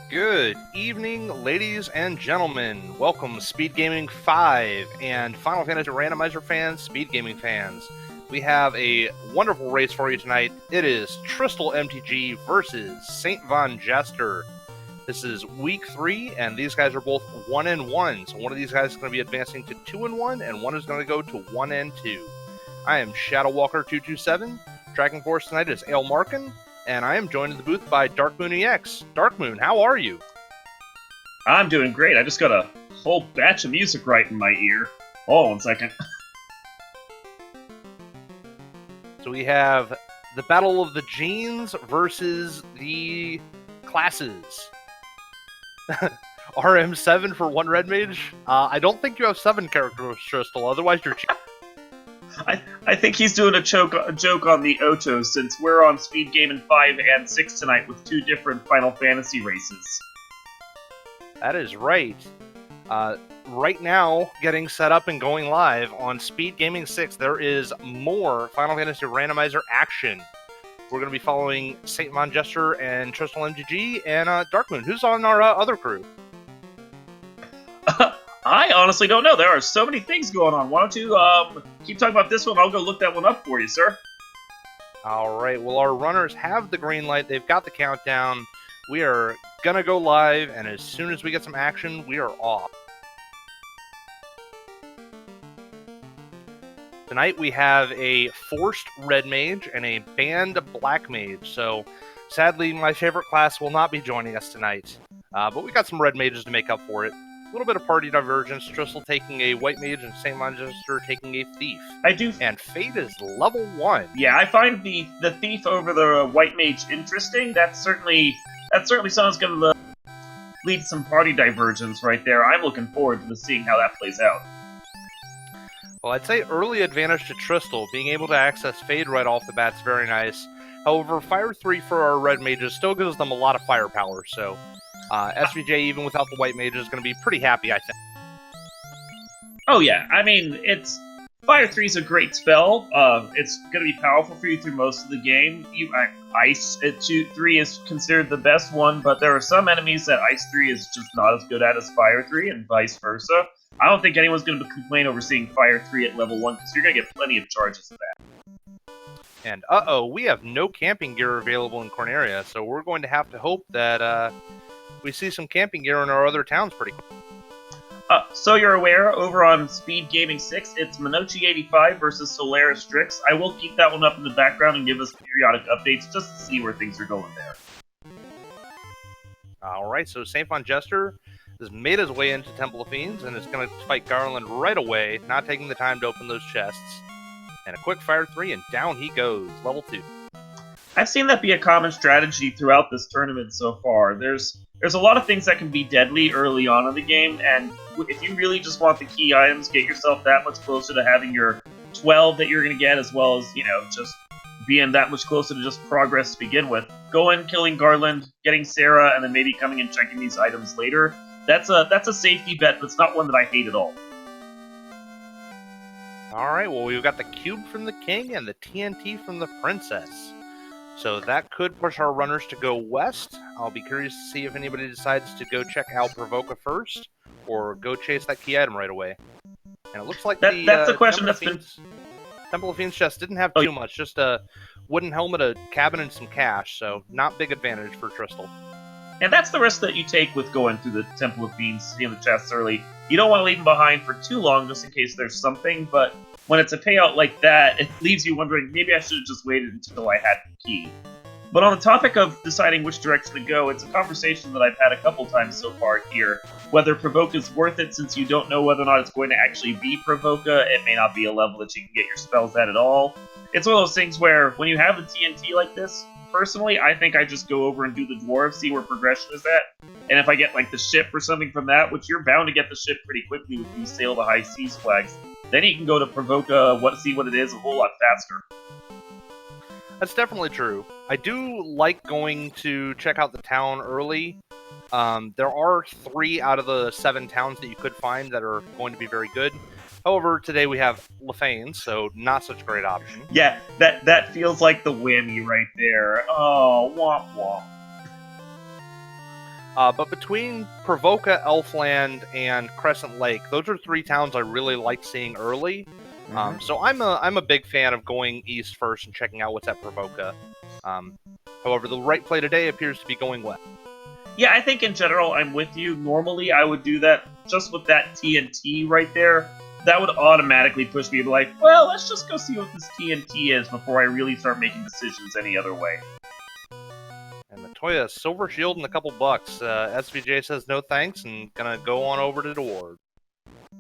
Good evening, ladies and gentlemen. Welcome, Speed Gaming 5 and Final Fantasy Randomizer fans, Speed Gaming fans. We have a wonderful race for you tonight. It is TristalMTG versus SaintVonJester. This is week 3, and these guys are both 1-1. So one of these guys is going to be advancing to 2-1, and one is going to go to 1-2. I am ShadowWalker227. Tracking for us tonight is Ale Markin. And I am joined in the booth by Darkmoon EX. Darkmoon, how are you? I'm doing great. I just got a whole batch of music right in my ear. Hold on 1 second. So we have the Battle of the Genes versus the classes. RM7 for one red mage. I don't think you have 7 characters, Crystal, otherwise you're cheating. I think he's doing a joke on the Ocho since we're on Speed Gaming 5 and 6 tonight with 2 different Final Fantasy races. That is right. Right now, getting set up and going live on Speed Gaming 6, there is more Final Fantasy Randomizer action. We're going to be following SaintVonJester and TristalMTG and Darkmoon. Who's on our other crew? I honestly don't know. There are so many things going on. Why don't you keep talking about this one? I'll go look that one up for you, sir. All right. Well, our runners have the green light. They've got the countdown. We are going to go live, and as soon as we get some action, we are off. Tonight we have a forced red mage and a banned black mage. So, sadly, my favorite class will not be joining us tonight. But we got some red mages to make up for it. A little bit of party divergence. Tristal taking a white mage and SaintVonJester taking a thief. I do. And Fate is level 1. Yeah, I find the thief over the white mage interesting. That certainly sounds going to lead to some party divergence right there. I'm looking forward to seeing how that plays out. Well, I'd say early advantage to Tristal. Being able to access Fade right off the bat is very nice. However, Fire 3 for our red mages still gives them a lot of firepower, so SVJ, even without the white mage, is going to be pretty happy, I think. Oh yeah, I mean, Fire 3 is a great spell. It's going to be powerful for you through most of the game. Ice at 3 is considered the best one, but there are some enemies that Ice 3 is just not as good at as Fire 3, and vice versa. I don't think anyone's going to complain over seeing Fire 3 at level 1, because you're going to get plenty of charges of that. And we have no camping gear available in Corneria, so we're going to have to hope that we see some camping gear in our other towns pretty quick. So you're aware, over on Speed Gaming 6, it's Minochi85 versus Solaris Strix. I will keep that one up in the background and give us periodic updates just to see where things are going there. Alright, so SaintVonJester has made his way into Temple of Fiends and is going to fight Garland right away, not taking the time to open those chests. And a quick Fire 3, and down he goes, level 2. I've seen that be a common strategy throughout this tournament so far. There's a lot of things that can be deadly early on in the game, and if you really just want the key items, get yourself that much closer to having your 12 that you're going to get, as well as, just being that much closer to just progress to begin with. Go in, killing Garland, getting Sarah, and then maybe coming and checking these items later. That's a safety bet, but it's not one that I hate at all. Alright, well, we've got the cube from the king and the TNT from the princess. So that could push our runners to go west. I'll be curious to see if anybody decides to go check out Provoca first, or go chase that key item right away. And it looks like that's the question that's been... Temple of Fiends chest didn't have too much, just a wooden helmet, a cabin, and some cash, so not big advantage for Tristal. And that's the risk that you take with going through the Temple of Fiends, seeing the chests early. You don't want to leave them behind for too long, just in case there's something, but when it's a payout like that, it leaves you wondering, maybe I should have just waited until I had the key. But on the topic of deciding which direction to go, it's a conversation that I've had a couple times so far here. Whether Provoca is worth it, since you don't know whether or not it's going to actually be Provoca. It may not be a level that you can get your spells at all. It's one of those things where, when you have a TNT like this, personally, I think I just go over and do the dwarves, see where progression is at. And if I get, like, the ship or something from that, which you're bound to get the ship pretty quickly if you sail the high seas flags, then you can go to Provoca, see what it is a whole lot faster. That's definitely true. I do like going to check out the town early. There are 3 out of the 7 towns that you could find that are going to be very good. However, today we have Lefane, so not such a great option. Yeah, that feels like the whammy right there. Oh, womp womp. But between Provoca, Elfland, and Crescent Lake, those are 3 towns I really like seeing early. So I'm a big fan of going east first and checking out what's at Provoca. However, the right play today appears to be going west. Yeah, I think in general I'm with you. Normally I would do that just with that TNT right there. That would automatically push me to like, well, let's just go see what this TNT is before I really start making decisions any other way. And Matoya, silver shield and a couple bucks. SVJ says no thanks and gonna go on over to Dwarf.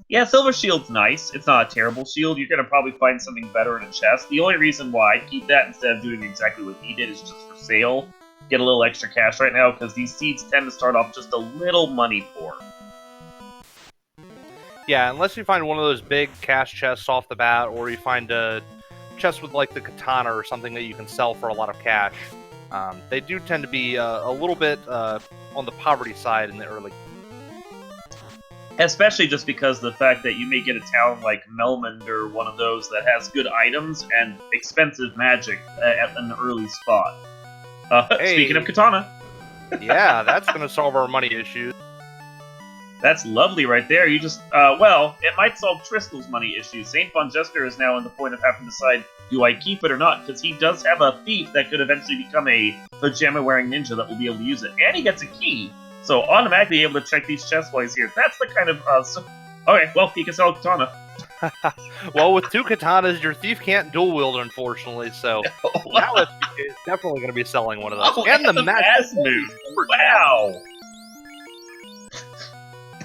Yeah, Silver Shield's nice. It's not a terrible shield. You're gonna probably find something better in a chest. The only reason why I'd keep that instead of doing exactly what he did is just for sale. Get a little extra cash right now, because these seeds tend to start off just a little money poor. Yeah, unless you find one of those big cash chests off the bat, or you find a chest with like the katana or something that you can sell for a lot of cash. They do tend to be a little bit on the poverty side in the early. Especially just because of the fact that you may get a town like Melmond or one of those that has good items and expensive magic at an early spot. Hey. Speaking of katana. Yeah, that's going to solve our money issues. That's lovely right there. You just, well, it might solve Tristal's money issues. SaintVonJester is now on the point of having to decide, do I keep it or not? Because he does have a thief that could eventually become a pajama-wearing ninja that will be able to use it. And he gets a key, so automatically able to check these chests while he's here. That's the kind of, okay, well, he can sell a katana. Well, with 2 katanas, your thief can't dual wield, unfortunately, so now it's definitely going to be selling one of those. Oh, and the mass move. Wow!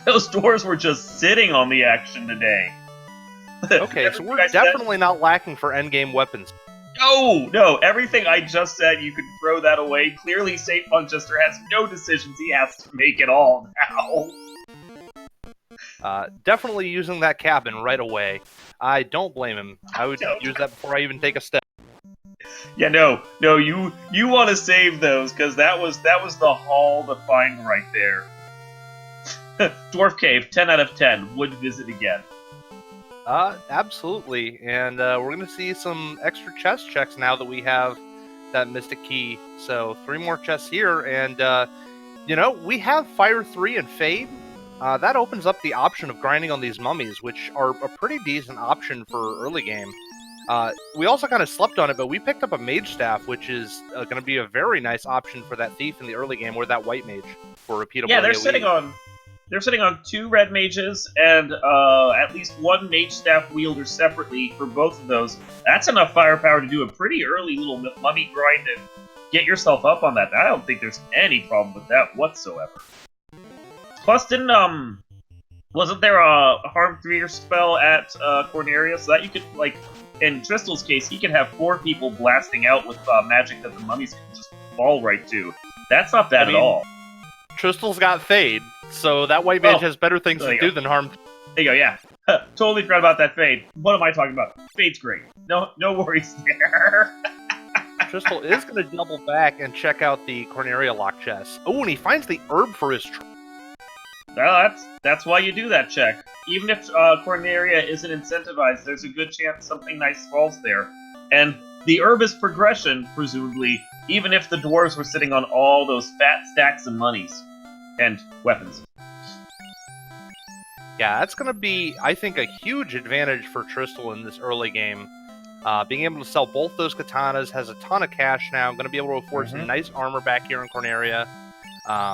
Those doors were just sitting on the action today. Okay, so we're definitely not lacking for endgame weapons. No, everything I just said, you could throw that away. Clearly, SaintVonJester has no decisions he has to make at all now. Definitely using that cabin right away. I don't blame him. I would use that before I even take a step. Yeah, no, you want to save those, because that was the haul to find right there. Dwarf Cave, 10 out of 10. Would visit again. Absolutely. And we're going to see some extra chest checks now that we have that Mystic Key. So 3 more chests here. And, we have Fire 3 and Fade. That opens up the option of grinding on these mummies, which are a pretty decent option for early game. We also kind of slept on it, but we picked up a Mage Staff, which is going to be a very nice option for that Thief in the early game, or that White Mage for repeatable Yeah, they're AoE. sitting on 2 red mages and at least 1 mage staff wielder separately for both of those. That's enough firepower to do a pretty early little mummy grind and get yourself up on that. I don't think there's any problem with that whatsoever. Plus, wasn't there a Harm 3 spell at Corneria? So that you could, like, in Tristal's case, he could have 4 people blasting out with magic that the mummies can just fall right to. That's not bad at all. Tristal's got Fade, so that White Mage has better things to do than harm. There you go, yeah. Totally forgot about that Fade. What am I talking about? Fade's great. No worries there. Tristal is going to double back and check out the Corneria lock chest. Oh, and he finds the herb for his... Well, that's why you do that check. Even if Corneria isn't incentivized, there's a good chance something nice falls there. And the herb is progression, presumably, even if the dwarves were sitting on all those fat stacks of monies. And weapons. Yeah, that's going to be, I think, a huge advantage for Tristal in this early game. Being able to sell both those katanas, has a ton of cash now, going to be able to afford some nice armor back here in Corneria.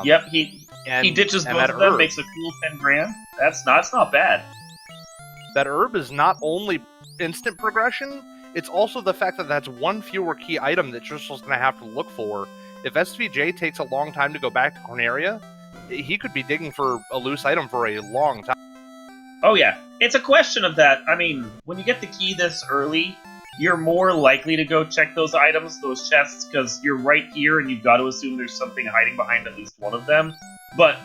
Yep, he ditches both of them, makes a cool 10 grand. That's not bad. That herb is not only instant progression, it's also the fact that that's 1 fewer key item that Tristal's going to have to look for. If SVJ takes a long time to go back to Corneria, he could be digging for a loose item for a long time. Oh yeah, it's a question of that. I mean, when you get the key this early, you're more likely to go check those items, those chests, because you're right here and you've got to assume there's something hiding behind at least one of them. But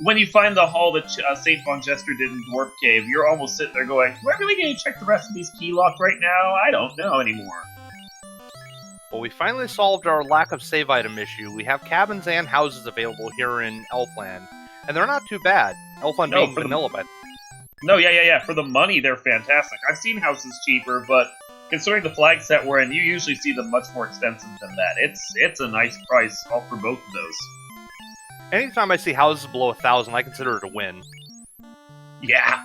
when you find the haul that SaintVonJester did in Dwarf Cave, you're almost sitting there going, do I really need to check the rest of these key lock right now? I don't know anymore. Well, we finally solved our lack of save item issue. We have cabins and houses available here in Elfland, and they're not too bad. Elfland being vanilla, but... No, yeah. For the money, they're fantastic. I've seen houses cheaper, but considering the flag set we're in, you usually see them much more expensive than that. It's a nice price all for both of those. Anytime I see houses below 1,000, I consider it a win. Yeah,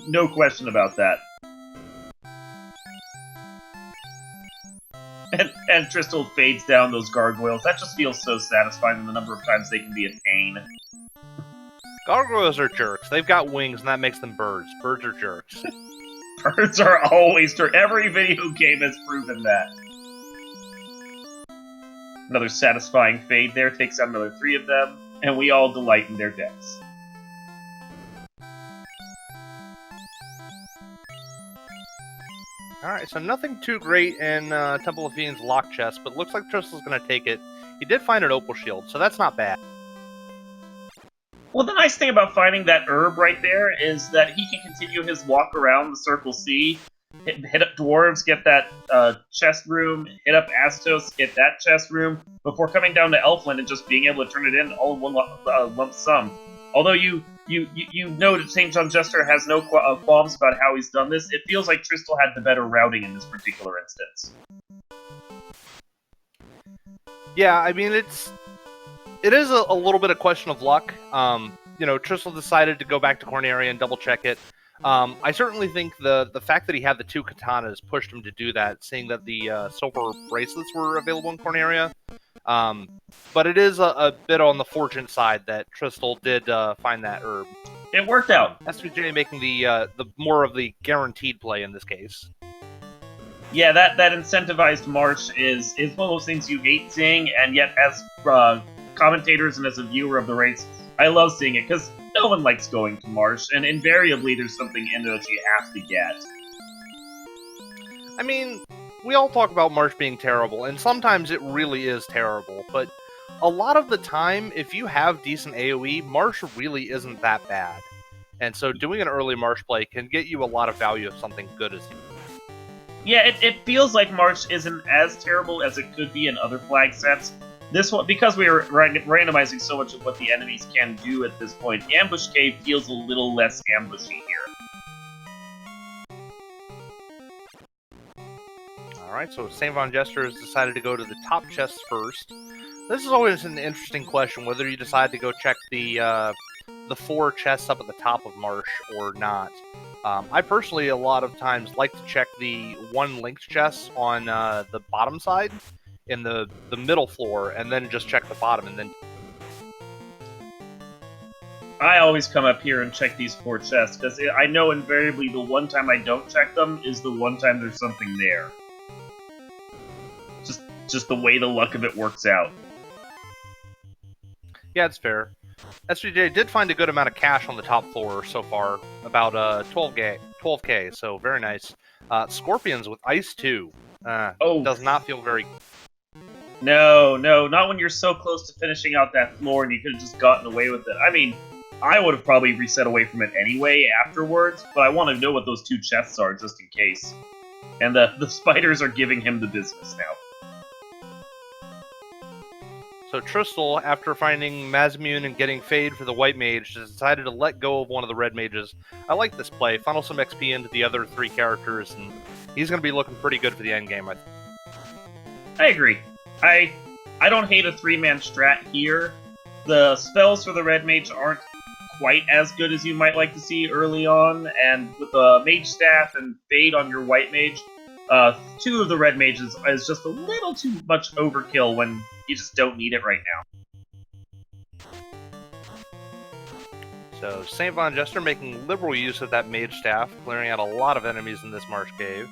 no question about that. And Tristal fades down those gargoyles. That just feels so satisfying the number of times they can be a pain. Gargoyles are jerks. They've got wings, and that makes them birds. Birds are jerks. Birds are always jerks. Every video game has proven that. Another satisfying fade there takes out another 3 of them, and we all delight in their deaths. Alright, so nothing too great in Temple of Fiend's lock chest, but looks like Tristal's going to take it. He did find an Opal Shield, so that's not bad. Well, the nice thing about finding that herb right there is that he can continue his walk around the Circle C, hit up Dwarves, get that chest room, hit up Astos, get that chest room, before coming down to Elfland and just being able to turn it in all in one lump sum. Although you know that SaintVonJester has no qualms about how he's done this, it feels like Tristal had the better routing in this particular instance. Yeah, I mean, it is a little bit of question of luck. You know, Tristal decided to go back to Corneria and double-check it. I certainly think the fact that he had the 2 katanas pushed him to do that, seeing that the silver bracelets were available in Corneria. But it is a bit on the fortunate side that Tristal did find that herb. It worked out. SVJ making the more of the guaranteed play in this case. Yeah, that incentivized march is one of those things you hate seeing, and yet as commentators and as a viewer of the race, I love seeing it, because no one likes going to march, and invariably there's something in there that you have to get. I mean, we all talk about March being terrible, and sometimes it really is terrible, but a lot of the time, if you have decent AoE, March really isn't that bad. And so doing an early March play can get you a lot of value if something good is. Yeah, it feels like March isn't as terrible as it could be in other flag sets. This one, because we are randomizing so much of what the enemies can do at this point, Ambush Cave feels a little less ambushy here. Alright, so SaintVonJester has decided to go to the top chest first. This is always an interesting question, whether you decide to go check the 4 chests up at the top of Marsh or not. I personally, a lot of times, like to check the 1 linked chest on the bottom side, in the middle floor, and then just check the bottom, and then... I always come up here and check these 4 chests, because I know invariably the one time I don't check them is the one time there's something there. Just the way the luck of it works out. Yeah, it's fair. SVJ did find a good amount of cash on the top floor so far, about 12k, so very nice. Scorpions with Ice 2. Does not feel very... No, not when you're so close to finishing out that floor and you could have just gotten away with it. I mean, I would have probably reset away from it anyway afterwards, but I want to know what those 2 chests are just in case. And the spiders are giving him the business now. So Tristal, after finding Mazmune and getting Fade for the White Mage, has decided to let go of one of the Red Mages. I like this play. Funnel some XP into the other 3 characters, and he's going to be looking pretty good for the endgame. I agree. I don't hate a 3-man strat here. The spells for the Red Mage aren't quite as good as you might like to see early on, and with the Mage Staff and Fade on your White Mage, 2 of the Red Mages is just a little too much overkill when you just don't need it right now. So SaintVonJester making liberal use of that Mage Staff, clearing out a lot of enemies in this Marsh Cave.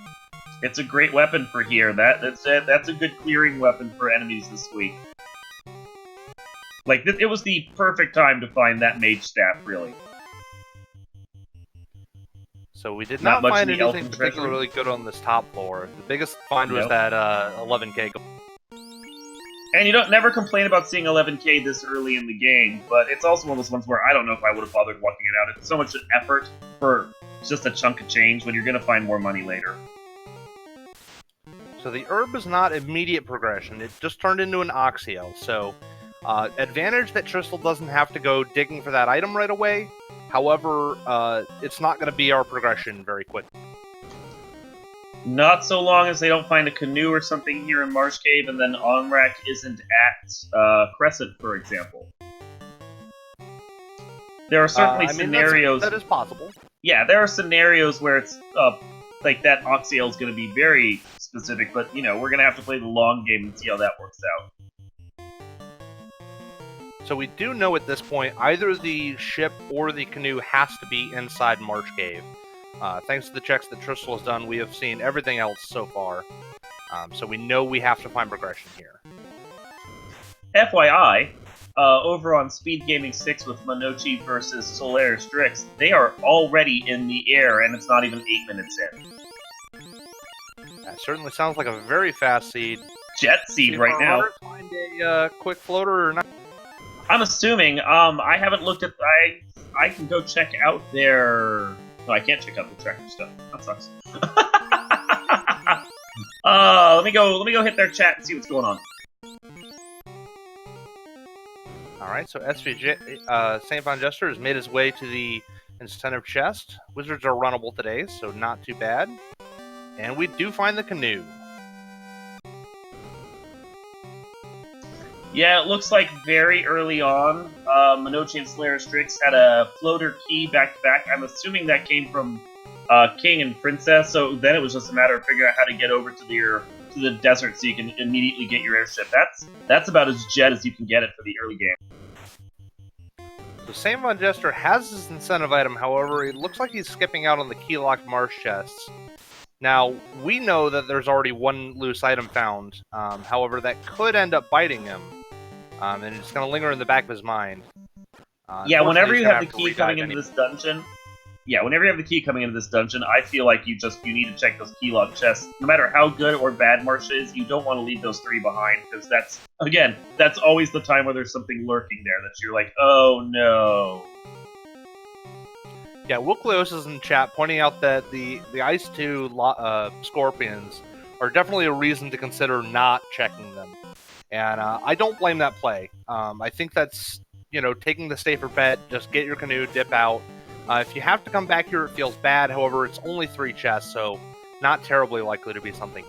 It's a great weapon for here. That's a good clearing weapon for enemies this week. Like, it was the perfect time to find that Mage Staff, really. So we did not find anything particularly good on this top floor. The biggest find was that 11k. And you don't never complain about seeing 11k this early in the game, but it's also one of those ones where I don't know if I would have bothered walking it out. It's so much effort for just a chunk of change when you're going to find more money later. So the herb is not immediate progression. It just turned into an Oxyel. So advantage that Tristal doesn't have to go digging for that item right away. However, it's not going to be our progression very quick. Not so long as they don't find a canoe or something here in Marsh Cave, and then Onrak isn't at Crescent, for example. There are certainly scenarios. That is possible. Yeah, there are scenarios where it's like that Oxyale is going to be very specific, but you know we're going to have to play the long game and see how that works out. So we do know at this point either the ship or the canoe has to be inside Marsh Cave. Thanks to the checks that Tristal has done, we have seen everything else so far. So we know we have to find progression here. FYI, over on Speed Gaming 6 with Manochi versus Solaris Strix, they are already in the air, and it's not even 8 minutes in. That certainly sounds like a very fast seed. Jet seed right now. Find a quick floater or not? I'm assuming. I haven't looked at. I can go check out their. No, I can't check out the tractor stuff. That sucks. Let me go hit their chat and see what's going on. Alright, so SaintVonJester has made his way to the incentive chest. Wizards are runnable today, so not too bad. And we do find the canoe. Yeah, it looks like very early on, Manochi and Solaris Strix had a floater key back-to-back. I'm assuming that came from King and Princess, so then it was just a matter of figuring out how to get over to the desert so you can immediately get your airship. That's about as jet as you can get it for the early game. So SaintVonJester has his incentive item, however, it looks like he's skipping out on the key-locked marsh chests. Now, we know that there's already one loose item found, however, that could end up biting him, and it's going to linger in the back of his mind. Yeah, whenever you have the key coming into this dungeon, I feel like you need to check those key lock chests. No matter how good or bad Marsh is, you don't want to leave those 3 behind, because that's always the time where there's something lurking there that you're like, oh no. Yeah, Wilkleos is in chat pointing out that the Ice 2 Scorpions are definitely a reason to consider not checking them. And I don't blame that play. I think that's, taking the safer bet, just get your canoe, dip out. If you have to come back here, it feels bad. However, it's only 3 chests, so not terribly likely to be something.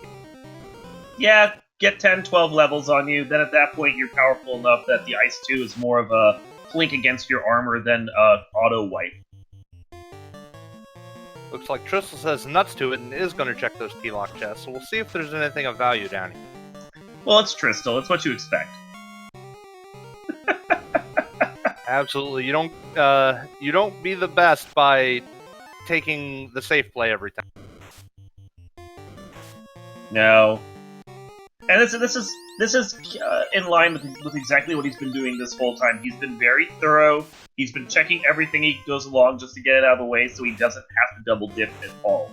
Yeah, get 10, 12 levels on you. Then at that point, you're powerful enough that the Ice 2 is more of a blink against your armor than auto wipe. Looks like Tristal says nuts to it and is going to check those key-lock chests, so we'll see if there's anything of value down here. Well, it's Tristal. It's what you expect. Absolutely. You don't be the best by taking the safe play every time. No. And this is in line with exactly what he's been doing this whole time. He's been very thorough. He's been checking everything he goes along just to get it out of the way so he doesn't have to double dip at all.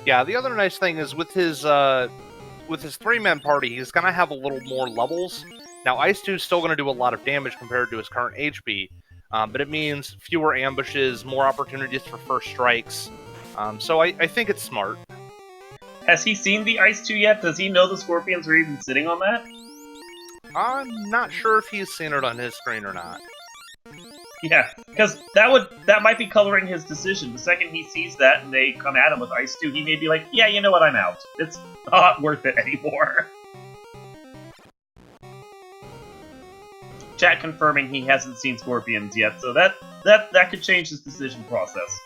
Yeah, the other nice thing is with his 3-man party, he's going to have a little more levels. Now, Ice 2 is still going to do a lot of damage compared to his current HP, but it means fewer ambushes, more opportunities for first strikes. So I think it's smart. Has he seen the Ice 2 yet? Does he know the Scorpions are even sitting on that? I'm not sure if he's seen it on his screen or not. Yeah, because that might be coloring his decision. The second he sees that and they come at him with Ice 2, he may be like, yeah, you know what, I'm out. It's not worth it anymore. Chat confirming he hasn't seen Scorpions yet, so that could change his decision process.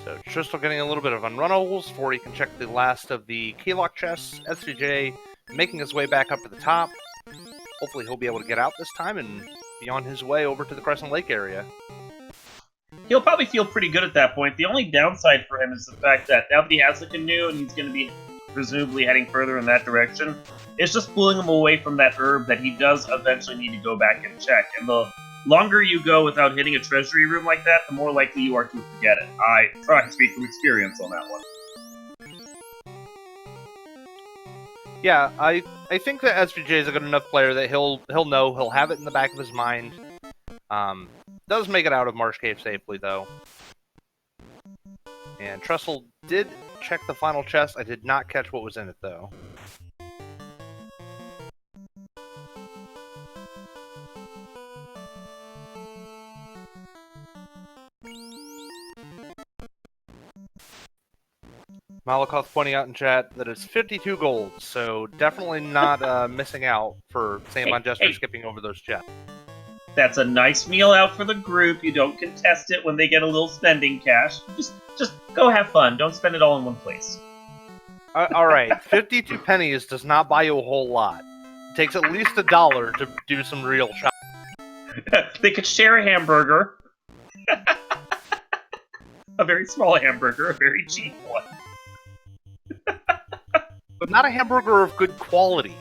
So Tristal getting a little bit of unrunnables before he can check the last of the keylock chests. SVJ making his way back up to the top. Hopefully he'll be able to get out this time and be on his way over to the Crescent Lake area. He'll probably feel pretty good at that point. The only downside for him is the fact that now that he has the canoe and he's going to be presumably heading further in that direction, it's just pulling him away from that herb that he does eventually need to go back and check. And the longer you go without hitting a treasury room like that, the more likely you are to forget it. I try to speak from experience on that one. Yeah, I think that SVJ is a good enough player that he'll know, he'll have it in the back of his mind. Does make it out of Marsh Cave safely, though. And Tristal did check the final chest. I did not catch what was in it, though. Malakoth pointing out in chat that it's 52 gold, so definitely not missing out for SaintVonJester skipping over those chests. That's a nice meal out for the group. You don't contest it when they get a little spending cash. Just go have fun. Don't spend it all in one place. All right, 52 pennies does not buy you a whole lot. It takes at least $1 to do some real shopping. They could share a hamburger. A very small hamburger, a very cheap one. But not a hamburger of good quality.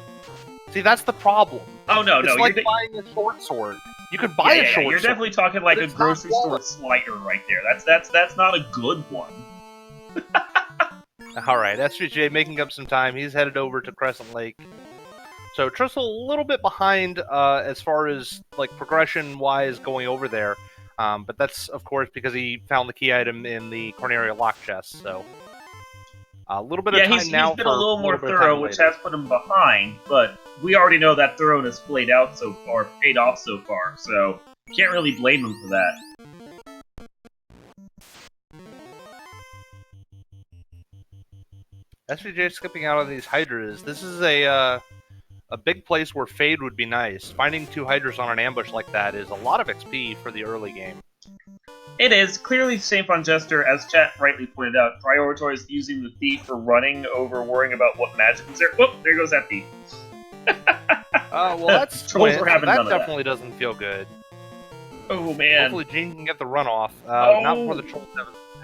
See, that's the problem. Oh, no. It's like buying a short sword. You could buy a short sword. You're definitely talking like a grocery store slider right there. That's not a good one. Alright, SVJ making up some time. He's headed over to Crescent Lake. So Tristal a little bit behind as far as like progression-wise going over there. But that's, of course, because he found the key item in the Corneria lock chest, so... A little bit of time now. He's been a little more thorough, which has put him behind, but we already know that thoroughness paid off so far, so can't really blame him for that. SVJ skipping out on these Hydras. This is a big place where Fade would be nice. Finding 2 Hydras on an ambush like that is a lot of XP for the early game. It is. Clearly, SaintVonJester, as chat rightly pointed out, prioritized using the thief for running over worrying about what magic was there. Whoop, there goes that thief. Well, that's Trolls were having none of that. Definitely doesn't feel good. Oh, man. Hopefully Gene can get the runoff. Not before the Trolls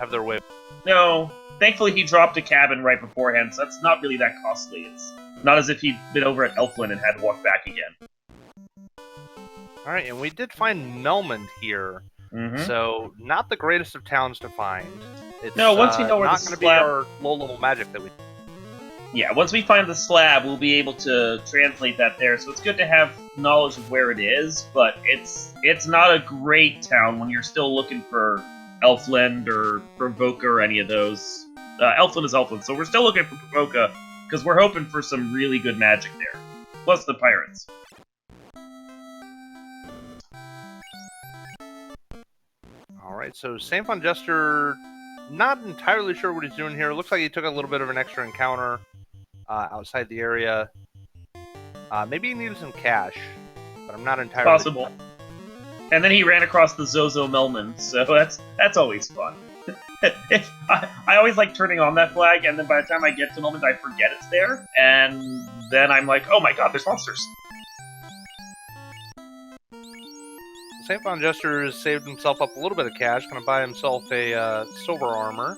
have their way. No. Thankfully, he dropped a cabin right beforehand, so that's not really that costly. It's not as if he'd been over at Elfland and had to walk back again. Alright, and we did find Melmond here. Mm-hmm. So, not the greatest of towns to find. It's once we know where not going to be our low-level magic that we... Yeah, once we find the slab, we'll be able to translate that there. So it's good to have knowledge of where it is, but it's not a great town when you're still looking for Elfland or Provoca or any of those. Elfland is Elfland, so we're still looking for Provoca, because we're hoping for some really good magic there. Plus the pirates. Alright, so SaintVonJester, not entirely sure what he's doing here. Looks like he took a little bit of an extra encounter outside the area. Maybe he needed some cash, but I'm not entirely possible. And then he ran across the Zozo Melman, so that's always fun. I always like turning on that flag, and then by the time I get to Melman, I forget it's there, and then I'm like, oh my god, there's monsters. SaintVonJester has saved himself up a little bit of cash, going to buy himself a silver armor.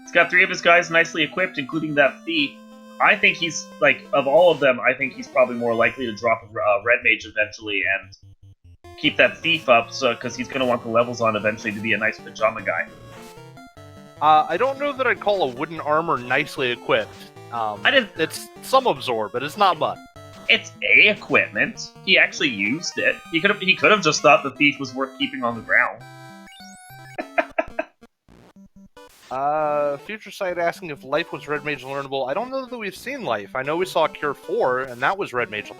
He's got 3 of his guys nicely equipped, including that thief. I think he's, like, of all of them, I think he's probably more likely to drop a red mage eventually and keep that thief up, because he's going to want the levels on eventually to be a nice pajama guy. I don't know that I'd call a wooden armor nicely equipped. It's some absorb, but it's not much. It's A equipment. He actually used it. He could have just thought the thief was worth keeping on the ground. Future Sight asking if Life was Red Mage learnable. I don't know that we've seen Life. I know we saw Cure 4, and that was Red Mage.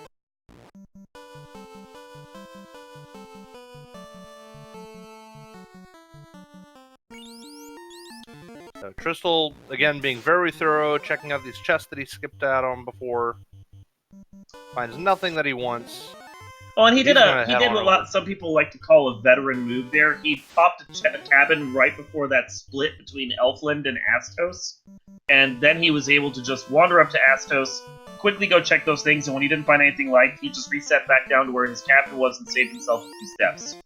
So Tristal, again, being very thorough, checking out these chests that he skipped out on before. Finds nothing that he wants. Oh, and he did what some people like to call a veteran move there. He popped a cabin right before that split between Elfland and Astos, and then he was able to just wander up to Astos, quickly go check those things, and when he didn't find anything liked, he just reset back down to where his cabin was and saved himself a few steps.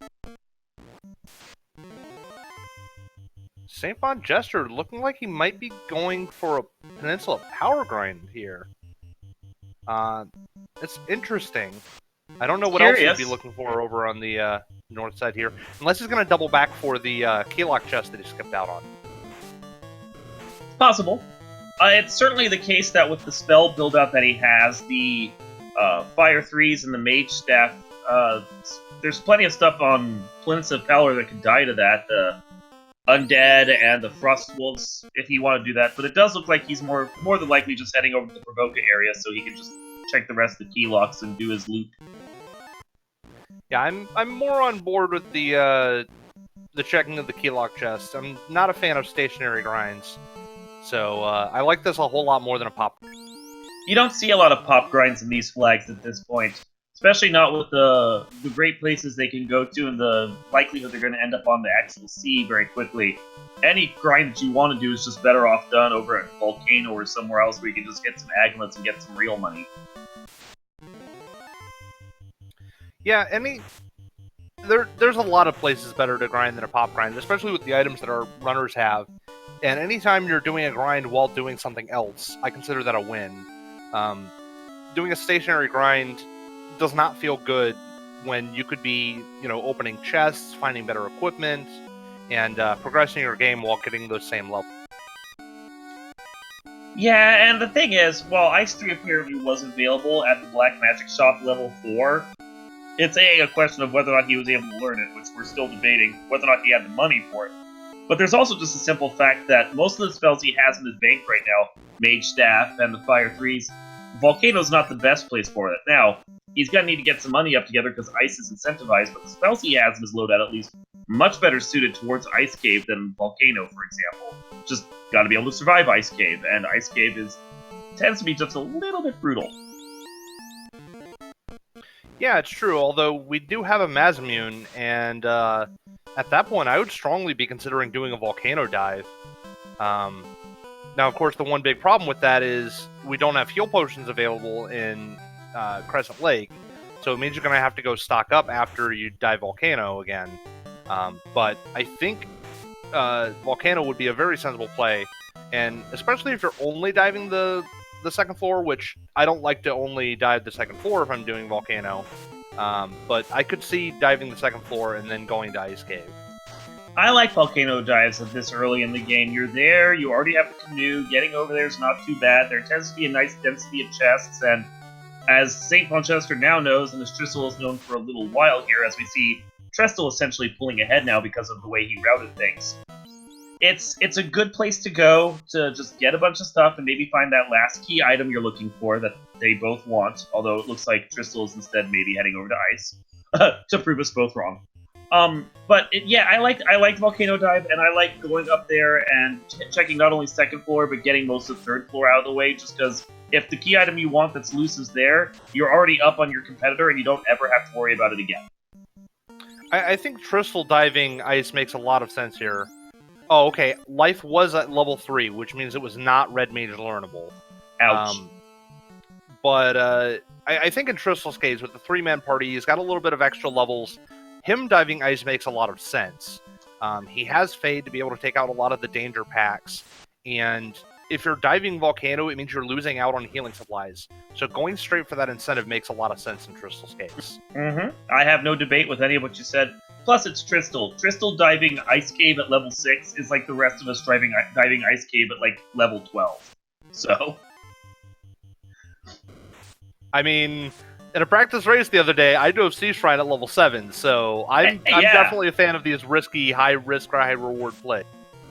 SaintVonJester looking like he might be going for a Peninsula power grind here. It's interesting. I don't know what else he'd be looking for over on the north side here. Unless he's going to double back for the Keylock chest that he skipped out on. Possible. It's certainly the case that with the spell build-out that he has, the Fire 3s and the Mage Staff, there's plenty of stuff on Planets of Power that could die to that. The Undead and the Frost Wolves, if you want to do that. But it does look like he's more than likely just heading over to the Provoca area so he can just check the rest of the Keylocks and do his loot. Yeah, I'm more on board with the the checking of the key lock chest. I'm not a fan of stationary grinds, so I like this a whole lot more than a pop. You don't see a lot of pop grinds in these flags at this point, especially not with the great places they can go to and the likelihood they're going to end up on the actual sea very quickly. Any grind that you want to do is just better off done over at Volcano or somewhere else where you can just get some agilents and get some real money. Yeah, there's a lot of places better to grind than a pop grind, especially with the items that our runners have. And anytime you're doing a grind while doing something else, I consider that a win. Doing a stationary grind does not feel good when you could be, opening chests, finding better equipment, and progressing your game while getting those same levels. Yeah, and the thing is, while Ice 3 apparently was available at the Black Magic Shop level 4, it's a question of whether or not he was able to learn it, which we're still debating, whether or not he had the money for it. But there's also just a simple fact that most of the spells he has in his bank right now, Mage Staff and the Fire 3s, Volcano's not the best place for it. Now, he's going to need to get some money up together because Ice is incentivized, but the spells he has in his loadout at least much better suited towards Ice Cave than Volcano, for example. Just got to be able to survive Ice Cave, and Ice Cave tends to be just a little bit brutal. Yeah, it's true, although we do have a Mazimune, and at that point I would strongly be considering doing a Volcano dive. Now, of course, the one big problem with that is we don't have heal potions available in Crescent Lake, so it means you're going to have to go stock up after you dive Volcano again. But I think Volcano would be a very sensible play, and especially if you're only diving the second floor, which I don't like to only dive the second floor if I'm doing Volcano, but I could see diving the second floor and then going to Ice Cave. I like Volcano dives at this early in the game. You're there, you already have the canoe, getting over there is not too bad. There tends to be a nice density of chests, and as SaintVonJester now knows, and as Tristal has known for a little while here, as we see Tristal essentially pulling ahead now because of the way he routed things. It's a good place to go to just get a bunch of stuff and maybe find that last key item you're looking for that they both want, although it looks like Tristal is instead maybe heading over to Ice to prove us both wrong. But I liked Volcano Dive, and I like going up there and checking not only second floor, but getting most of third floor out of the way, just because if the key item you want that's loose is there, you're already up on your competitor, and you don't ever have to worry about it again. I think Tristal diving Ice makes a lot of sense here. Oh, okay. Life was at level 3, which means it was not Red Mage learnable. Ouch. But I think in Tristal's case, with the 3-man party, he's got a little bit of extra levels. Him diving Ice makes a lot of sense. He has Fade to be able to take out a lot of the danger packs, and if you're diving Volcano, it means you're losing out on healing supplies. So going straight for that incentive makes a lot of sense in Tristal's case. I have no debate with any of what you said. Plus, it's Tristal. Tristal diving Ice Cave at level 6 is like the rest of us diving Ice Cave at like level 12. So, I mean, in a practice race the other day, I drove Sea Shrine at level 7, so I'm definitely a fan of these risky, high-risk, high-reward play.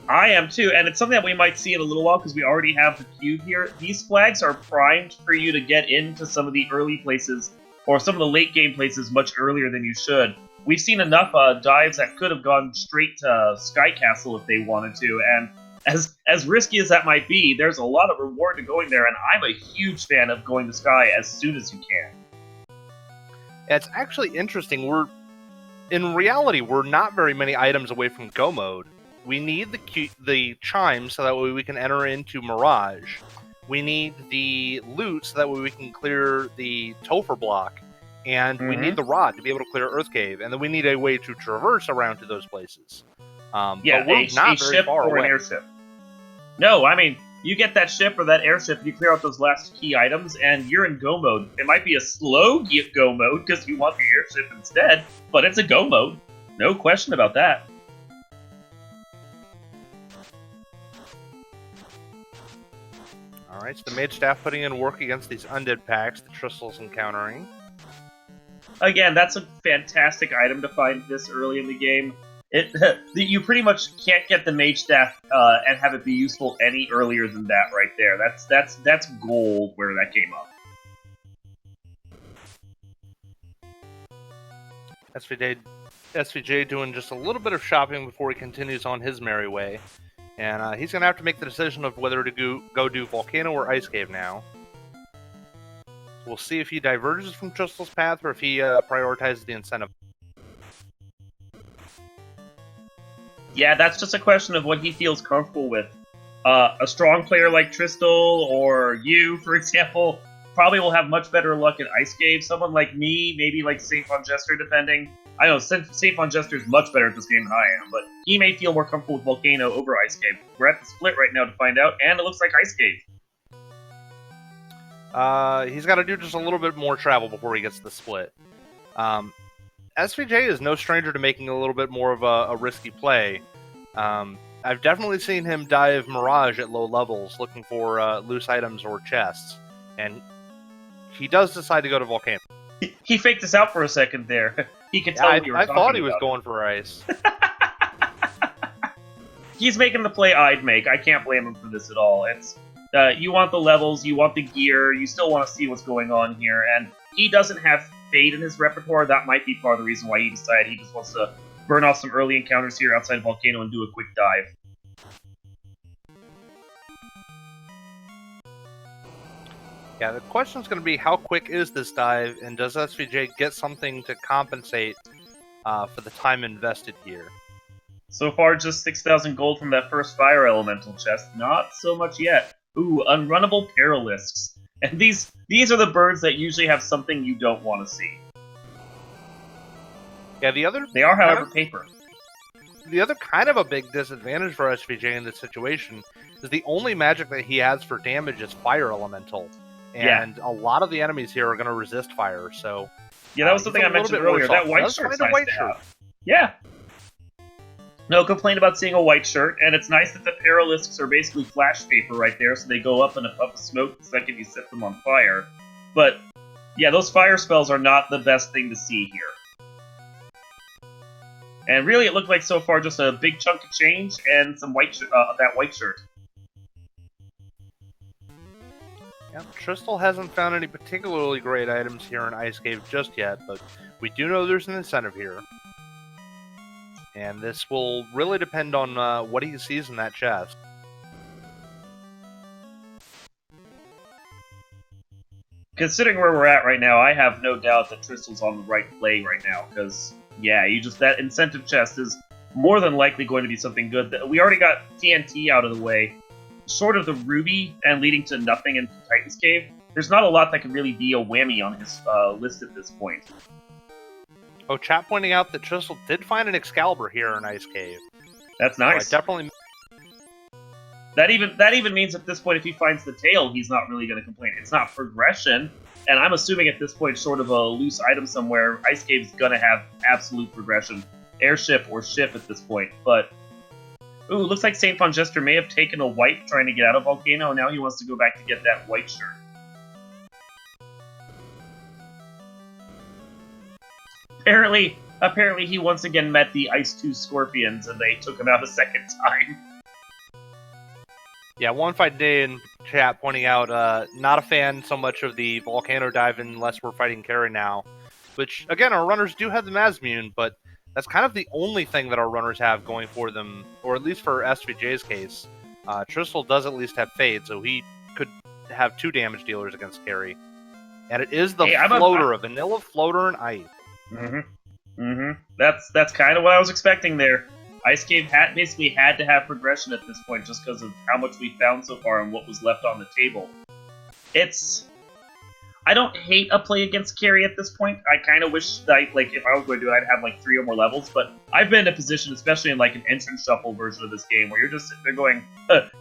I am too, and it's something that we might see in a little while because we already have the cube here. These flags are primed for you to get into some of the early places, or some of the late-game places much earlier than you should. We've seen enough dives that could have gone straight to Sky Castle if they wanted to, and as risky as that might be, there's a lot of reward to going there, and I'm a huge fan of going to Sky as soon as you can. It's actually interesting. In reality, we're not very many items away from Go Mode. We need the chime so that way we can enter into Mirage. We need the loot so that way we can clear the Topher block. And we need the rod to be able to clear Earth Cave. And then we need a way to traverse around to those places. But we're not very far away. An airship. No, I mean, you get that ship or that airship, you clear out those last key items, and you're in Go Mode. It might be a slow Go Mode because you want the airship instead, but it's a Go Mode. No question about that. Alright, so the Mage Staff putting in work against these undead packs that Tristal's encountering. Again, that's a fantastic item to find this early in the game. You pretty much can't get the Mage Staff and have it be useful any earlier than that right there. That's gold where that came up. SVJ doing just a little bit of shopping before he continues on his merry way. And he's going to have to make the decision of whether to go do Volcano or Ice Cave now. We'll see if he diverges from Tristal's path or if he prioritizes the incentive. Yeah, that's just a question of what he feels comfortable with. A strong player like Tristal or you, for example, probably will have much better luck at Ice Cave. Someone like me, maybe like SaintVonJester, depending. I know SaintVonJester is much better at this game than I am, but he may feel more comfortable with Volcano over Ice Cave. We're at the split right now to find out, and it looks like Ice Cave. He's got to do just a little bit more travel before he gets to the split. SVJ is no stranger to making a little bit more of a risky play. I've definitely seen him dive Mirage at low levels, looking for loose items or chests, and he does decide to go to Volcano. He faked us out for a second there. He could tell what you were talking about. I thought he was going for ice. He's making the play I'd make. I can't blame him for this at all. It's you want the levels, you want the gear, you still want to see what's going on here, and he doesn't have Fade in his repertoire. That might be part of the reason why he decided he just wants to burn off some early encounters here outside Volcano and do a quick dive. Yeah, the question's going to be how quick is this dive, and does SVJ get something to compensate for the time invested here? So far, just 6,000 gold from that first Fire Elemental chest. Not so much yet. Ooh, Unrunnable Paralisks. And these are the birds that usually have something you don't want to see. Yeah, they are, however, paper. The other kind of a big disadvantage for SVJ in this situation is the only magic that he has for damage is Fire Elemental. And a lot of the enemies here are going to resist fire, so... Yeah, that was something I mentioned earlier. That white shirt's nice to have. Yeah. No complaint about seeing a white shirt, and it's nice that the Paralisks are basically flash paper right there, so they go up in a puff of smoke the second you set them on fire. But, yeah, those fire spells are not the best thing to see here. And really, it looked like so far just a big chunk of change and some that white shirt. Yeah, Tristal hasn't found any particularly great items here in Ice Cave just yet, but we do know there's an incentive here. And this will really depend on what he sees in that chest. Considering where we're at right now, I have no doubt that Tristal's on the right play right now, because, yeah, that incentive chest is more than likely going to be something good. We already got TNT out of the way. Short of the Ruby and leading to nothing in Titan's Cave, there's not a lot that can really be a whammy on his list at this point. Oh, chat pointing out that Tristal did find an Excalibur here in Ice Cave. That's nice. So definitely. That even means at this point, if he finds the tail, he's not really going to complain. It's not progression, and I'm assuming at this point, short of a loose item somewhere, Ice Cave is going to have absolute progression, airship or ship at this point. But ooh, looks like SaintVonJester may have taken a wipe trying to get out of Volcano, and now he wants to go back to get that white shirt. Apparently he once again met the Ice 2 Scorpions, and they took him out a second time. Yeah, One Fight Day in chat pointing out, not a fan so much of the Volcano dive unless we're fighting Carry now. Which, again, our runners do have the Mazmune, but that's kind of the only thing that our runners have going for them, or at least for SVJ's case. Tristal does at least have Fade, so he could have 2 damage dealers against Carry. And it is the floater, a vanilla floater and ice. That's kind of what I was expecting there. Ice Cave basically had to have progression at this point just because of how much we found so far and what was left on the table. I don't hate a play against Carry at this point. I kind of wish that, if I was going to do it, I'd have 3 or more levels, but I've been in a position, especially in an entrance shuffle version of this game, where you're just sitting there going,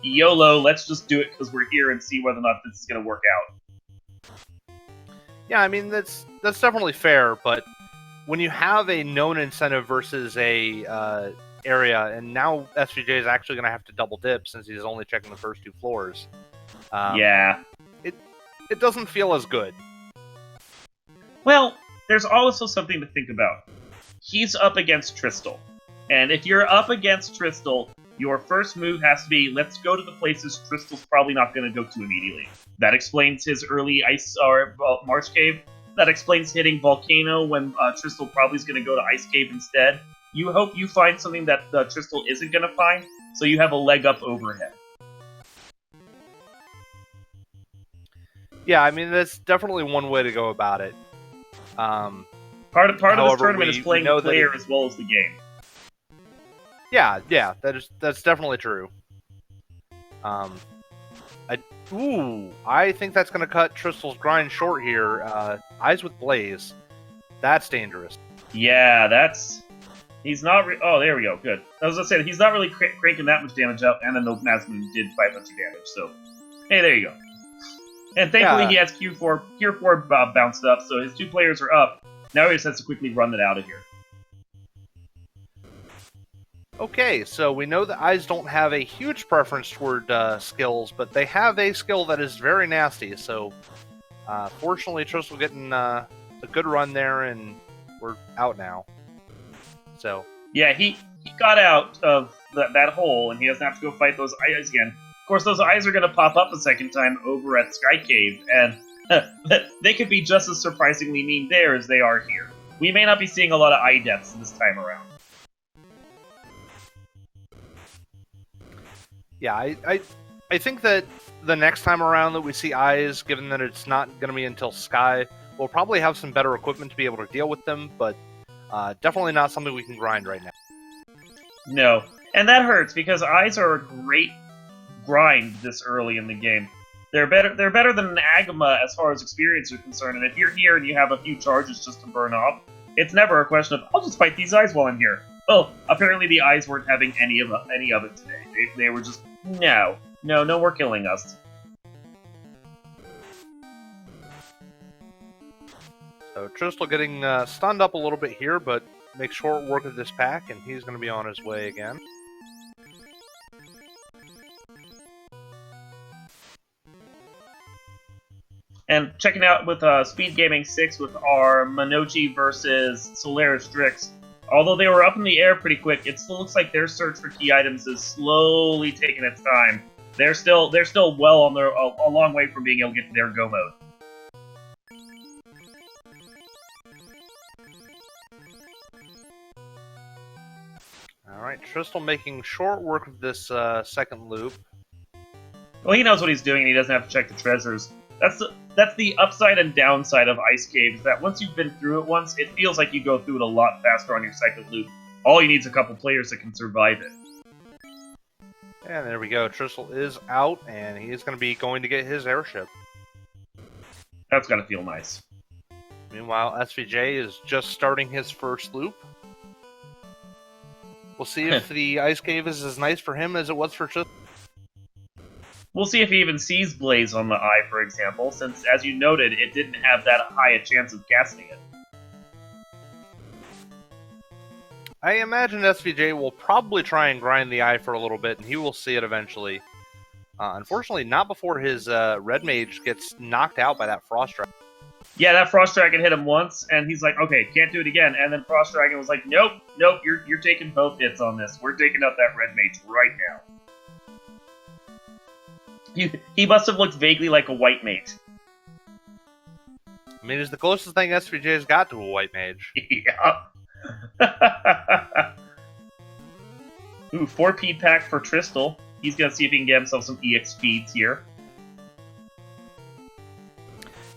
YOLO, let's just do it because we're here and see whether or not this is going to work out. Yeah, I mean, that's definitely fair, but when you have a known incentive versus a area, and now SVJ is actually going to have to double dip since he's only checking the first 2 floors. Yeah. It doesn't feel as good. Well, there's also something to think about. He's up against Tristal. And if you're up against Tristal, your first move has to be, let's go to the places Tristal's probably not going to go to immediately. That explains his early Marsh Cave. that explains hitting Volcano when Tristal probably is going to go to Ice Cave instead. You hope you find something that Tristal isn't going to find, so you have a leg up over him. Yeah, I mean, that's definitely one way to go about it. Part of this tournament is playing the player as well as the game. Yeah, that's definitely true. I think that's going to cut Tristal's grind short here. Eyes with Blaze. That's dangerous. Yeah, that's... He's not... Oh, there we go. Good. I was going to say, he's not really cranking that much damage out, and then the Nazmoon did 500 damage, so... Hey, there you go. And thankfully he has Q4 bounced up, so his 2 players are up. Now he just has to quickly run it out of here. Okay, so we know that Eyes don't have a huge preference toward skills, but they have a skill that is very nasty, so fortunately Tristal getting a good run there, and we're out now. So yeah, he got out of that hole, and he doesn't have to go fight those Eyes again. Of course, those Eyes are going to pop up a second time over at Sky Cave, and they could be just as surprisingly mean there as they are here. We may not be seeing a lot of Eye deaths this time around. Yeah, I think that the next time around that we see Eyes, given that it's not going to be until Sky, we'll probably have some better equipment to be able to deal with them, but definitely not something we can grind right now. No, and that hurts because Eyes are a great grind this early in the game. They're better than an Agma as far as experience is concerned, and if you're here and you have a few charges just to burn off, it's never a question of, I'll just fight these Eyes while I'm here. Well, apparently the Eyes weren't having any of it today. They were just, no more killing us. So Tristal getting stunned up a little bit here, but makes short work of this pack, and he's going to be on his way again. And checking out with Speed Gaming 6 with our Minochi versus Solaris Strix. Although they were up in the air pretty quick, it still looks like their search for key items is slowly taking its time. They're still well on their a long way from being able to get to their go mode. All right, Tristal making short work of this second loop. Well, he knows what he's doing, and he doesn't have to check the treasures. That's the upside and downside of Ice Cave, is that once you've been through it once, it feels like you go through it a lot faster on your second loop. All you need is a couple players that can survive it. And there we go. Tristal is out, and he is going to be going to get his airship. That's got to feel nice. Meanwhile, SVJ is just starting his first loop. We'll see if the Ice Cave is as nice for him as it was for Tristal. We'll see if he even sees Blaze on the Eye, for example, since, as you noted, it didn't have that high a chance of casting it. I imagine SVJ will probably try and grind the Eye for a little bit, and he will see it eventually. Unfortunately, not before his Red Mage gets knocked out by that Frost Dragon. Yeah, that Frost Dragon hit him once, and he's like, okay, can't do it again. And then Frost Dragon was like, nope, you're taking both hits on this. We're taking out that Red Mage right now. He must have looked vaguely like a white mage. I mean, it's the closest thing SVJ's got to a white mage. Yeah. Ooh, 4P pack for Tristal. He's gonna see if he can get himself some EX speeds here.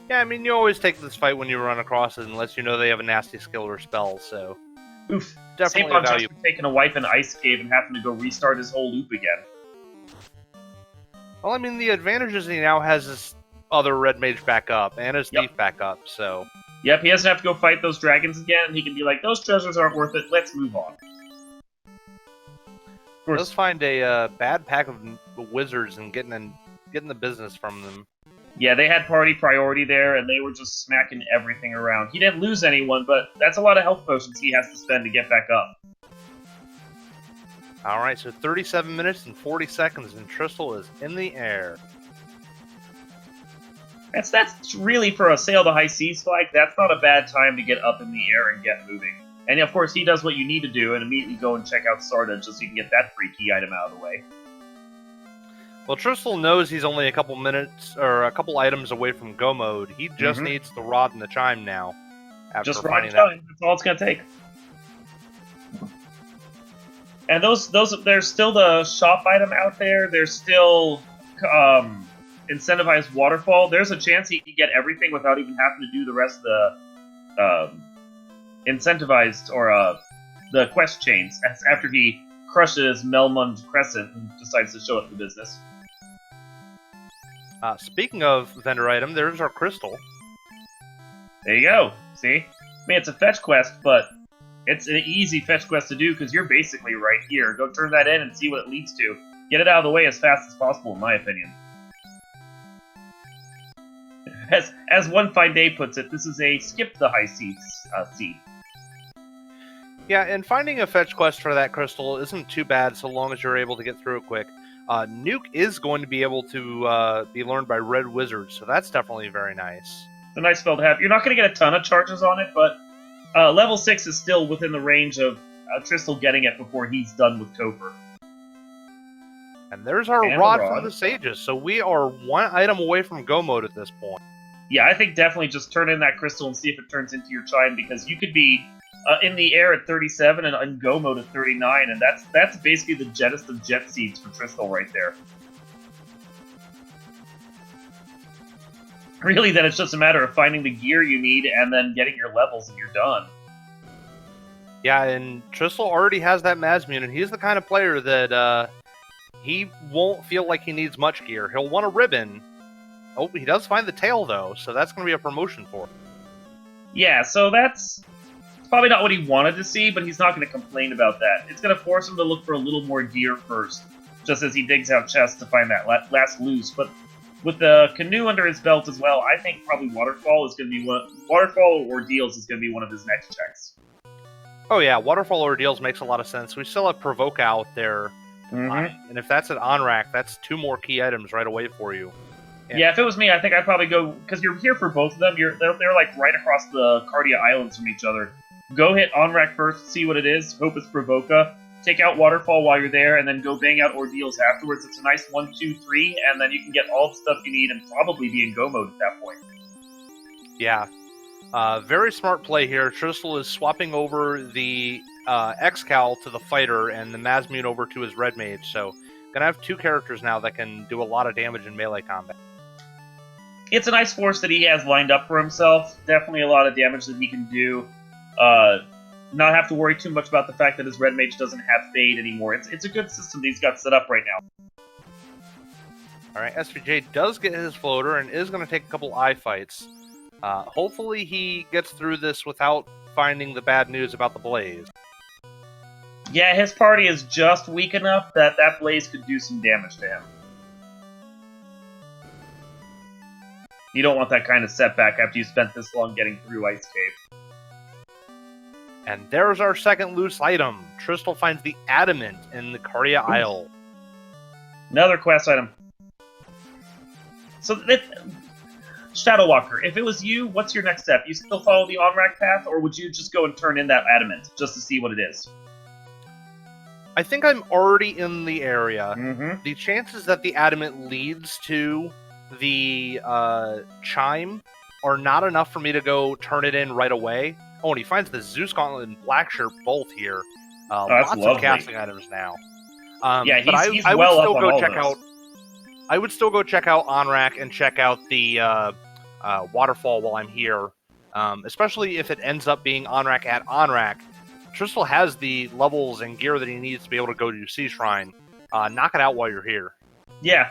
Yeah, I mean, you always take this fight when you run across it, unless you know they have a nasty skill or spell, so... Oof. Definitely SaintVonJester taking a wipe in Ice Cave and having to go restart his whole loop again. Well, I mean, the advantage is he now has his other Red Mage back up, and his Thief back up, so... Yep, he doesn't have to go fight those dragons again, and he can be like, those treasures aren't worth it, let's move on. Let's find a bad pack of wizards and getting the business from them. Yeah, they had party priority there, and they were just smacking everything around. He didn't lose anyone, but that's a lot of health potions he has to spend to get back up. Alright, so 37 minutes and 40 seconds, and Tristal is in the air. That's really, for a Sail the High Seas flag, that's not a bad time to get up in the air and get moving. And of course, he does what you need to do and immediately go and check out Sarda just so you can get that free key item out of the way. Well, Tristal knows he's only a couple minutes or a couple items away from go mode. He just needs the rod and the chime now. After Just rod finding and chime. That's all it's gonna take. And those, there's still the shop item out there. There's still incentivized waterfall. There's a chance he can get everything without even having to do the rest of the incentivized or the quest chains after he crushes Melmund Crescent and decides to show up the business. Speaking of vendor item, there's our crystal. There you go. See? I mean, it's a fetch quest, but it's an easy fetch quest to do because you're basically right here. Go turn that in and see what it leads to. Get it out of the way as fast as possible, in my opinion. As One Fine Day puts it, this is a skip the high seed. Yeah, and finding a fetch quest for that crystal isn't too bad so long as you're able to get through it quick. Nuke is going to be able to be learned by Red Wizards, so that's definitely very nice. It's a nice spell to have. You're not going to get a ton of charges on it, but level 6 is still within the range of Tristal getting it before he's done with Topher. And there's our rod from the Sages, so we are one item away from go mode at this point. Yeah, I think definitely just turn in that crystal and see if it turns into your chime, because you could be in the air at 37 and in go mode at 39, and that's basically the jettest of jet seeds for Tristal right there. Really, then it's just a matter of finding the gear you need and then getting your levels and you're done. Yeah, and Tristal already has that Mazmune, and he's the kind of player that he won't feel like he needs much gear. He'll want a ribbon. Oh, he does find the tail, though, so that's going to be a promotion for him. Yeah, so that's probably not what he wanted to see, but he's not going to complain about that. It's going to force him to look for a little more gear first, just as he digs out chests to find that last loose. But with the canoe under his belt as well, I think probably Waterfall is going to be Waterfall or Ordeals is going to be one of his next checks. Oh yeah, Waterfall Ordeals makes a lot of sense. We still have Provoke out there, and if that's an on-rack, that's 2 more key items right away for you. Yeah, if it was me, I think I'd probably go, because you're here for both of them. They're like right across the Cardia Islands from each other. Go hit on-rack first, see what it is, hope it's Provoca. Take out Waterfall while you're there, and then go bang out Ordeals afterwards. It's a nice 1, 2, 3, and then you can get all the stuff you need and probably be in go mode at that point. Yeah. Very smart play here. Tristal is swapping over the X-Cal to the fighter and the Mazmune over to his Red Mage, so gonna have 2 characters now that can do a lot of damage in melee combat. It's a nice force that he has lined up for himself. Definitely a lot of damage that he can do. Not have to worry too much about the fact that his Red Mage doesn't have Fade anymore. It's a good system that he's got set up right now. Alright, SVJ does get his floater and is going to take a couple eye fights. Hopefully he gets through this without finding the bad news about the Blaze. Yeah, his party is just weak enough that that Blaze could do some damage to him. You don't want that kind of setback after you spent this long getting through Ice Cave. And there's our second loose item. Tristal finds the Adamant in the Cardia Isle. Another quest item. So, Shadow Walker, if it was you, what's your next step? You still follow the on-rack path, or would you just go and turn in that Adamant just to see what it is? I think I'm already in the area. Mm-hmm. The chances that the Adamant leads to the chime are not enough for me to go turn it in right away. Oh, and he finds the Zeus Gauntlet and Blackshirt both here. Lots lovely. of casting items now. Yeah, he's I well would still up on go all check those. out. I would still go check out on-rack and check out the Waterfall while I'm here, especially if it ends up being on-rack at on-rack. Tristal has the levels and gear that he needs to be able to go to Sea Shrine. Knock it out while you're here. Yeah,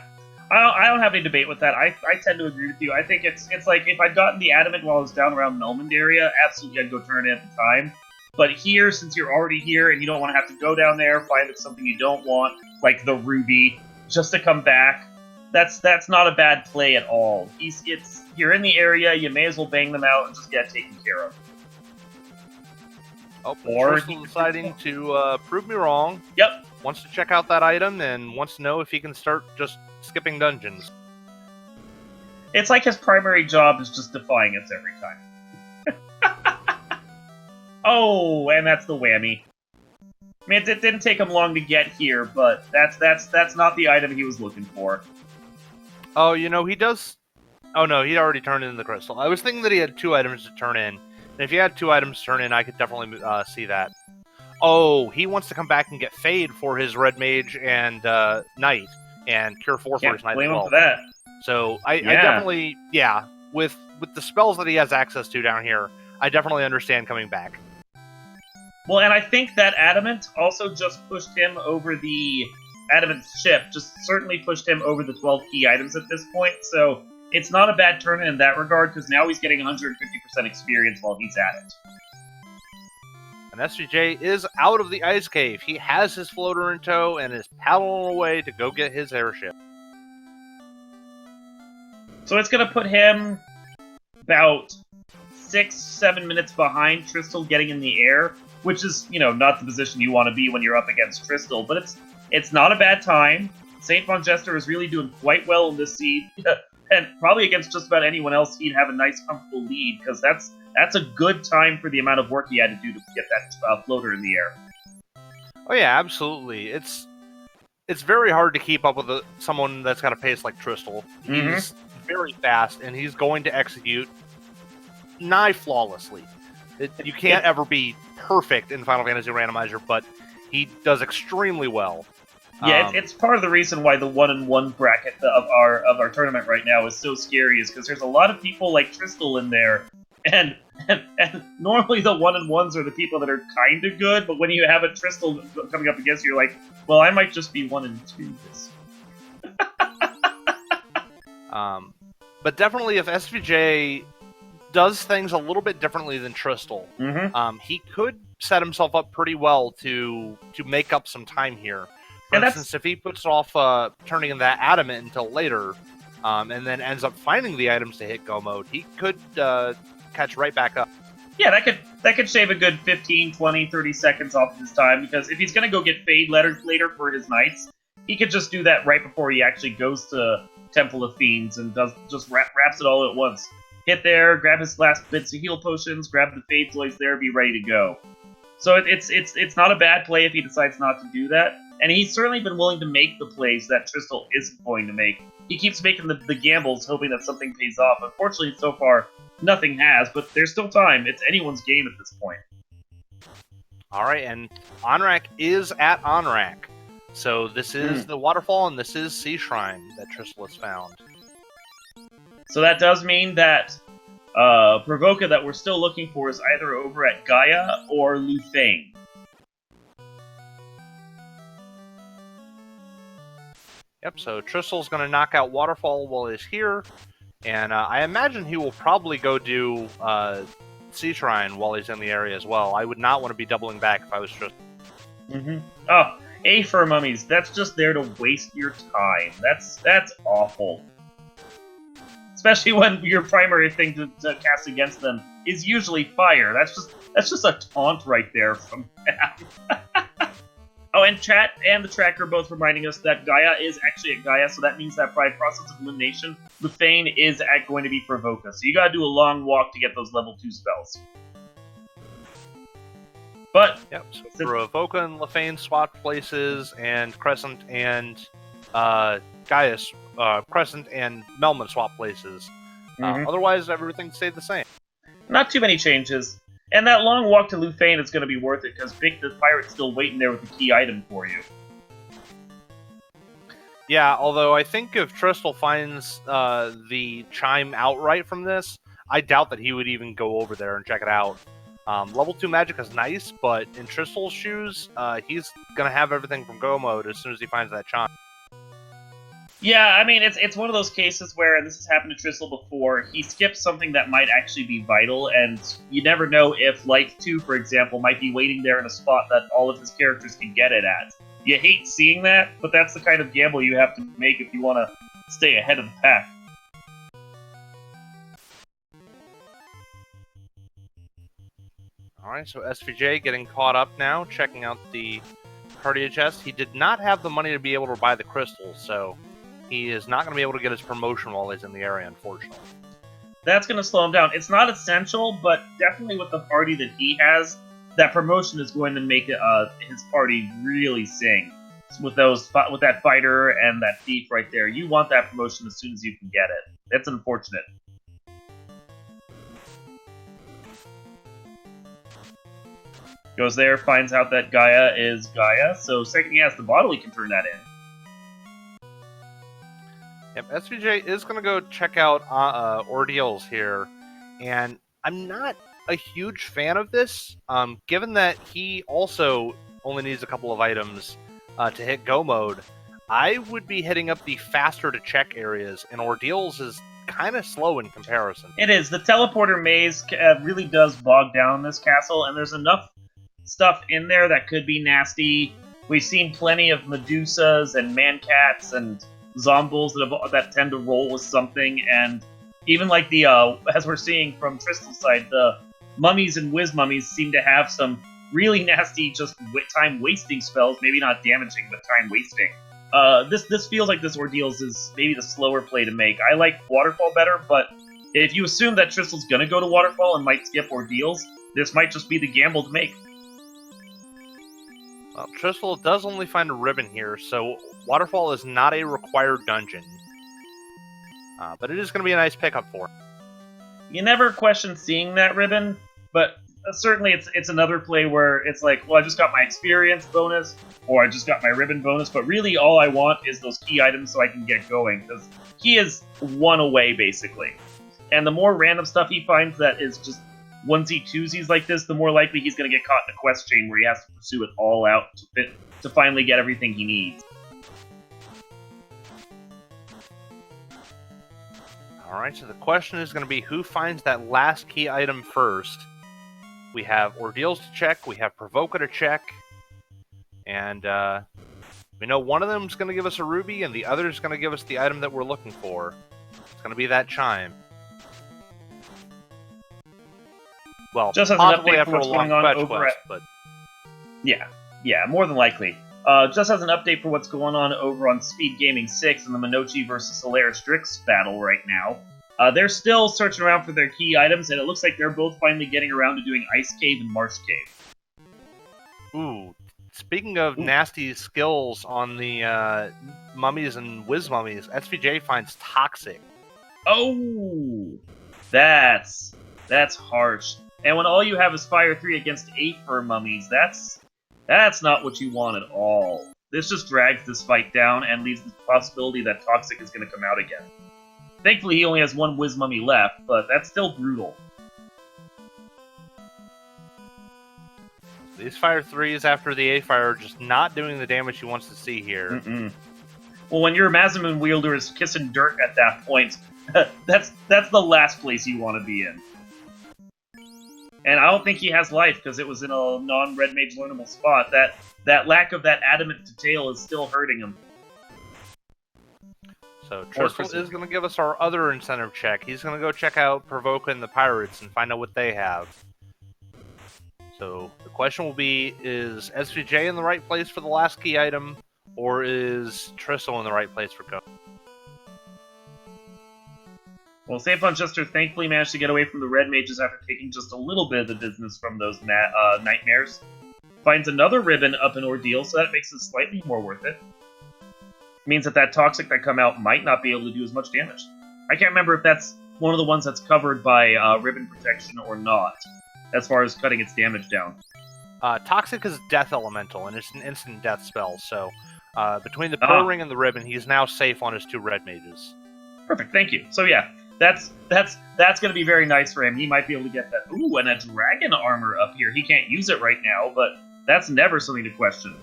I don't have any debate with that. I tend to agree with you. I think it's like if I'd gotten the Adamant while I was down around Melmond area, absolutely I'd go turn it at the time. But here, since you're already here and you don't want to have to go down there, find something you don't want, like the Ruby, just to come back, that's not a bad play at all. You're in the area, you may as well bang them out and just get taken care of. Oh, or Tristal deciding to prove me wrong. Yep. Wants to check out that item and wants to know if he can start just skipping dungeons. It's like his primary job is just defying us every time. Oh, and that's the whammy. I mean, it didn't take him long to get here, but that's not the item he was looking for. Oh, you know, he does... Oh, no, he'd already turned in the crystal. I was thinking that he had 2 items to turn in. And if he had 2 items to turn in, I could definitely see that. Oh, he wants to come back and get Fade for his Red Mage and Knight, and Cure 4 for his Knight as blame well. him for that. So I definitely, with the spells that he has access to down here, I definitely understand coming back. Well, and I think that Adamant also just pushed him over the Adamant ship, just certainly pushed him over the 12 key items at this point, so it's not a bad turn in that regard, because now he's getting 150% experience while he's at it. And SVJ is out of the ice cave. He has his floater in tow and is paddling away to go get his airship. So it's going to put him about 6-7 minutes behind Tristal getting in the air, which is, you know, not the position you want to be when you're up against Tristal, but it's not a bad time. SaintVonJester is really doing quite well in this seed, and probably against just about anyone else, he'd have a nice, comfortable lead, because that's a good time for the amount of work he had to do to get that floater in the air. Oh yeah, absolutely. It's very hard to keep up with someone that's got a pace like Tristal. He's very fast, and he's going to execute nigh flawlessly. You can't ever be perfect in Final Fantasy Randomizer, but he does extremely well. Yeah, it's part of the reason why the 1-in-1 bracket of our tournament right now is so scary, is because there's a lot of people like Tristal in there, and normally the 1-in-1s are the people that are kind of good, but when you have a Tristal coming up against you, you're like, well, I might just be 1-in-2 this. But definitely, if SVJ does things a little bit differently than Tristal, he could set himself up pretty well to make up some time here. For instance, if he puts off turning in that Adamant until later, and then ends up finding the items to hit go mode, he could catch right back up. Yeah, that could shave a good 15, 20, 30 seconds off of his time, because if he's going to go get Fade later for his Knights, he could just do that right before he actually goes to Temple of Fiends and just wraps it all at once. Hit there, grab his last bits of heal potions, grab the Fade Floys there, be ready to go. So it's not a bad play if he decides not to do that. And he's certainly been willing to make the plays that Tristal isn't going to make. He keeps making the gambles, hoping that something pays off. Unfortunately, so far, nothing has, but there's still time. It's anyone's game at this point. Alright, and Onrak is at Onrak. So this is the waterfall, and this is Sea Shrine that Tristal has found. So that does mean that Provoca that we're still looking for is either over at Gaia or Lufane. Yep, so Tristal's going to knock out Waterfall while he's here, and I imagine he will probably go do Sea Shrine while he's in the area as well. I would not want to be doubling back if I was Tristal. Oh, A for mummies. That's just there to waste your time. That's awful. Especially when your primary thing to cast against them is usually fire. That's just a taunt right there from them. Oh, and chat and the tracker both reminding us that Gaia is actually at Gaia, so that means that by process of elimination, Lufane is going to be Provoca. So you gotta do a long walk to get those level 2 spells. But yep, so Provoca and Lufane swap places, and Crescent and Gaius, Crescent and Melman swap places. Otherwise, everything stayed the same. Not too many changes. And that long walk to Lufane is going to be worth it, because Vic the Pirate's still waiting there with the key item for you. Yeah, although I think if Tristal finds the chime outright from this, I doubt that he would even go over there and check it out. Level 2 magic is nice, but in Tristal's shoes, he's going to have everything from go mode as soon as he finds that chime. Yeah, I mean, it's one of those cases where, and this has happened to Tristal before, he skips something that might actually be vital, and you never know if Life 2, for example, might be waiting there in a spot that all of his characters can get it at. You hate seeing that, but that's the kind of gamble you have to make if you want to stay ahead of the pack. Alright, so SVJ getting caught up now, checking out the Cardia chest. He did not have the money to be able to buy the crystals, so he is not going to be able to get his promotion while he's in the area, unfortunately. That's going to slow him down. It's not essential, but definitely with the party that he has, that promotion is going to make his party really sing. With that fighter and that thief right there, you want that promotion as soon as you can get it. That's unfortunate. Goes there, finds out that Gaia is Gaia, so second he has the bottle, he can turn that in. Yep, SVJ is going to go check out Ordeals here, and I'm not a huge fan of this, given that he also only needs a couple of items to hit go mode. I would be hitting up the faster to check areas, and Ordeals is kind of slow in comparison. It is. The teleporter maze really does bog down this castle, and there's enough stuff in there that could be nasty. We've seen plenty of Medusas and Mancats and Zombles that tend to roll with something, and even like the, as we're seeing from Tristal's side, the mummies and whiz mummies seem to have some really nasty, just time-wasting spells. Maybe not damaging, but time-wasting. This feels like this Ordeals is maybe the slower play to make. I like Waterfall better, but if you assume that Tristal's gonna go to Waterfall and might skip Ordeals, this might just be the gamble to make. Well, Tristal does only find a ribbon here, so Waterfall is not a required dungeon. But it is going to be a nice pickup for him. You never question seeing that ribbon, but certainly it's another play where it's like, well, I just got my experience bonus, or I just got my ribbon bonus, but really all I want is those key items so I can get going, because he is one away, basically. And the more random stuff he finds that is just onesie-twosies like this, the more likely he's going to get caught in a quest chain where he has to pursue it all out to finally get everything he needs. Alright, so the question is going to be who finds that last key item first. We have Ordeals to check, we have Provoca to check, and we know one of them is going to give us a ruby, and the other is going to give us the item that we're looking for. It's going to be that chime. Well, just as an update for what's going on over at... But... Yeah, more than likely. Just as an update for what's going on over on Speed Gaming 6 in the Minochi vs. Solaris Strix battle right now. They're still searching around for their key items, and it looks like they're both finally getting around to doing Ice Cave and Marsh Cave. Ooh, speaking of nasty skills on the mummies and whiz mummies, SVJ finds Toxic. Oh, that's harsh. And when all you have is Fire 3 against 8 for mummies, that's not what you want at all. This just drags this fight down and leaves the possibility that Toxic is going to come out again. Thankfully, he only has one Whiz Mummy left, but that's still brutal. These Fire 3s after the A-Fire are just not doing the damage he wants to see here. Well, when your Masamune wielder is kissing dirt at that point, that's the last place you want to be in. And I don't think he has life, because it was in a non-Red Mage learnable spot. That lack of that adamant detail is still hurting him. So Tristal is going to give us our other incentive check. He's going to go check out Provoca and the Pirates and find out what they have. So the question will be, is SVJ in the right place for the last key item, or is Tristal in the right place for go? Well, SaintVonJester thankfully managed to get away from the Red Mages after taking just a little bit of the business from those nightmares. Finds another ribbon up in Ordeal, so that makes it slightly more worth it. Means that Toxic that come out might not be able to do as much damage. I can't remember if that's one of the ones that's covered by ribbon protection or not, as far as cutting its damage down. Toxic is Death Elemental, and it's an instant death spell, so between the Pearl Ring and the ribbon, he's now safe on his 2 Red Mages. Perfect, thank you. So yeah, that's going to be very nice for him. He might be able to get that. Ooh, and a dragon armor up here. He can't use it right now, but that's never something to question.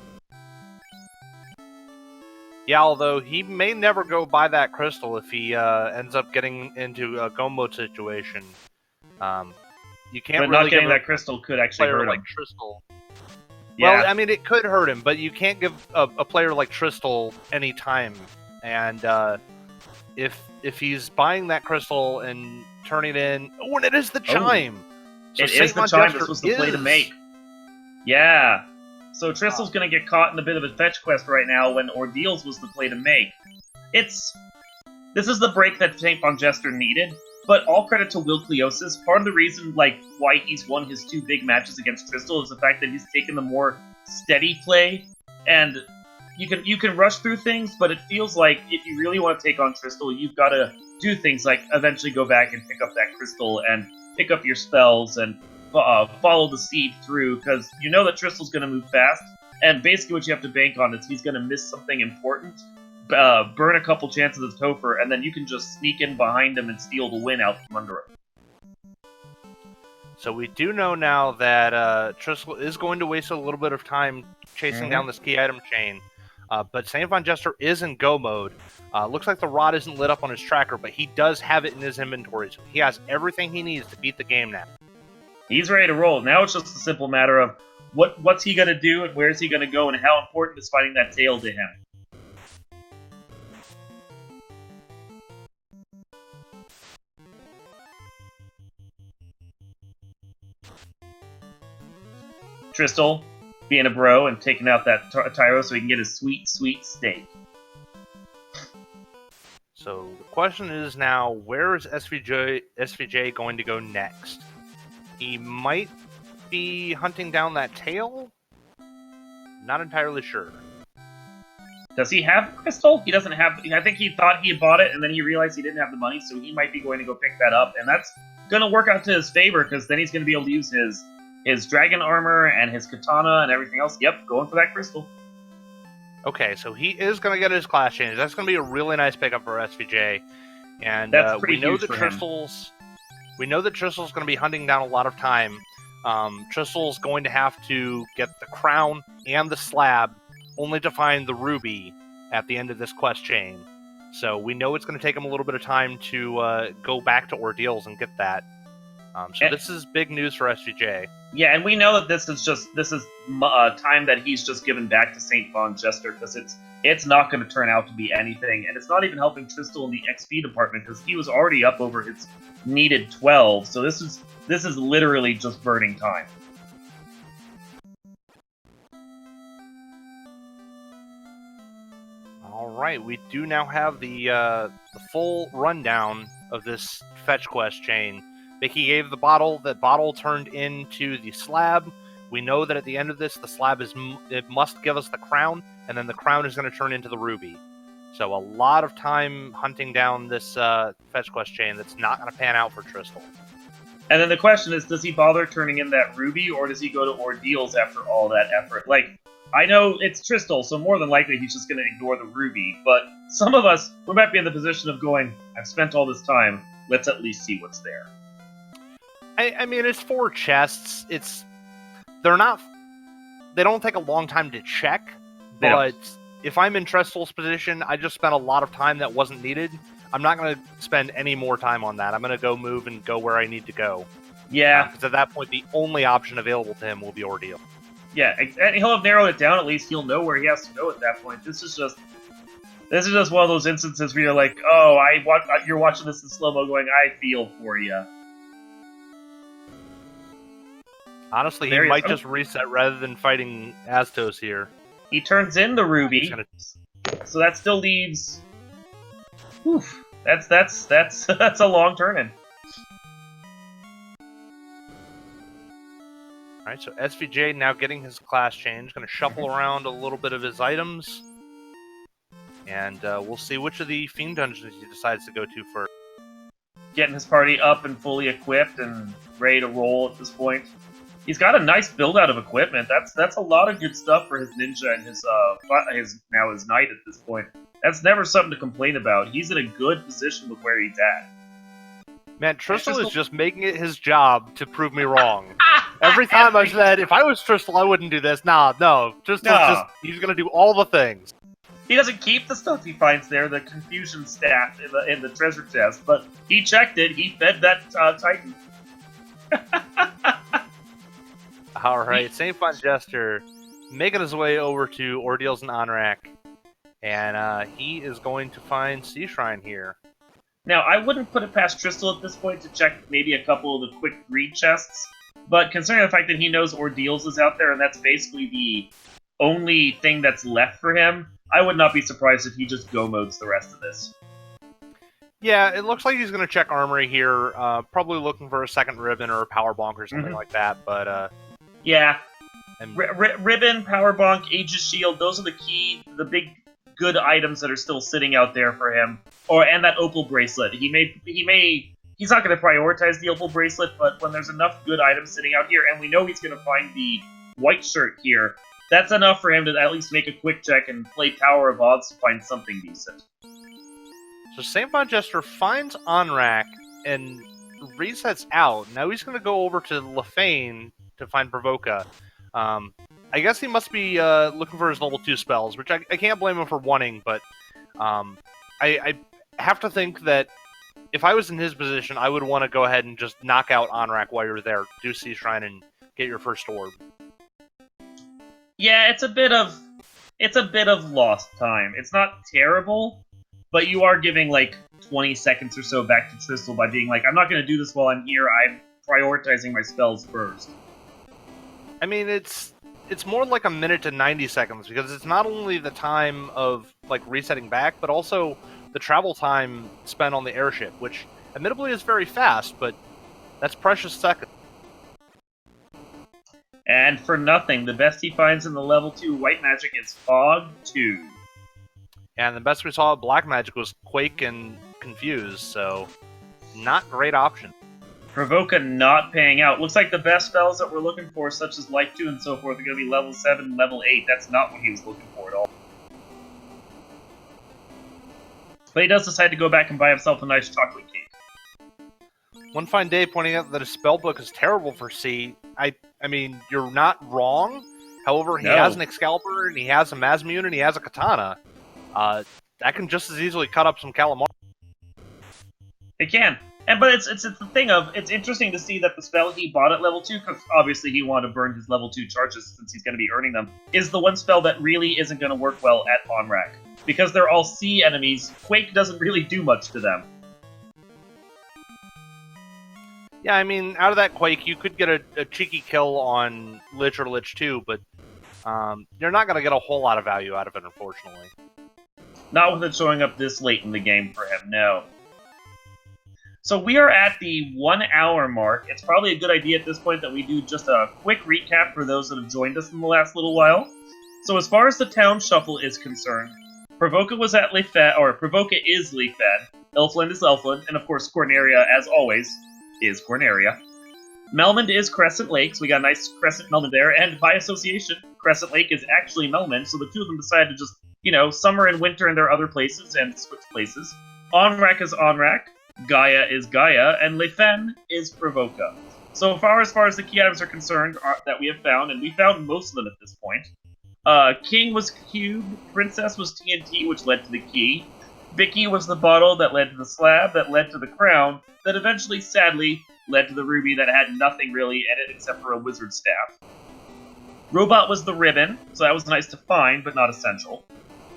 Yeah, although he may never go buy that crystal if he ends up getting into a go mode situation. You can't. But really not getting that crystal could actually hurt him. Like Tristal. Yeah. Well, I mean, it could hurt him, but you can't give a player like Tristal any time. And if he's buying that crystal and turning it in, oh, and it is the chime. So it is the chime. This was the play to make. Yeah. So Tristal's going to get caught in a bit of a fetch quest right now when Ordeals was the play to make. This is the break that SaintVonJester needed. but all credit to Will Cleosis. Part of the reason like why he's won his 2 big matches against Tristal is the fact that he's taken the more steady play, and you can rush through things, but it feels like if you really want to take on Tristal, you've got to do things like eventually go back and pick up that crystal and pick up your spells and follow the seed through, because you know that Tristal's going to move fast, and basically what you have to bank on is he's going to miss something important, burn a couple chances of Topher, and then you can just sneak in behind him and steal the win out from under him. So we do know now that Tristal is going to waste a little bit of time chasing down this key item chain, but SaintVonJester is in go mode. Looks like the rod isn't lit up on his tracker, but he does have it in his inventory, so he has everything he needs to beat the game now. He's ready to roll. Now it's just a simple matter of what's he going to do and where's he going to go and how important is finding that tail to him. Tristal being a bro and taking out that Tyro so he can get his sweet, sweet steak. So the question is now, where is SVJ going to go next? He might be hunting down that tail? Not entirely sure. Does he have Crystal? He doesn't have... I think he thought he had bought it, and then he realized he didn't have the money, so he might be going to go pick that up, and that's going to work out to his favor, because then he's going to be able to use his dragon armor and his katana and everything else. Yep, going for that Crystal. Okay, so he is going to get his class change. That's going to be a really nice pickup for SVJ. And that's pretty we know huge that for Tristal's... We know that Tristal's going to be hunting down a lot of time. Tristal's going to have to get the crown and the slab, only to find the ruby at the end of this quest chain. So we know it's going to take him a little bit of time to go back to Ordeals and get that. So this is big news for SVJ. Yeah, and we know that this is time that he's just given back to SaintVonJester, because it's not going to turn out to be anything, and it's not even helping Tristal in the XP department, because he was already up over his needed 12. So this is literally just burning time. All right, we do now have the full rundown of this fetch quest chain. Mickey gave the bottle. The bottle turned into the slab. We know that at the end of this, the slab it must give us the crown, and then the crown is going to turn into the ruby. So a lot of time hunting down this fetch quest chain that's not going to pan out for Tristal. And then the question is, does he bother turning in that ruby, or does he go to Ordeals after all that effort? Like, I know it's Tristal, so more than likely he's just going to ignore the ruby, but some of us, we might be in the position of going, I've spent all this time, let's at least see what's there. I mean, it's 4 chests. They don't take a long time to check, but if I'm in Tristal's position, I just spent a lot of time that wasn't needed. I'm not going to spend any more time on that. I'm going to go move and go where I need to go. Yeah. Because at that point, the only option available to him will be Ordeal. Yeah, and he'll have narrowed it down. At least he'll know where he has to go at that point. This is just one of those instances where you're like, oh, you're watching this in slow-mo going, I feel for you. Honestly, he might just reset rather than fighting Astos here. He turns in the ruby, so that still leaves... Oof, that's a long turn-in. Alright, so SVJ now getting his class change, going to shuffle around a little bit of his items, and we'll see which of the Fiend Dungeons he decides to go to first. Getting his party up and fully equipped and ready to roll at this point. He's got a nice build-out of equipment. That's a lot of good stuff for his ninja and his knight at this point. That's never something to complain about. He's in a good position with where he's at. Man, Tristal is just making it his job to prove me wrong. Every time I've said, if I was Tristal, I wouldn't do this. No. He's going to do all the things. He doesn't keep the stuff he finds there, the confusion staff in the treasure chest, but he checked it. He fed that Titan. Alright, SaintVonJester making his way over to Ordeals and Onrak, and he is going to find Sea Shrine here. Now, I wouldn't put it past Tristal at this point to check maybe a couple of the quick greed chests, but considering the fact that he knows Ordeals is out there and that's basically the only thing that's left for him, I would not be surprised if he just go modes the rest of this. Yeah, it looks like he's going to check Armory here, probably looking for a second Ribbon or a Power Bonk or something like that, but... yeah. And... Ribbon, Power Bonk, Aegis Shield, those are the big good items that are still sitting out there for him. And that Opal Bracelet. He's not going to prioritize the Opal Bracelet, but when there's enough good items sitting out here, and we know he's going to find the white shirt here, that's enough for him to at least make a quick check and play Tower of Odds to find something decent. So SaintVonJester finds Onrak and resets out. Now he's going to go over to Lefane to find Provoka. I guess he must be looking for his level 2 spells, which I can't blame him for wanting, but I have to think that if I was in his position, I would want to go ahead and just knock out Onrak while you're there, do Sea Shrine, and get your first orb. Yeah, it's a bit of lost time. It's not terrible, but you are giving like 20 seconds or so back to Tristal by being like, I'm not going to do this while I'm here. I'm prioritizing my spells first. I mean, it's more like a minute to 90 seconds because it's not only the time of like resetting back, but also the travel time spent on the airship, which admittedly is very fast, but that's precious seconds. And for nothing, the best he finds in the level 2 white magic is Fog 2. And the best we saw of black magic was Quake and Confuse, so not great option. Provoka not paying out. Looks like the best spells that we're looking for, such as Life 2 and so forth, are going to be level 7, level 8. That's not what he was looking for at all. But he does decide to go back and buy himself a nice chocolate cake. One fine day pointing out that his spellbook is terrible for C. I mean, you're not wrong. However, he has an Excalibur, and he has a Mazmune, and he has a Katana. That can just as easily cut up some Calamari. It can. But it's the thing of, it's interesting to see that the spell he bought at level 2, because obviously he wanted to burn his level 2 charges since he's going to be earning them, is the one spell that really isn't going to work well at Onrak. Because they're all sea enemies, Quake doesn't really do much to them. Yeah, I mean, out of that Quake, you could get a cheeky kill on Lich or Lich 2, but you're not going to get a whole lot of value out of it, unfortunately. Not with it showing up this late in the game for him, no. So we are at the 1 hour mark. It's probably a good idea at this point that we do just a quick recap for those that have joined us in the last little while. So as far as the town shuffle is concerned, Provoka was at Lefed, or Provoka is Lefed, Elfland is Elfland, and of course Corneria, as always, is Corneria. Melmond is Crescent Lake, so we got a nice Crescent Melmond there, and by association, Crescent Lake is actually Melmond, so the two of them decided to just, summer and winter in their other places and switch places. Onrak is Onrak, Gaia is Gaia, and Lefen is Provoka. So far as the key items are concerned that we have found, and we found most of them at this point, King was Cube, Princess was TNT, which led to the key, Vicky was the bottle that led to the slab, that led to the crown, that eventually, sadly, led to the ruby that had nothing really in it except for a wizard staff. Robot was the ribbon, so that was nice to find, but not essential.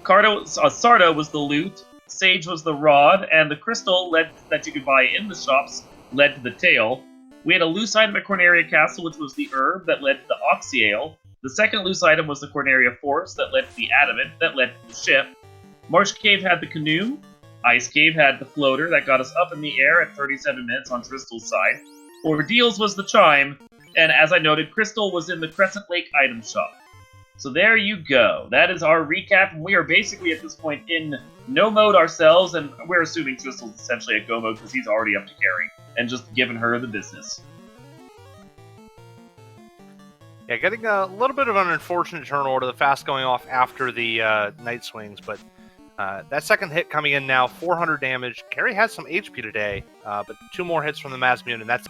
Sarda was the loot, Sage was the rod, and the crystal that you could buy in the shops led to the tail. We had a loose item at Corneria Castle, which was the herb that led to the Oxyale. The second loose item was the Corneria Force that led to the adamant that led to the ship. Marsh Cave had the canoe. Ice Cave had the floater that got us up in the air at 37 minutes on Crystal's side. Ordeals was the chime, and as I noted, Crystal was in the Crescent Lake item shop. So there you go. That is our recap, and we are basically at this point in no mode ourselves, and we're assuming Crystal's essentially at go mode because he's already up to carry, and just giving her the business. Yeah, getting a little bit of an unfortunate turn order, the fast going off after the Night Swings, but that second hit coming in now, 400 damage. Carrie has some HP today, but 2 more hits from the Mazmune, and that's...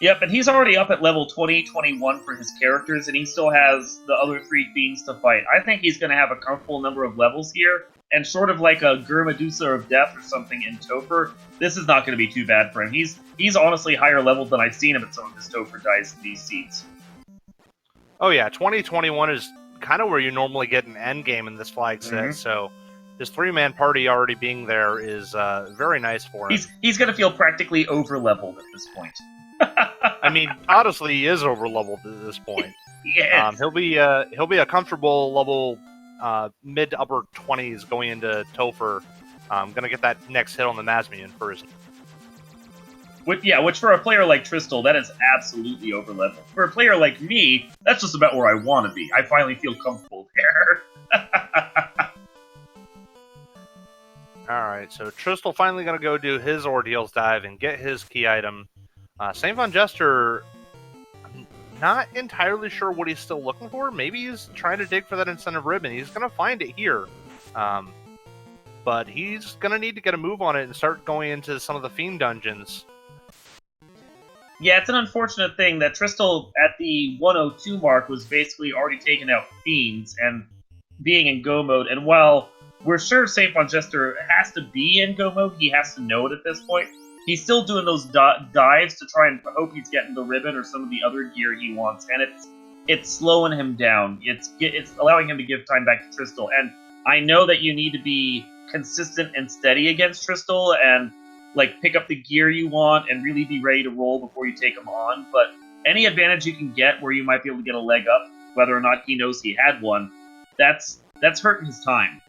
Yep, and he's already up at level 20, 21 for his characters, and he still has the other 3 fiends to fight. I think he's going to have a comfortable number of levels here, and sort of like a Gur-Medusa of Death or something in Topher, this is not going to be too bad for him. He's honestly higher leveled than I've seen him at some of his Topher dice in these seats. Oh yeah, 2021 is kind of where you normally get an end game in this flag set, so his 3-man party already being there is very nice for him. He's going to feel practically over-leveled at this point. I mean, honestly, he is over-leveled at this point. Yes. He'll be a comfortable level mid to upper 20s going into Topher I'm going to get that next hit on the Mazmian first. Which for a player like Tristal, that is absolutely over level. For a player like me, that's just about where I want to be. I finally feel comfortable there. Alright, so Tristal finally going to go do his Ordeals dive and get his key item. SaintVonJester, I'm not entirely sure what he's still looking for. Maybe he's trying to dig for that incentive ribbon. He's going to find it here. But he's going to need to get a move on it and start going into some of the Fiend dungeons. Yeah, it's an unfortunate thing that Tristal, at the 102 mark, was basically already taking out Fiends and being in Go mode. And while we're sure SaintVonJester has to be in Go mode, he has to know it at this point, he's still doing those dives to try and hope he's getting the ribbon or some of the other gear he wants. And it's slowing him down. It's allowing him to give time back to Tristal. And I know that you need to be consistent and steady against Tristal and like pick up the gear you want and really be ready to roll before you take him on. But any advantage you can get where you might be able to get a leg up, whether or not he knows he had one, that's hurting his time.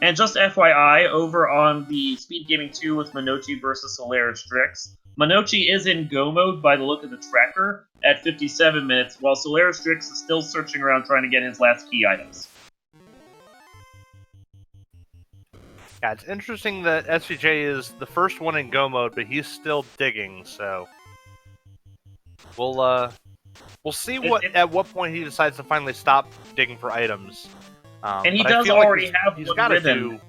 And just FYI, over on the Speed Gaming 2 with Minochi versus Solaris Strix, Minochi is in Go mode by the look of the tracker at 57 minutes, while Solaris Strix is still searching around trying to get his last key items. Yeah, it's interesting that SVJ is the first one in Go mode, but he's still digging, so we'll see at what point he decides to finally stop digging for items. And he does already have he's one got to ribbon. do.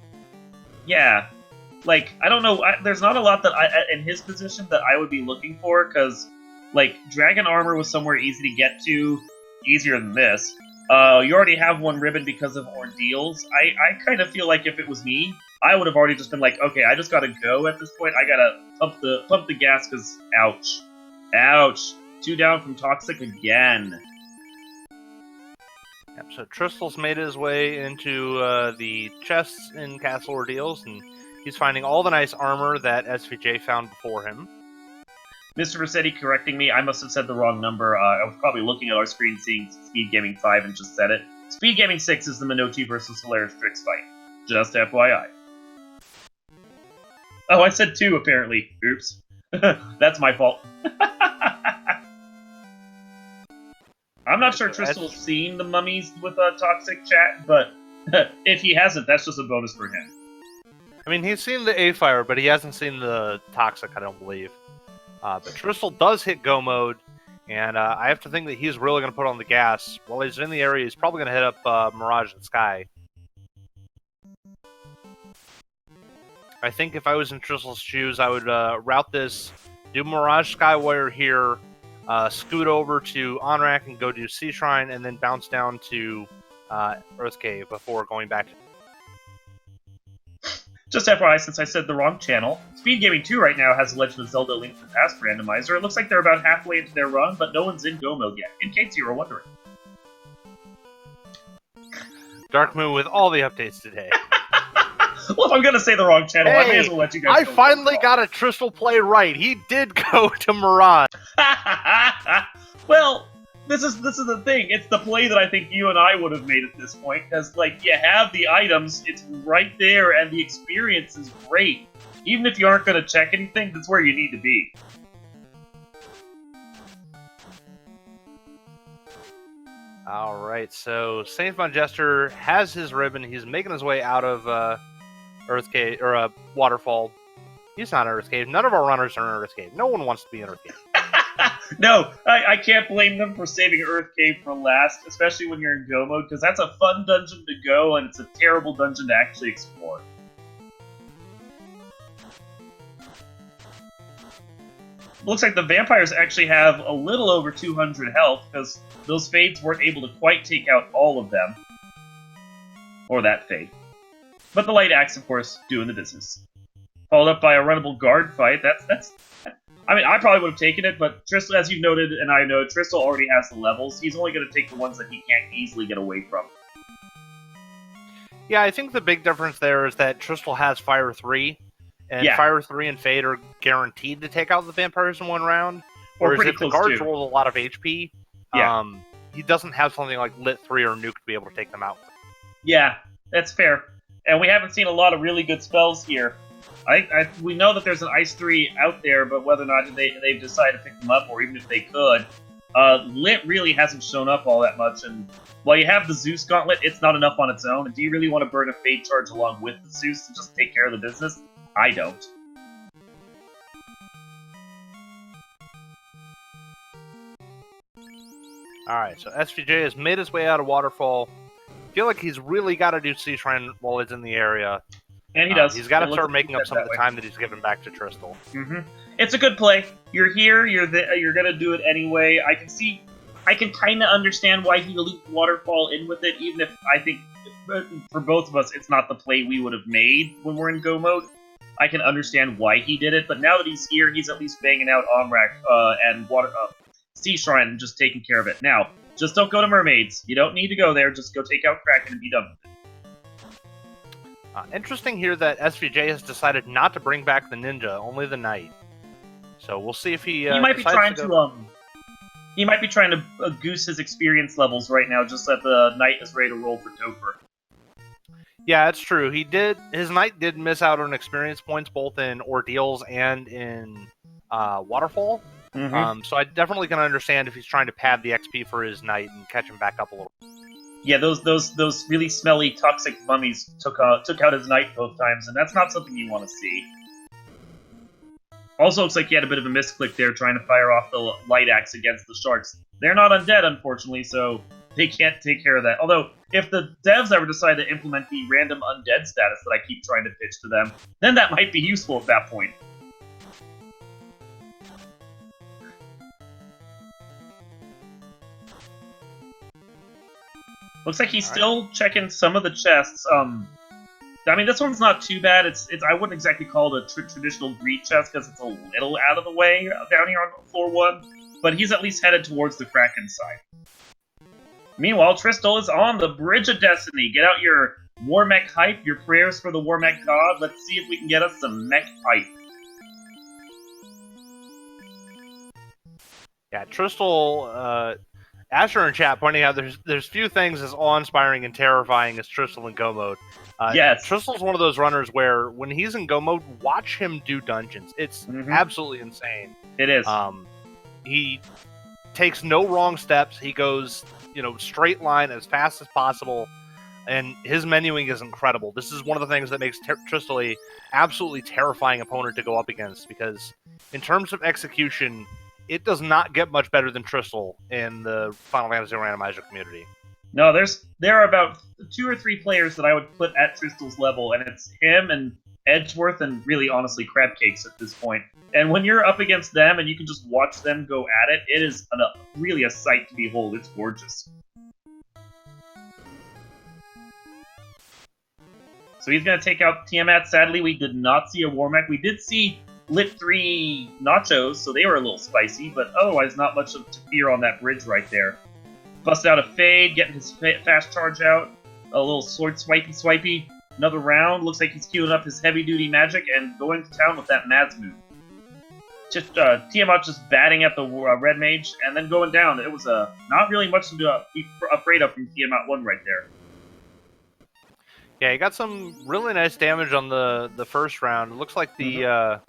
Yeah, like I don't know. There's not a lot that in his position that I would be looking for because, like, Dragon Armor was somewhere easy to get to, easier than this. You already have one ribbon because of Ordeals. I kind of feel like if it was me, I would have already just been like, okay, I just gotta go at this point. I gotta pump the gas because ouch, 2 down from Toxic again. Yep, so Tristal's made his way into the chests in Castle Ordeals, and he's finding all the nice armor that SVJ found before him. Mr. Rossetti correcting me, I must have said the wrong number. I was probably looking at our screen seeing Speed Gaming 5 and just said it. Speed Gaming 6 is the Minochi versus Solaris Strix fight. Just FYI. Oh, I said 2, apparently. Oops. That's my fault. I'm not sure Tristal's seen the mummies with a toxic chat, but if he hasn't, that's just a bonus for him. I mean, he's seen the A-Fire, but he hasn't seen the Toxic, I don't believe. But Tristal does hit Go mode, and I have to think that he's really going to put on the gas. While he's in the area, he's probably going to hit up Mirage and Sky. I think if I was in Tristal's shoes, I would route this, do Mirage Skywire here, scoot over to Onrak and go do Sea Shrine, and then bounce down to Earth Cave before going back. Just FYI, since I said the wrong channel, Speed Gaming 2 right now has a Legend of Zelda Link to the Past randomizer. It looks like they're about halfway into their run, but no one's in Go mode yet, in case you were wondering. Dark Moon with all the updates today. Well, if I'm going to say the wrong channel, I may as well let you guys know. I finally got a Tristal play right. He did go to Mirage. Well, this is the thing. It's the play that I think you and I would have made at this point, because, like, you have the items, it's right there, and the experience is great. Even if you aren't going to check anything, that's where you need to be. Alright, so SaintVonJester has his ribbon. He's making his way out of Earth Cave, or Waterfall. He's not in Earth Cave. None of our runners are in Earth Cave. No one wants to be in Earth Cave. No, I can't blame them for saving Earth Cave for last, especially when you're in Go mode, because that's a fun dungeon to go, and it's a terrible dungeon to actually explore. Looks like the vampires actually have a little over 200 health, because those Fades weren't able to quite take out all of them. Or that Fade. But the Light Axe, of course, doing the business. Followed up by a runnable guard fight. That's I mean, I probably would have taken it, but Tristal, as you've noted, and I know, Tristal already has the levels. He's only going to take the ones that he can't easily get away from. Yeah, I think the big difference there is that Tristal has Fire 3, and Fire 3 and Fade are guaranteed to take out the vampires in one round. Or whereas pretty if the close guards too. roll a lot of HP, he doesn't have something like Lit 3 or Nuke to be able to take them out. Yeah, that's fair. And we haven't seen a lot of really good spells here. We know that there's an Ice 3 out there, but whether or not they've decided to pick them up, or even if they could, Lit really hasn't shown up all that much. And while you have the Zeus Gauntlet, it's not enough on its own. And do you really want to burn a Fade Charge along with the Zeus to just take care of the business? I don't. Alright, so SVJ has made his way out of Waterfall. I feel like he's really got to do Sea Shrine while he's in the area. And he does. He's got to start making up some of the time that he's given back to Tristal. It's a good play. You're here. You're gonna do it anyway. I can kind of understand why he looped Waterfall in with it, even if I think for both of us it's not the play we would have made when we're in go mode. I can understand why he did it, but now that he's here, he's at least banging out Omrak and Sea Shrine and just taking care of it. Now, just don't go to Mermaids. You don't need to go there. Just go take out Kraken and be done with it. Interesting here that SVJ has decided not to bring back the Ninja, only the Knight. So we'll see if he might be trying to he might be trying to goose his experience levels right now, just that the Knight is ready to roll for Topher. Yeah, it's true. His Knight did miss out on experience points both in Ordeals and in Waterfall. So I definitely can understand if he's trying to pad the XP for his Knight and catch him back up a little. Yeah, those really smelly, toxic mummies took out his Knight both times, and that's not something you want to see. Also, looks like he had a bit of a misclick there trying to fire off the Light Axe against the Sharks. They're not undead, unfortunately, so they can't take care of that. Although, if the devs ever decide to implement the random undead status that I keep trying to pitch to them, then that might be useful at that point. Looks like he's still checking some of the chests. I mean, this one's not too bad. I wouldn't exactly call it a traditional greed chest because it's a little out of the way down here on floor 1. But he's at least headed towards the Kraken side. Meanwhile, Tristal is on the Bridge of Destiny. Get out your War Mech hype, your prayers for the War Mech god. Let's see if we can get us some mech hype. Yeah, Tristal, Asher in chat pointing out there's few things as awe-inspiring and terrifying as Tristal in Go mode. Yes. Tristal's one of those runners where when he's in Go mode, watch him do dungeons. It's absolutely insane. It is. He takes no wrong steps. He goes, straight line as fast as possible, and his menuing is incredible. This is one of the things that makes Tristal a absolutely terrifying opponent to go up against, because in terms of execution, it does not get much better than Tristal in the Final Fantasy Randomizer community. No, there are about 2 or 3 players that I would put at Tristal's level, and it's him and Edgeworth and really, honestly, Crabcakes at this point. And when you're up against them and you can just watch them go at it, it is really a sight to behold. It's gorgeous. So he's going to take out Tiamat. Sadly, we did not see a War Mech. We did see Lit 3 Nachos, so they were a little spicy, but otherwise not much to fear on that bridge right there. Busted out a Fade, getting his fast charge out. A little sword swipey. Another round. Looks like he's queuing up his heavy-duty magic and going to town with that Mads move. Just Tiamat just batting at the Red Mage and then going down. It was not really much to be afraid of from Tiamat 1 right there. Yeah, he got some really nice damage on the first round. It looks like the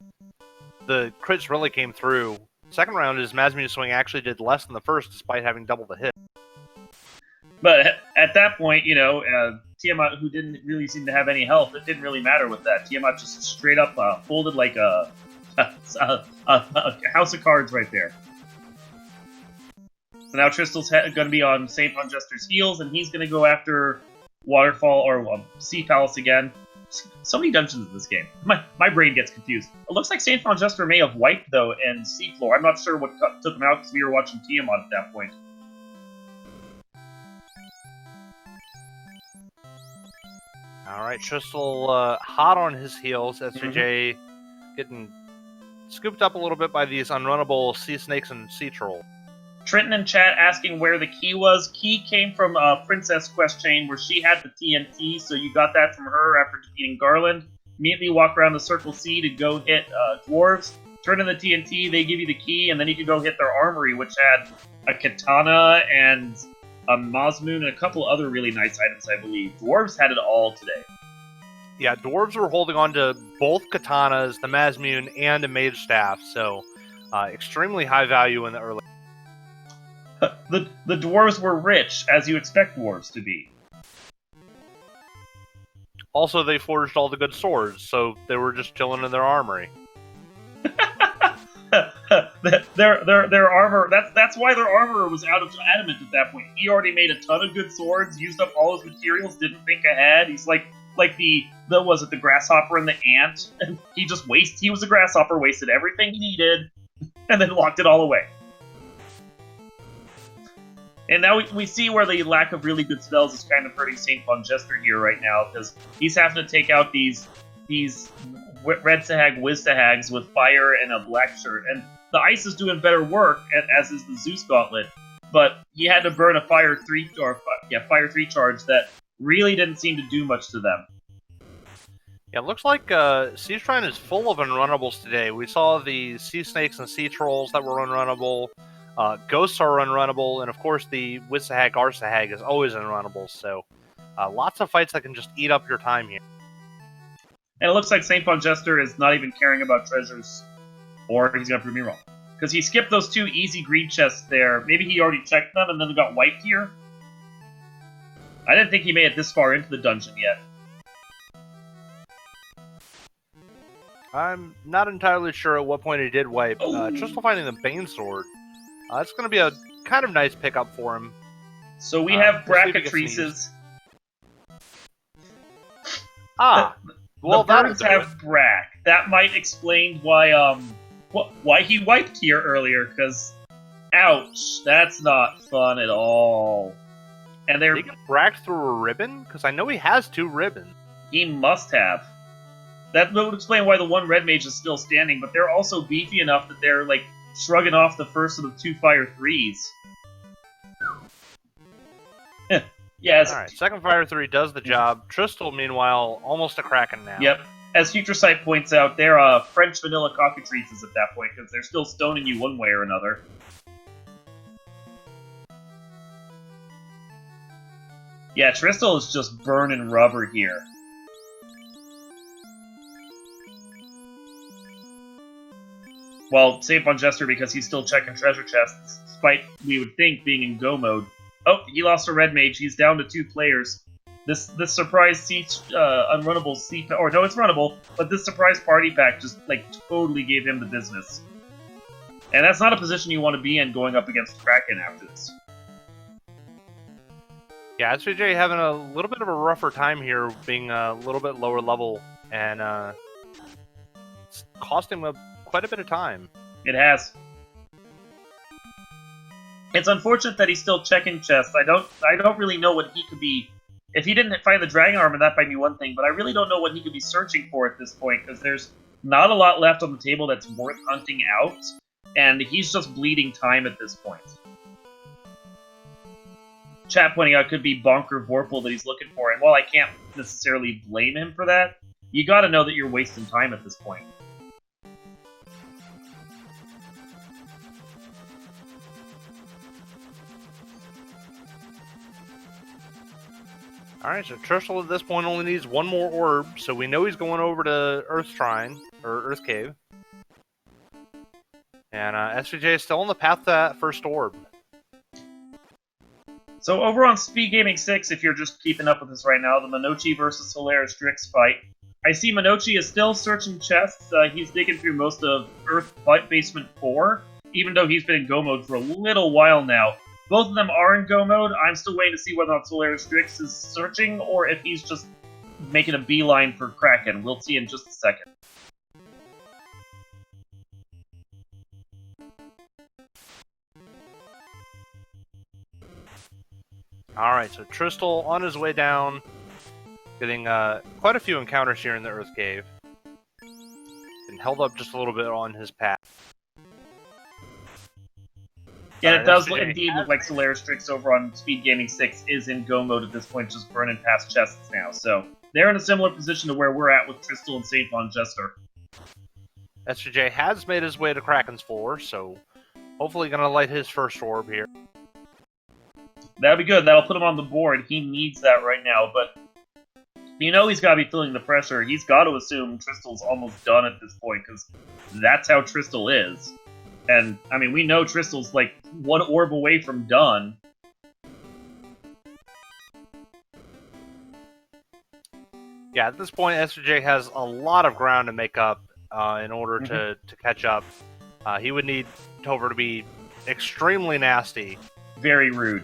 crits really came through. Second round, his Mazmune swing actually did less than the first, despite having double the hit. But at that point, Tiamat, who didn't really seem to have any health, it didn't really matter with that. Tiamat just straight up folded like a house of cards right there. So now Tristal's going to be on SaintVonJester's heels, and he's going to go after Waterfall or Sea Palace again. So many dungeons in this game. My brain gets confused. It looks like SaintVonJester may have wiped, though, in Seafloor. I'm not sure what took him out because we were watching Tiamat at that point. Alright, Tristal hot on his heels. SVJ getting scooped up a little bit by these unrunnable sea snakes and sea troll. Trenton in chat asking where the key was. Key came from Princess Quest Chain where she had the TNT, so you got that from her after defeating Garland. Immediately walk around the Circle C to go hit dwarves. Turn in the TNT, they give you the key, and then you can go hit their armory, which had a katana and a Mosmoon, and a couple other really nice items, I believe. Dwarves had it all today. Yeah, dwarves were holding on to both katanas, the Mazmoon, and a mage staff, so extremely high value in the early. The dwarves were rich, as you expect dwarves to be. Also, they forged all the good swords, so they were just chilling in their armory. their armor. That's why their armor was out of adamant at that point. He already made a ton of good swords, used up all his materials, didn't think ahead. He's like the was it the grasshopper and the ant? He was a grasshopper, wasted everything he needed, and then locked it all away. And now we see where the lack of really good spells is kind of hurting SaintVonJester here right now, because he's having to take out these Red Sahag, Wiz Sahags with fire and a black shirt. And the ice is doing better work, as is the Zeus Gauntlet, but he had to burn a Fire 3 charge that really didn't seem to do much to them. Yeah, it looks like Siege Shrine is full of unrunnables today. We saw the Sea Snakes and Sea Trolls that were unrunnable. Ghosts are unrunnable, and of course the Wiz-Sahag, R-Sahag is always unrunnable, so lots of fights that can just eat up your time here. And it looks like SaintVonJester is not even caring about treasures, or he's going to prove me wrong. Because he skipped those 2 easy greed chests there. Maybe he already checked them and then got wiped here? I didn't think he made it this far into the dungeon yet. I'm not entirely sure at what point he did wipe. Tristal finding the Bane Sword. It's going to be a kind of nice pickup for him. So we have brackatrices. Well, the birds have brack. That might explain why he wiped here earlier, because ouch, that's not fun at all. And Did he get bracked through a ribbon? Because I know he has 2 ribbons. He must have. That would explain why the one red mage is still standing, but they're also beefy enough that they're like shrugging off the first of the 2 Fire 3s. Yes. Alright, second Fire 3 does the job. Tristal, meanwhile, almost a Kraken now. Yep. As Future Sight points out, they're French vanilla cockatrices at that point, because they're still stoning you one way or another. Yeah, Tristal is just burning rubber here. Well, SaintVonJester, because he's still checking treasure chests, despite, we would think, being in go mode. Oh, he lost a red mage. He's down to 2 players. This surprise unrunnable or no, it's runnable, but this surprise party pack just, like, totally gave him the business. And that's not a position you want to be in going up against Kraken after this. Yeah, SVJ having a little bit of a rougher time here, being a little bit lower level, and it's cost him quite a bit of time. It has. It's unfortunate that he's still checking chests. I don't really know what he could be. If he didn't find the dragon armor, that might be one thing, but I really don't know what he could be searching for at this point, because there's not a lot left on the table that's worth hunting out, and he's just bleeding time at this point. Chat pointing out could be Bonker Vorpal that he's looking for, and while I can't necessarily blame him for that, you gotta know that you're wasting time at this point. Alright, so Tristal at this point only needs 1 more orb, so we know he's going over to Earth Shrine, or Earth Cave. And SVJ is still on the path to that first orb. So over on Speed Gaming 6, if you're just keeping up with us right now, the Minochi versus Solaris Strix fight. I see Minochi is still searching chests. He's digging through most of Earth Basement 4, even though he's been in go mode for a little while now. Both of them are in go mode. I'm still waiting to see whether or not Solaris Strix is searching, or if he's just making a beeline for Kraken. We'll see in just a second. Alright, so Tristal on his way down, getting quite a few encounters here in the Earth Cave. And held up just a little bit on his path. Yeah, it does indeed look like Solaris Strix over on Speed Gaming 6 is in go mode at this point, just burning past chests now. So they're in a similar position to where we're at with Tristal and SaintVonJester. SVJ has made his way to Kraken's floor, so hopefully going to light his first orb here. That'd be good. That'll put him on the board. He needs that right now, but you know he's got to be feeling the pressure. He's got to assume Tristal's almost done at this point, because that's how Tristal is. And, I mean, we know Tristal's like one orb away from done. Yeah, at this point, SJ has a lot of ground to make up in order to catch up. He would need Topher to be extremely nasty. Very rude.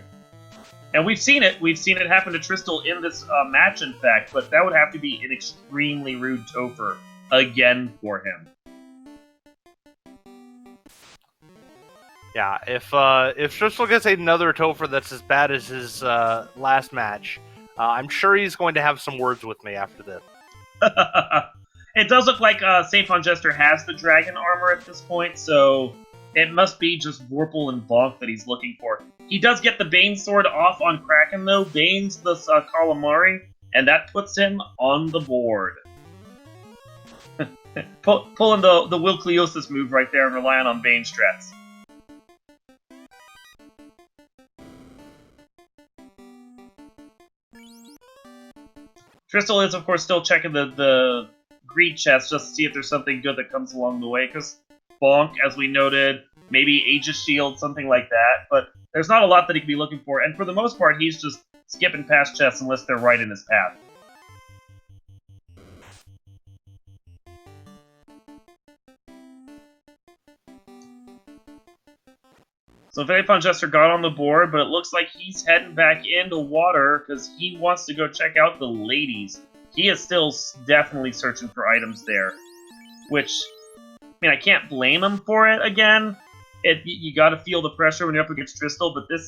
And we've seen it. We've seen it happen to Tristal in this match, in fact, but that would have to be an extremely rude Topher again for him. Yeah, if Tristal gets another Topher that's as bad as his last match, I'm sure he's going to have some words with me after this. It does look like SaintVonJester has the dragon armor at this point, so it must be just Vorpal and Bonk that he's looking for. He does get the Bane sword off on Kraken, though. Bane's the Calamari, and that puts him on the board. Pulling the Will Cleosis move right there and relying on Bane strats. Tristal is, of course, still checking the greed chest just to see if there's something good that comes along the way, because Bonk, as we noted, maybe Aegis Shield, something like that, but there's not a lot that he could be looking for, and for the most part, he's just skipping past chests unless they're right in his path. So SaintVonJester got on the board, but it looks like he's heading back into water because he wants to go check out the ladies. He is still definitely searching for items there, which, I mean, I can't blame him for it again. You gotta feel the pressure when you're up against Tristal, but this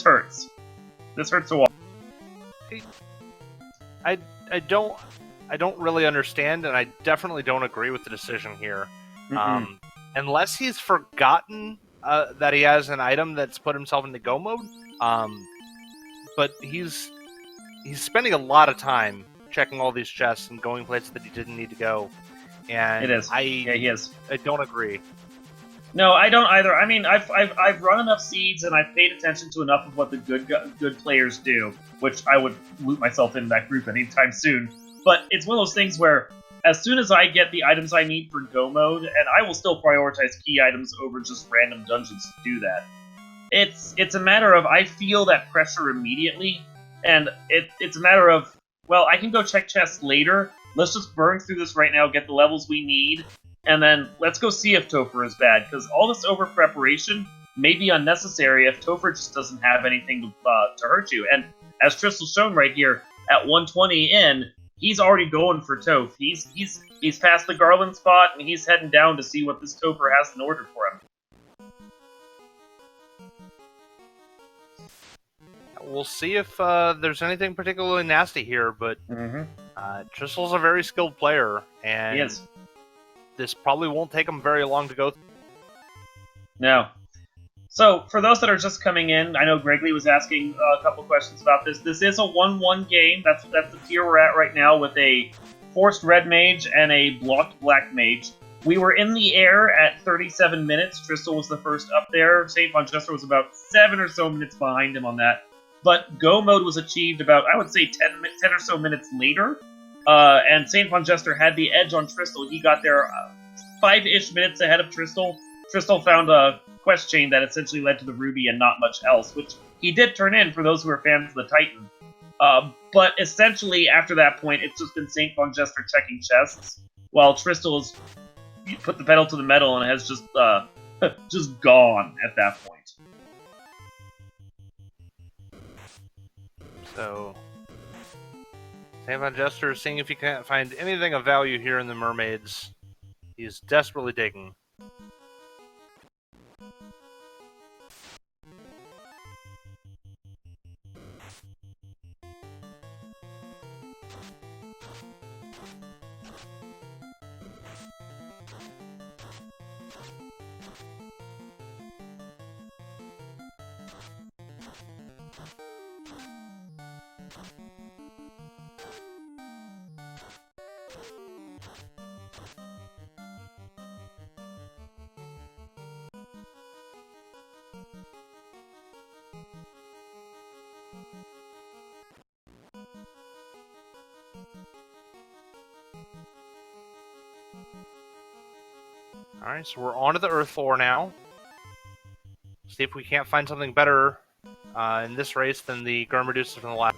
hurts. This hurts a lot. I don't really understand, and I definitely don't agree with the decision here. Unless he's forgotten that he has an item that's put himself into go mode, but he's spending a lot of time checking all these chests and going places that he didn't need to go. And it is. Yeah, he is. I don't agree. No, I don't either. I mean, I've run enough seeds and I've paid attention to enough of what the good players do, which I would loot myself in that group anytime soon. But it's one of those things where, as soon as I get the items I need for go mode, and I will still prioritize key items over just random dungeons to do that. It's a matter of I feel that pressure immediately, and it's a matter of, well, I can go check chests later. Let's just burn through this right now, get the levels we need, and then let's go see if Topher is bad, because all this over-preparation may be unnecessary if Topher just doesn't have anything to hurt you. And as Tristal's shown right here, at 120 in, he's already going for Toph. He's past the Garland spot, and he's heading down to see what this Topher has in order for him. We'll see if there's anything particularly nasty here, but Tristal's a very skilled player, and he is. This probably won't take him very long to go through. No. So, for those that are just coming in, I know Gregley was asking a couple questions about this. This is a 1-1 game. That's the tier we're at right now, with a forced red mage and a blocked black mage. We were in the air at 37 minutes. Tristal was the first up there. SaintVonJester was about 7 or so minutes behind him on that. But go mode was achieved about, I would say, 10 or so minutes later. And SaintVonJester had the edge on Tristal. He got there 5-ish minutes ahead of Tristal. Tristal found a quest chain that essentially led to the Ruby and not much else, which he did turn in for those who are fans of the Titan. But essentially, after that point, it's just been SaintVonJester checking chests, while Tristal has put the pedal to the metal and has just just gone at that point. So, SaintVonJester is seeing if he can't find anything of value here in the mermaids. He's desperately digging. Alright, so we're onto the Earth floor now. See if we can't find something better in this race than the Garmadusa from the last.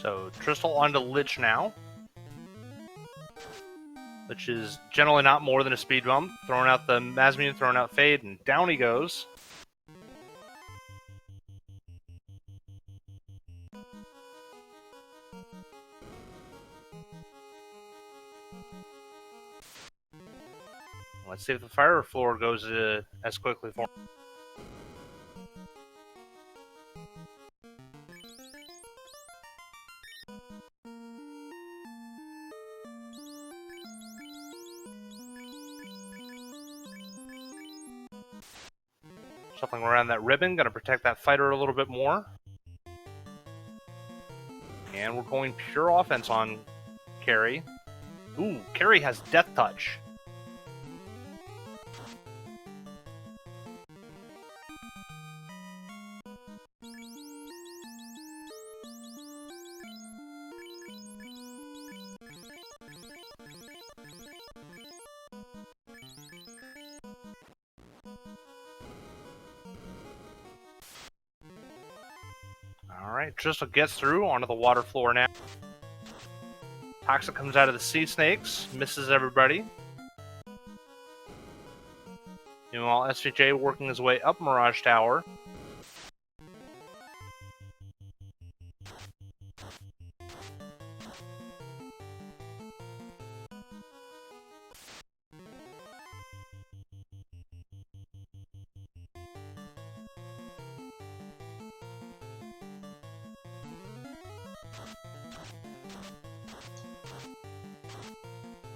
So, Tristal onto Lich now. Which is generally not more than a speed bump. Throwing out the Masmune, throwing out Fade, and down he goes. Let's see if the fire floor goes as quickly for him. Shuffling around that ribbon, gonna protect that fighter a little bit more. And we're going pure offense on Carrie. Ooh, Carrie has Death Touch. Alright, Tristal gets through onto the water floor now. Toxic comes out of the Sea Snakes, misses everybody. Meanwhile, SVJ working his way up Mirage Tower.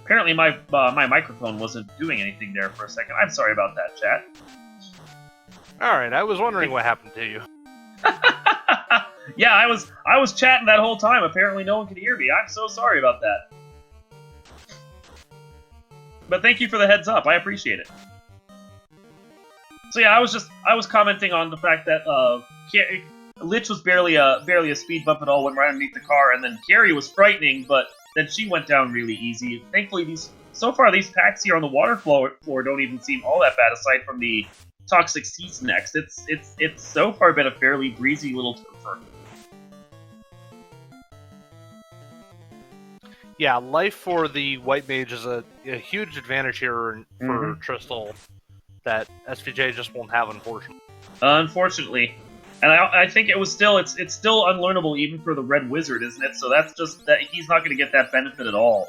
Apparently my microphone wasn't doing anything there for a second. I'm sorry about that, chat. Alright, I was wondering what happened to you. Yeah, I was chatting that whole time. Apparently no one could hear me. I'm so sorry about that. But thank you for the heads up. I appreciate it. So yeah, I was commenting on the fact that Lich was barely a speed bump at all, went right underneath the car, and then Carrie was frightening, but then she went down really easy. Thankfully, these packs here on the water floor don't even seem all that bad, aside from the Toxic Sea Snakes. It's so far been a fairly breezy little turn. Yeah, life for the White Mage is a huge advantage here for Tristal that SVJ just won't have, unfortunately. Unfortunately. And I think it's still unlearnable even for the Red Wizard, isn't it? So that's just that he's not going to get that benefit at all.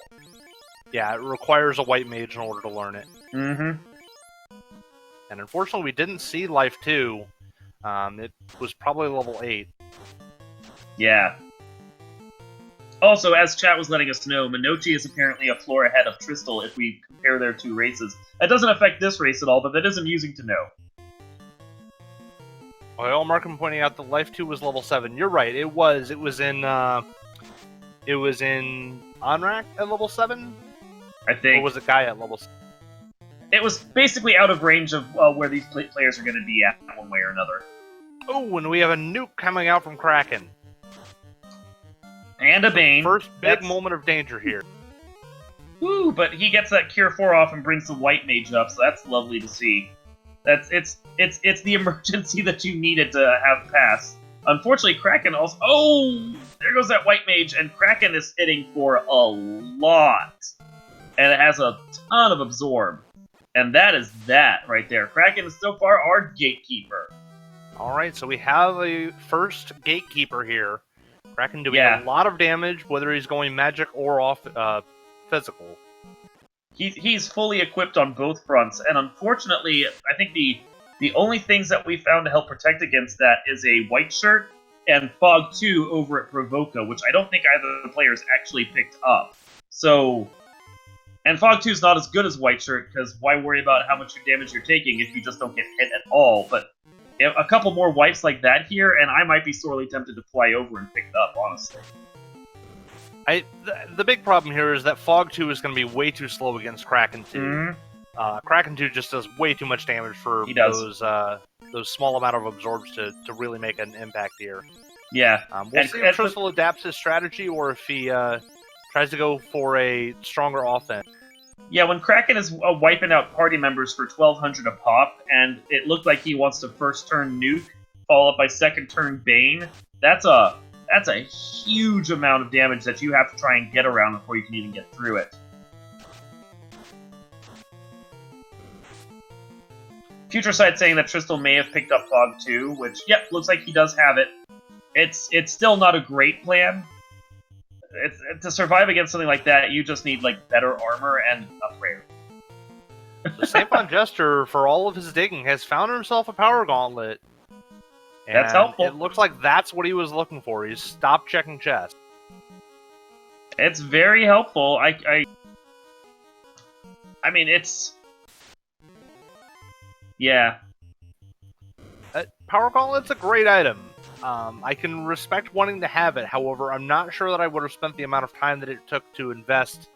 Yeah, it requires a White Mage in order to learn it. Mm-hmm. And unfortunately, we didn't see Life 2. It was probably level 8. Yeah. Also, as chat was letting us know, Minochi is apparently a floor ahead of Tristal if we compare their two races. That doesn't affect this race at all, but that is amusing to know. Well, Markham pointing out that Life 2 was level 7. You're right, it was. It was in Onrak at level 7? I think. Or was it Gaia at level 7? It was basically out of range of where these players are going to be at one way or another. Oh, and we have a nuke coming out from Kraken. And a Bane. First big moment of danger here. Woo, but he gets that Cure 4 off and brings the White Mage up, so that's lovely to see. It's the emergency that you needed to have pass. Unfortunately, Kraken also... Oh! There goes that White Mage, and Kraken is hitting for a lot. And it has a ton of Absorb. And that is that right there. Kraken is so far our Gatekeeper. Alright, so we have a first Gatekeeper here. Kraken doing a lot of damage, whether he's going magic or off physical. He's fully equipped on both fronts, and unfortunately, I think the only things that we found to help protect against that is a White Shirt and Fog 2 over at Provoca, which I don't think either of the players actually picked up. So, And Fog 2 is not as good as White Shirt, because why worry about how much damage you're taking if you just don't get hit at all? But a couple more wipes like that here, and I might be sorely tempted to fly over and pick it up, honestly. The big problem here is that Fog 2 is going to be way too slow against Kraken 2. Mm-hmm. Kraken 2 just does way too much damage for those small amount of absorbs to really make an impact here. Yeah. We'll see if Tristal adapts his strategy or if he tries to go for a stronger offense. Yeah, when Kraken is wiping out party members for 1,200 a pop, and it looked like he wants to first turn Nuke, followed up by second turn Bane, that's a huge amount of damage that you have to try and get around before you can even get through it. Future Sight saying that Tristal may have picked up Fog 2, which, yep, looks like he does have it. It's still not a great plan. To survive against something like that, you just need like better armor and a prayer. The SaintVonJester, for all of his digging, has found himself a power gauntlet. And that's helpful. It looks like that's what he was looking for. He's stopped checking chests. It's very helpful. I mean, it's... Yeah. Power Gauntlet's a great item. I can respect wanting to have it. However, I'm not sure that I would have spent the amount of time that it took to invest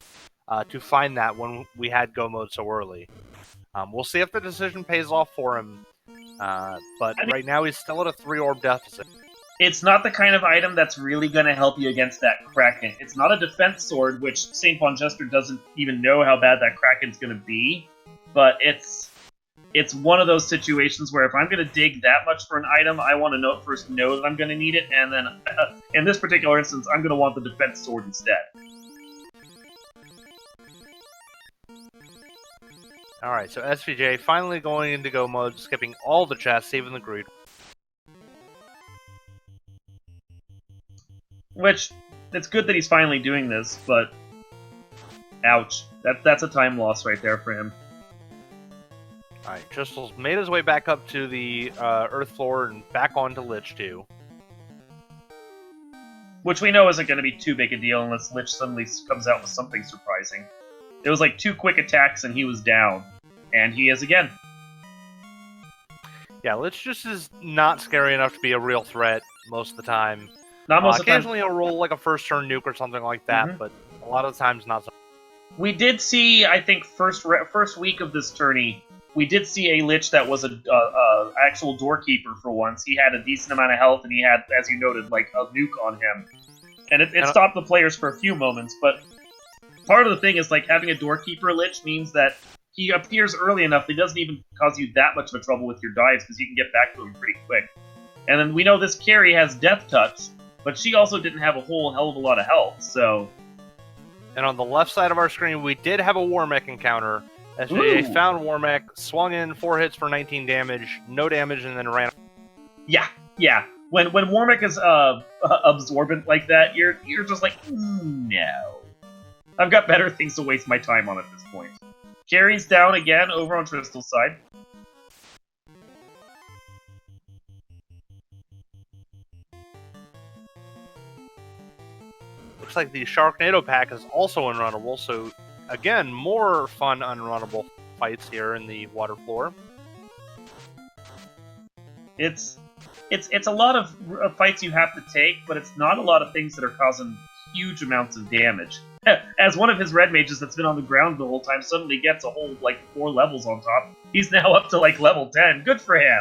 to find that when we had Go Mode so early. We'll see if the decision pays off for him. But right now he's still at a 3-orb deficit. It's not the kind of item that's really going to help you against that Kraken. It's not a defense sword, which SaintVonJester doesn't even know how bad that Kraken's going to be. But it's one of those situations where if I'm going to dig that much for an item, I want to first know that I'm going to need it, and then in this particular instance, I'm going to want the defense sword instead. Alright, so SVJ finally going into Go Mode, skipping all the chests, saving the greed. Which, it's good that he's finally doing this, but... Ouch. That's a time loss right there for him. Alright, Tristal's made his way back up to the Earth floor and back onto Lich 2. Which we know isn't going to be too big a deal unless Lich suddenly comes out with something surprising. It was like 2 quick attacks and he was down. And he is again. Yeah, Lich just is not scary enough to be a real threat most of the time. Not most of the time. Occasionally he'll roll like a first turn nuke or something like that, but a lot of the times not so. We did see, I think, first week of this tourney, we did see a Lich that was a actual doorkeeper for once. He had a decent amount of health, and he had, as you noted, like a nuke on him. And it stopped the players for a few moments, but part of the thing is, like, having a doorkeeper Lich means that he appears early enough that he doesn't even cause you that much of a trouble with your dives, because you can get back to him pretty quick. And then we know this carry has Death Touch, but she also didn't have a whole hell of a lot of health, so... And on the left side of our screen, we did have a Warmech encounter. SVA found Warmech, swung in 4 hits for 19 damage, no damage, and then ran. Yeah. When Warmech is absorbent like that, you're just like, no. I've got better things to waste my time on at this point. Carry's down again over on Tristal's side. Looks like the Sharknado pack is also unrunnable, so again, more fun unrunnable fights here in the water floor. It's a lot of fights you have to take, but it's not a lot of things that are causing huge amounts of damage. As one of his red mages that's been on the ground the whole time suddenly gets a whole, 4 levels on top, he's now up to, level 10. Good for him!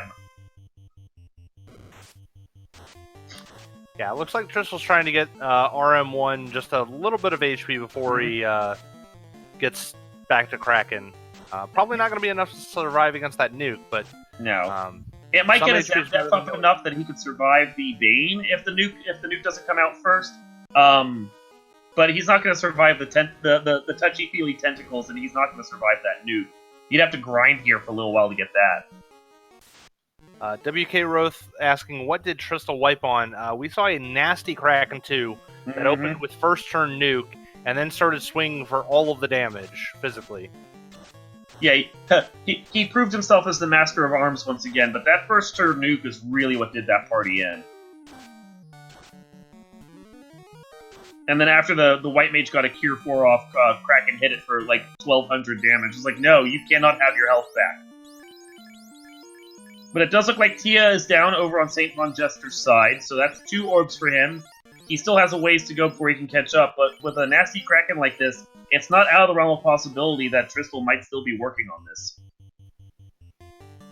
Yeah, it looks like Tristal's trying to get RM1 just a little bit of HP before he gets back to Kraken. Probably not going to be enough to survive against that nuke, but... No. It might get his death up enough that he could survive the Bane if the nuke doesn't come out first. But he's not going to survive the touchy-feely tentacles, and he's not going to survive that nuke. You'd have to grind here for a little while to get that. WK Roth asking, what did Tristal wipe on? We saw a nasty Kraken 2 that opened with first turn nuke, and then started swinging for all of the damage, physically. Yeah, he proved himself as the master of arms once again, but that first turn nuke is really what did that party in. And then after the White Mage got a Cure 4 off, Kraken hit it for like 1200 damage. It's like, no, you cannot have your health back. But it does look like Tia is down over on SaintVonJester's side, so that's 2 orbs for him. He still has a ways to go before he can catch up, but with a nasty Kraken like this, it's not out of the realm of possibility that Tristal might still be working on this.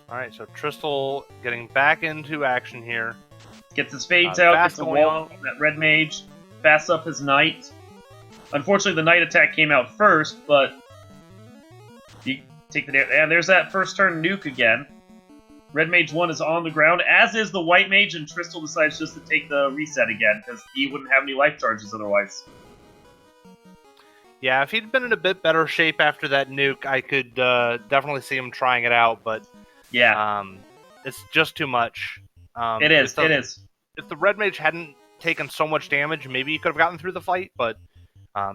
Alright, so Tristal getting back into action here. Gets his fades out, gets a wall on that Red Mage, fast up his Knight. Unfortunately, the Knight attack came out first, but you take the damage. And there's that first turn nuke again. Red Mage 1 is on the ground, as is the White Mage, and Tristal decides just to take the reset again, because he wouldn't have any life charges otherwise. Yeah, if he'd been in a bit better shape after that nuke, I could definitely see him trying it out, but yeah, it's just too much. It is. If the Red Mage hadn't taken so much damage, maybe he could have gotten through the fight, but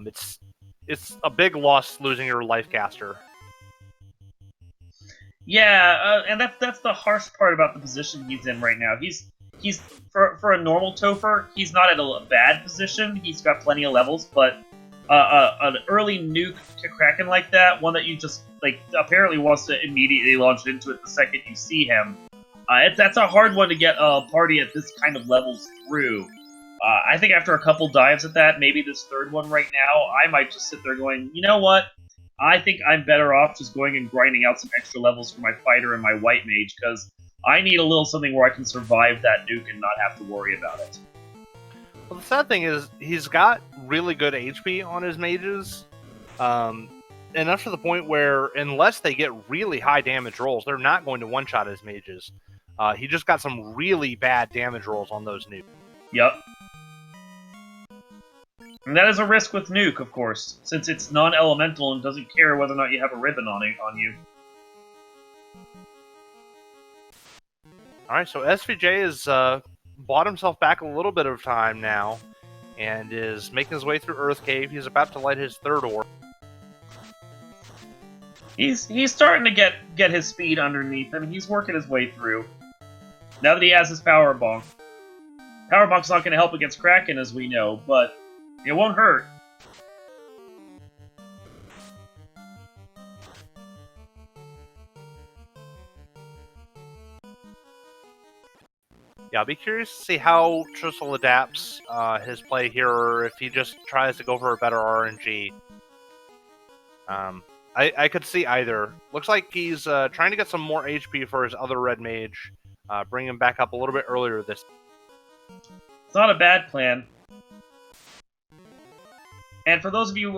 it's a big loss losing your life caster. Yeah, and that's the harsh part about the position he's in right now. He's for a normal Topher, he's not at a bad position. He's got plenty of levels, but an early nuke to Kraken like that, one that you just apparently wants to immediately launch into it the second you see him. That's a hard one to get a party at this kind of levels through. I think after a couple dives at that, maybe this third one right now, I might just sit there going, you know what? I think I'm better off just going and grinding out some extra levels for my fighter and my White Mage, because I need a little something where I can survive that nuke and not have to worry about it. Well, the sad thing is, he's got really good HP on his mages, enough to the point where, unless they get really high damage rolls, they're not going to one-shot his mages. He just got some really bad damage rolls on those nukes. Yep. And that is a risk with nuke, of course, since it's non-elemental and doesn't care whether or not you have a ribbon on you. Alright, so SVJ has bought himself back a little bit of time now, and is making his way through Earth Cave. He's about to light his third orb. He's starting to get his speed underneath him. He's working his way through. Now that he has his Power Bonk. Power Bonk's not going to help against Kraken, as we know, but it won't hurt. Yeah, I'll be curious to see how Tristal adapts his play here, or if he just tries to go for a better RNG. I could see either. Looks like he's trying to get some more HP for his other Red Mage, bring him back up a little bit earlier this. It's not a bad plan. And for those of you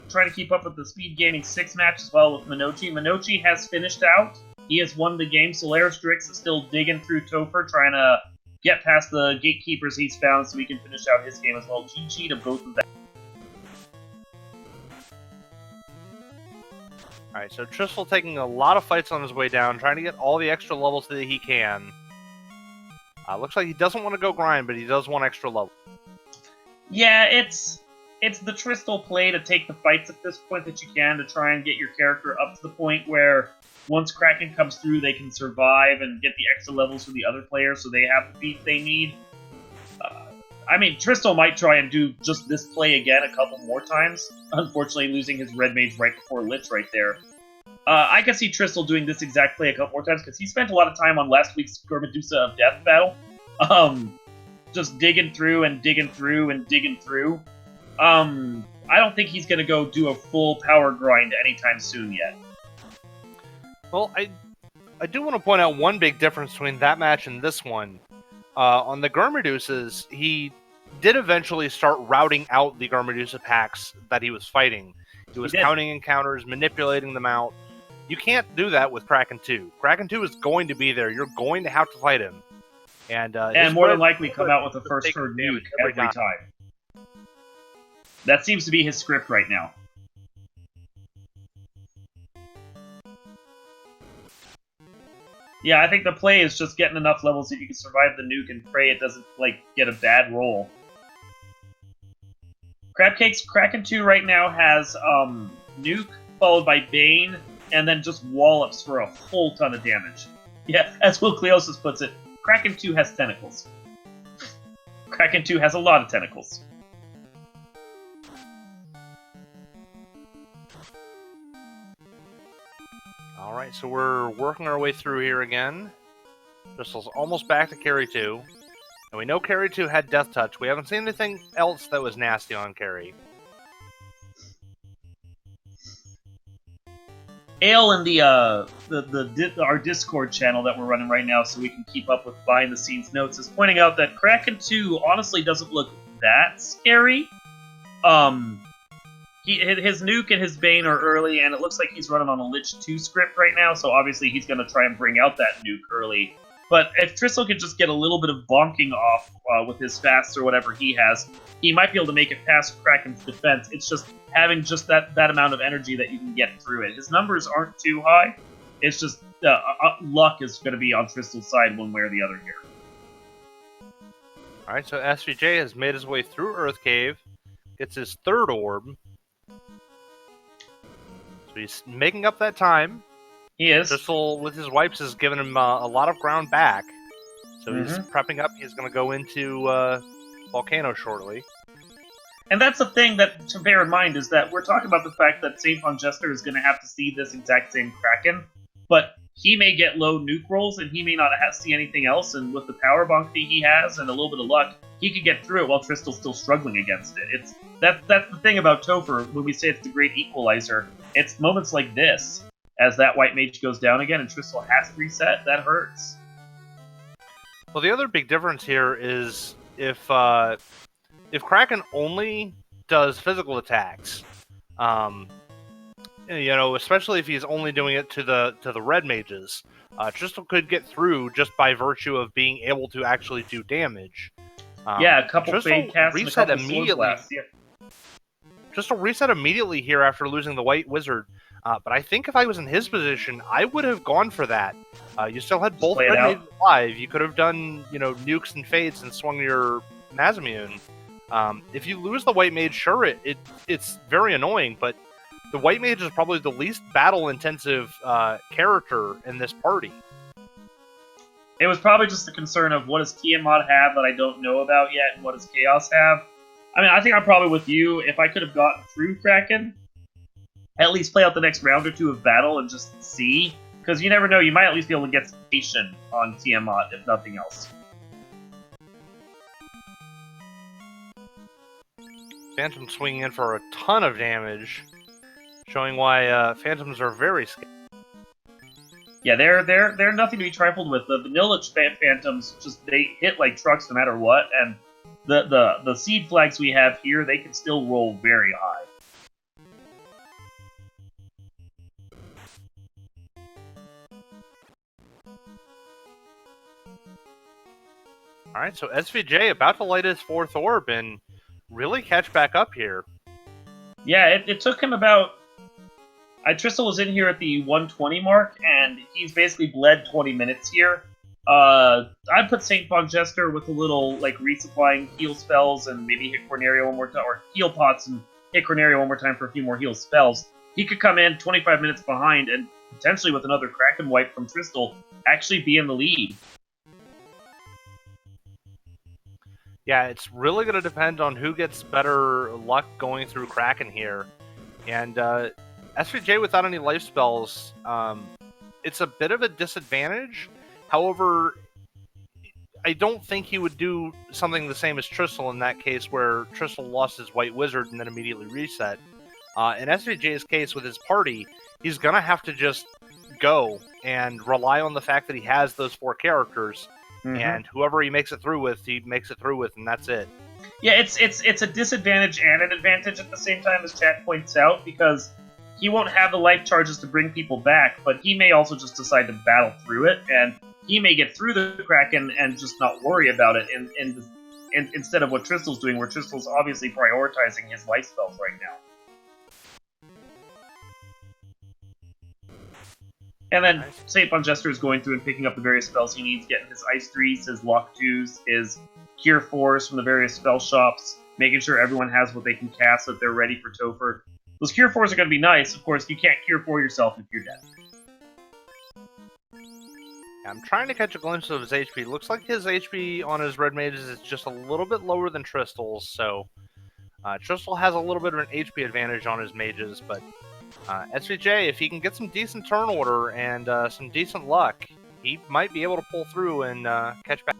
trying to keep up with the Speed Gaming 6 match as well with Minochi has finished out. He has won the game. Solaris Drix is still digging through Topher, trying to get past the gatekeepers he's found so he can finish out his game as well. GG to both of them. Alright, so Tristal taking a lot of fights on his way down, trying to get all the extra levels that he can. Looks like he doesn't want to go grind, but he does want extra level. Yeah, it's the Tristal play to take the fights at this point that you can to try and get your character up to the point where once Kraken comes through, they can survive and get the extra levels for the other players so they have the beat they need. I mean, Tristal might try and do just this play again a couple more times, unfortunately losing his Red Mage right before Lich right there. I can see Tristal doing this exact play a couple more times, because he spent a lot of time on last week's Gormadusa of Death battle, just digging through and digging through and digging through. I don't think he's going to go do a full power grind anytime soon yet. Well, I do want to point out one big difference between that match and this one. On the Gormadusas, he did eventually start routing out the Gormadusa packs that he was fighting. He was counting encounters, manipulating them out. You can't do that with Kraken 2. Kraken 2 is going to be there. You're going to have to fight him. And more than likely come out with the first turn nuke every time. That seems to be his script right now. Yeah, I think the play is just getting enough levels that you can survive the nuke and pray it doesn't, get a bad roll. Crabcake's Kraken 2 right now has, nuke, followed by Bane, and then just wall-ups for a whole ton of damage. Yeah, as Will Cleosis puts it, Kraken 2 has tentacles. Kraken 2 has a lot of tentacles. Alright, so we're working our way through here again. Crystal's almost back to Carry 2. And we know Carry 2 had Death Touch. We haven't seen anything else that was nasty on Carry. Ale in our Discord channel that we're running right now, so we can keep up with behind the scenes notes, is pointing out that Kraken 2 honestly doesn't look that scary. His Nuke and his Bane are early, and it looks like he's running on a Lich 2 script right now, so obviously he's going to try and bring out that Nuke early. But if Tristal could just get a little bit of bonking off with his fast or whatever he has, he might be able to make it past Kraken's defense. It's just having just that amount of energy that you can get through it. His numbers aren't too high. It's just luck is going to be on Tristal's side one way or the other here. Alright, so SVJ has made his way through Earth Cave, gets his third orb. So he's making up that time. He is. Tristal, with his wipes, has given him a lot of ground back. So he's prepping up. He's going to go into Volcano shortly. And that's the thing that to bear in mind is that we're talking about the fact that SaintVonJester is going to have to see this exact same Kraken, but he may get low nuke rolls and he may not have to see anything else, and with the power bonk that he has and a little bit of luck, he could get through it while Tristal's still struggling against it. That's the thing about Topher when we say it's the great equalizer. It's moments like this, as that white mage goes down again and Tristal has to reset, that hurts. Well, the other big difference here is if Kraken only does physical attacks, especially if he's only doing it to the red mages, Tristal could get through just by virtue of being able to actually do damage. A couple fade casts and a couple immediately. Blasts, yeah. Tristal reset immediately here after losing the white wizard. But I think if I was in his position, I would have gone for that. You still had both red mages alive. You could have done, nukes and fades and swung your Mazimune. If you lose the white mage, sure, it's very annoying, but the white mage is probably the least battle-intensive character in this party. It was probably just the concern of what does Tiamat have that I don't know about yet, and what does Chaos have. I mean, I think I'm probably with you. If I could have gotten through Kraken, at least play out the next round or two of battle and just see, because you never know, you might at least be able to get station on Tiamat, if nothing else. Phantom swinging in for a ton of damage, showing why Phantoms are very scary. Yeah, they're nothing to be trifled with. The vanilla Phantoms, they hit like trucks no matter what, and the seed flags we have here, they can still roll very high. Alright, so SVJ about to light his fourth orb and really catch back up here. Yeah, it took him about... Tristal was in here at the 120 mark, and he's basically bled 20 minutes here. I'd put SaintVonJester with a little, resupplying heal spells and maybe hit Corneria one more time, or heal pots and hit Corneria one more time for a few more heal spells. He could come in 25 minutes behind and potentially with another Kraken wipe from Tristal actually be in the lead. Yeah, it's really going to depend on who gets better luck going through Kraken here. And SVJ without any life spells, it's a bit of a disadvantage. However, I don't think he would do something the same as Tristal in that case, where Tristal lost his white wizard and then immediately reset. In SVJ's case with his party, he's going to have to just go and rely on the fact that he has those four characters. And whoever he makes it through with, he makes it through with, and that's it. Yeah, it's a disadvantage and an advantage at the same time, as chat points out, because he won't have the life charges to bring people back, but he may also just decide to battle through it, and he may get through the Kraken and just not worry about it, and instead of what Tristal's doing, where Tristal's obviously prioritizing his life spells right now. And then SaintVonJester is going through and picking up the various spells he needs, getting his Ice 3s, his Lock 2s, his Cure 4s from the various spell shops, making sure everyone has what they can cast so that they're ready for Topher. Those Cure 4s are going to be nice. Of course, you can't Cure 4 yourself if you're dead. I'm trying to catch a glimpse of his HP. Looks like his HP on his red mages is just a little bit lower than Tristal's, so Tristal has a little bit of an HP advantage on his mages, but SVJ, if he can get some decent turn order and some decent luck, he might be able to pull through and catch back.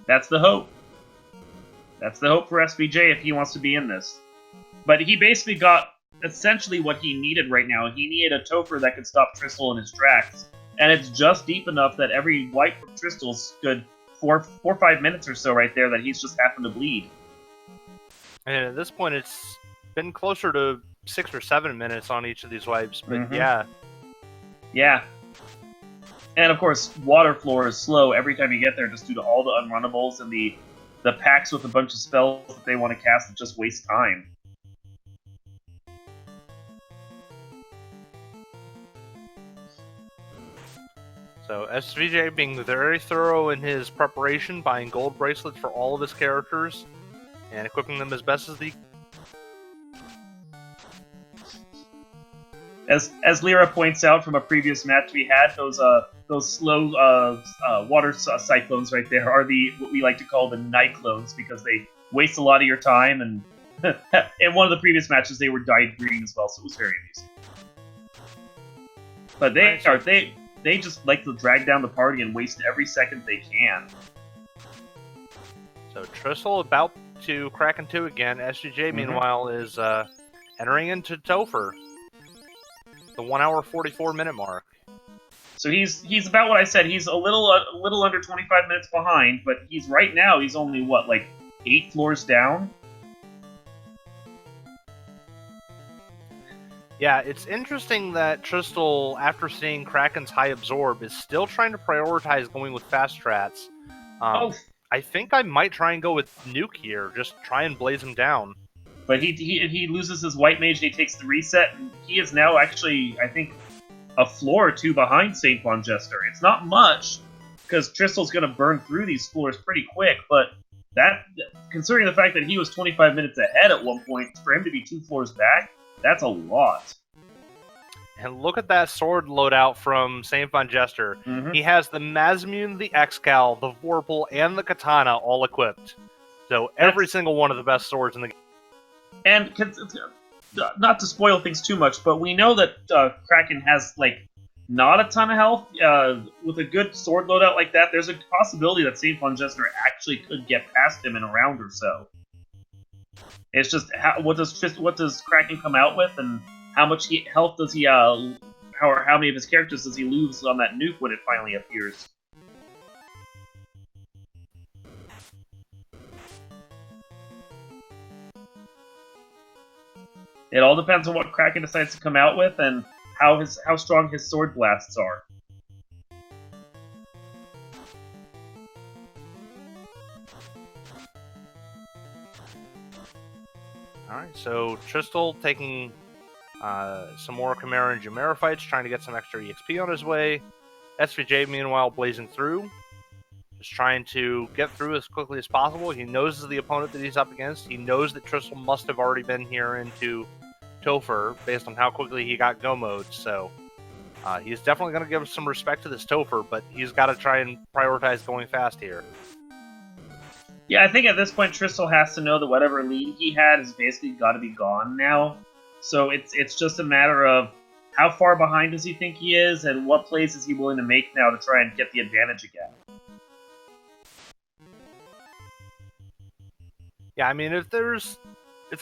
That's the hope. That's the hope for SVJ if he wants to be in this. But he basically got essentially what he needed right now. He needed a Topher that could stop Tristal in his tracks. And it's just deep enough that every wipe from Tristal's good 4 or 5 minutes or so right there that he's just having to bleed. And at this point, it's been closer to 6 or 7 minutes on each of these wipes, but yeah. Yeah. And of course, water floor is slow every time you get there just due to all the unrunnables and the packs with a bunch of spells that they want to cast that just waste time. So SVJ being very thorough in his preparation, buying gold bracelets for all of his characters, and equipping them as best as he. As Lyra points out from a previous match we had, those slow water cyclones right there are what we like to call the Nyclones because they waste a lot of your time, and in one of the previous matches they were dyed green as well, so it was very amusing. But they just like to drag down the party and waste every second they can. So Tristal about to crack into again. SGJ, meanwhile, is entering into Topher. The 1 hour 44 minute mark. So he's about what I said. He's a little under 25 minutes behind, but he's right now. He's only what, like 8 floors down. Yeah, it's interesting that Tristal, after seeing Kraken's high absorb, is still trying to prioritize going with fast strats. I think I might try and go with Nuke here. Just try and blaze him down. But he loses his white mage and he takes the reset, and he is now actually, I think, a floor or 2 behind SaintVonJester. It's not much, because Tristal's going to burn through these floors pretty quick, but that, considering the fact that he was 25 minutes ahead at one point, for him to be 2 floors back, that's a lot. And look at that sword loadout from SaintVonJester. He has the Mazmune, the Excal, the Vorpal, and the Katana all equipped. So every single one of the best swords in the game. And not to spoil things too much, but we know that Kraken has like not a ton of health. With a good sword loadout like that, there's a possibility that SaintVonJester actually could get past him in a round or so. It's just what does Kraken come out with, and how much health does he how many of his characters does he lose on that nuke when it finally appears? It all depends on what Kraken decides to come out with and how strong his sword blasts are. Alright, so Tristal taking some more Chimera and Chimera fights, trying to get some extra EXP on his way. SVJ, meanwhile, blazing through. Just trying to get through as quickly as possible. He knows the opponent that he's up against. He knows that Tristal must have already been here into Topher based on how quickly he got go mode, so he's definitely going to give some respect to this Topher, but he's got to try and prioritize going fast here. Yeah, I think at this point Tristal has to know that whatever lead he had has basically got to be gone now. So it's just a matter of how far behind does he think he is, and what plays is he willing to make now to try and get the advantage again. Yeah, I mean, if there's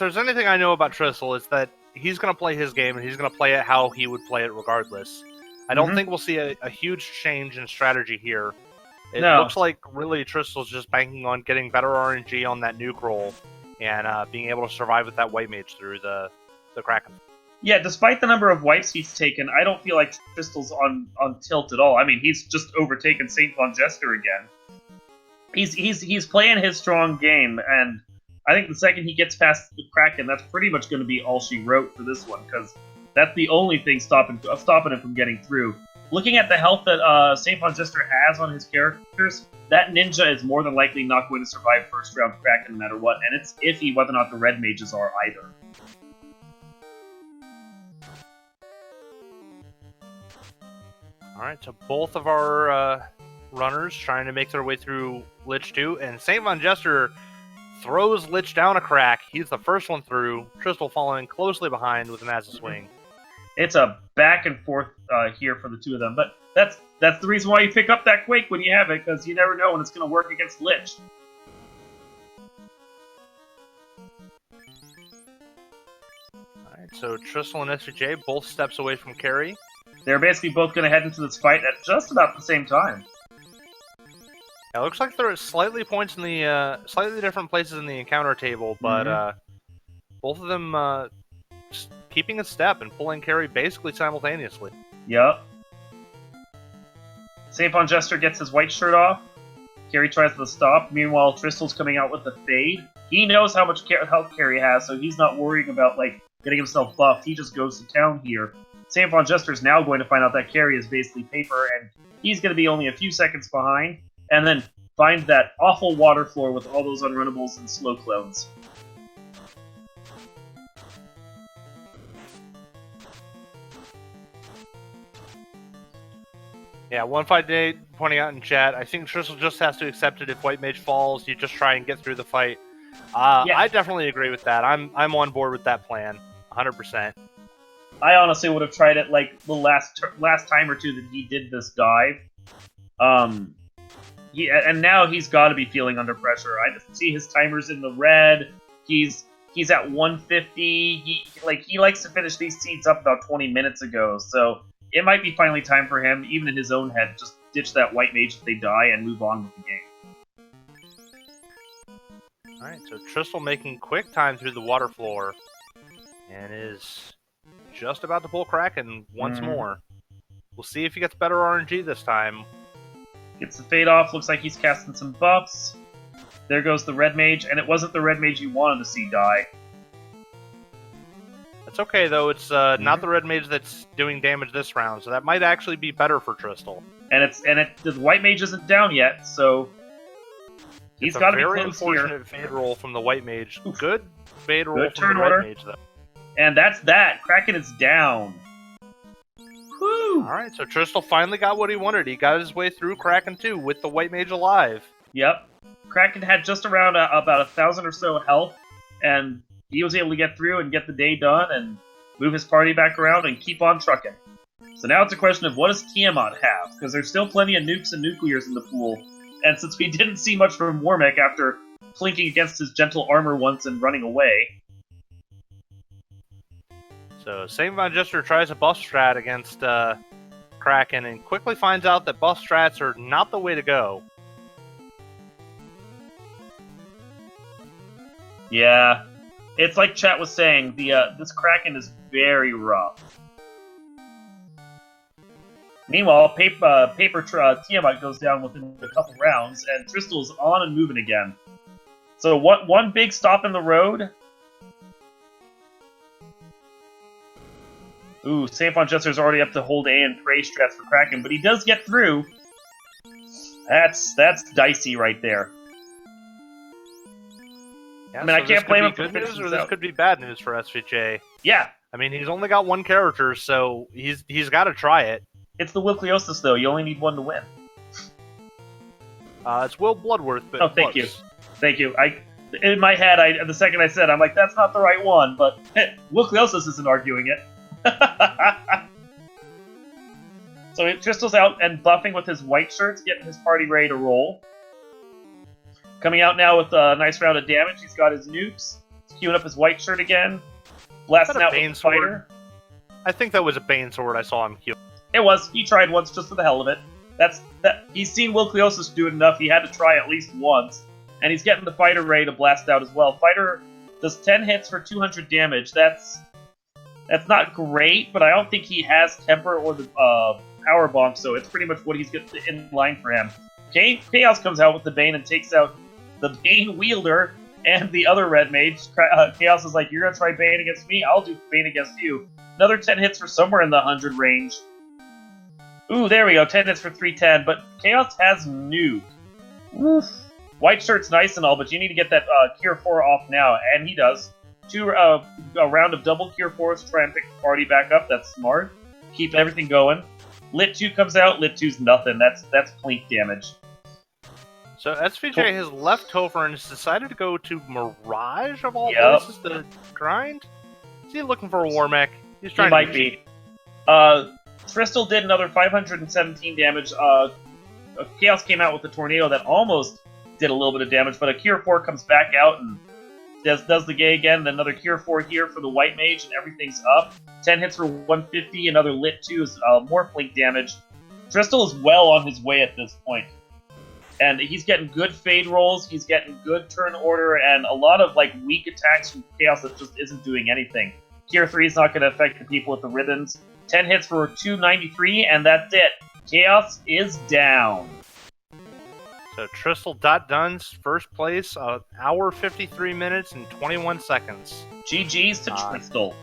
anything I know about Tristal, it's that he's going to play his game, and he's going to play it how he would play it regardless. I don't think we'll see a huge change in strategy here. It looks like really Tristal's just banking on getting better RNG on that nuke roll and being able to survive with that white mage through the Kraken. Yeah, despite the number of wipes he's taken, I don't feel like Tristal's on tilt at all. I mean, he's just overtaken SaintVonJester again. He's playing his strong game, and I think the second he gets past the Kraken, that's pretty much going to be all she wrote for this one, because that's the only thing stopping him from getting through. Looking at the health that SaintVonJester has on his characters, that ninja is more than likely not going to survive first round Kraken no matter what, and it's iffy whether or not the red mages are either. Alright, so both of our runners trying to make their way through Lich 2, and SaintVonJester throws Lich down a crack. He's the first one through. Tristal following closely behind with a massive swing. It's a back and forth here for the two of them, but that's the reason why you pick up that Quake when you have it, because you never know when it's going to work against Lich. Alright, so Tristal and SVJ both steps away from carry. They're basically both going to head into this fight at just about the same time. Yeah, it looks like they're at slightly different places in the encounter table, but both of them just keeping a step and pulling carry basically simultaneously. Yep. SaintVonJester gets his white shirt off. Carry tries to stop. Meanwhile, Tristal's coming out with the fade. He knows how much health Carry has, so he's not worrying about getting himself buffed. He just goes to town here. SaintVonJester is now going to find out that Carry is basically paper, and he's going to be only a few seconds behind, and then find that awful water floor with all those unrunnables and slow clones. Yeah, 158 pointing out in chat. I think Tristal just has to accept it. If White Mage falls, you just try and get through the fight. Yeah. I definitely agree with that. I'm on board with that plan, 100%. I honestly would have tried it the last time or two that he did this dive. And now he's got to be feeling under pressure. I just see his timers in the red. He's at 150. He likes to finish these seeds up about 20 minutes ago. So it might be finally time for him, even in his own head, just ditch that White Mage if they die and move on with the game. Alright, so Tristal making quick time through the water floor, and is just about to pull Kraken once more. We'll see if he gets better RNG this time. Gets the fade off, looks like he's casting some buffs. There goes the Red Mage, and it wasn't the Red Mage you wanted to see die. It's okay, though. It's not the Red Mage that's doing damage this round, so that might actually be better for Tristal. And the White Mage isn't down yet, so he's got to be close here. Very unfortunate fade roll from the White Mage. Oof. Good fade roll from the Red Mage, though. And that's that. Kraken is down. Woo! Alright, so Tristal finally got what he wanted. He got his way through Kraken 2 with the White Mage alive. Yep. Kraken had just around about 1,000 or so health, and he was able to get through and get the day done and move his party back around and keep on trucking. So now it's a question of what does Tiamat have? Because there's still plenty of nukes and nuclears in the pool. And since we didn't see much from Warmech after plinking against his gentle armor once and running away. So SaintVonJester tries a buff strat against Kraken and quickly finds out that buff strats are not the way to go. Yeah. It's like chat was saying, this Kraken is very rough. Meanwhile, Tiamat goes down within a couple rounds, and Tristal's on and moving again. So one big stop in the road. Ooh, SaintVonJester's already up to hold A and pray strats for Kraken, but he does get through. That's dicey right there. Yeah, I mean, I can't blame him for good news, finishing or this could be bad news for SVJ. Yeah. I mean, he's only got one character, so he's got to try it. It's the Wilkliosis, though. You only need one to win. It's Will Bloodworth, but thank you. Thank you. In my head, the second I said, I'm like, that's not the right one, but Wilkliosis isn't arguing it. So Tristal's out and buffing with his white shirts, getting his party ready to roll. Coming out now with a nice round of damage. He's got his nukes. He's queuing up his white shirt again. Blasting out with the fighter. I think that was a Bane sword I saw him queue. It was. He tried once just for the hell of it. He's seen Wilkliosis do it enough. He had to try at least once. And he's getting the fighter ready to blast out as well. Fighter does 10 hits for 200 damage. That's not great, but I don't think he has Temper or the Power Bomb, so it's pretty much what he's got in line for him. Okay, Chaos comes out with the Bane and takes out the Bane wielder and the other Red Mage. Chaos is like, you're going to try Bane against me? I'll do Bane against you. Another 10 hits for somewhere in the 100 range. Ooh, there we go, 10 hits for 310, but Chaos has Nuke. Oof. White shirt's nice and all, but you need to get that Cure 4 off now, and he does. A round of double Cure 4s to try and pick the party back up. That's smart. Keep everything going. Lit 2 comes out. Lit 2's nothing. That's plink damage. So SVJ has left Topher and has decided to go to Mirage of all Yep. places to grind. Is he looking for a war mech? He's He trying might to be. Crystal did another 517 damage. Chaos came out with a tornado that almost did a little bit of damage, but a Cure 4 comes back out and does the gay again. Then another Cure 4 here for the White Mage, and everything's up. 10 hits for 150, another Lit 2 is more Flink damage. Crystal is well on his way at this point. And he's getting good fade rolls, he's getting good turn order, and a lot of like weak attacks from Chaos that just isn't doing anything. Cure 3 is not going to affect the people with the ribbons. 10 hits for 293, and that's it. Chaos is down. So Tristal.Duns, first place, hour 53 minutes and 21 seconds. GG's to Tristal.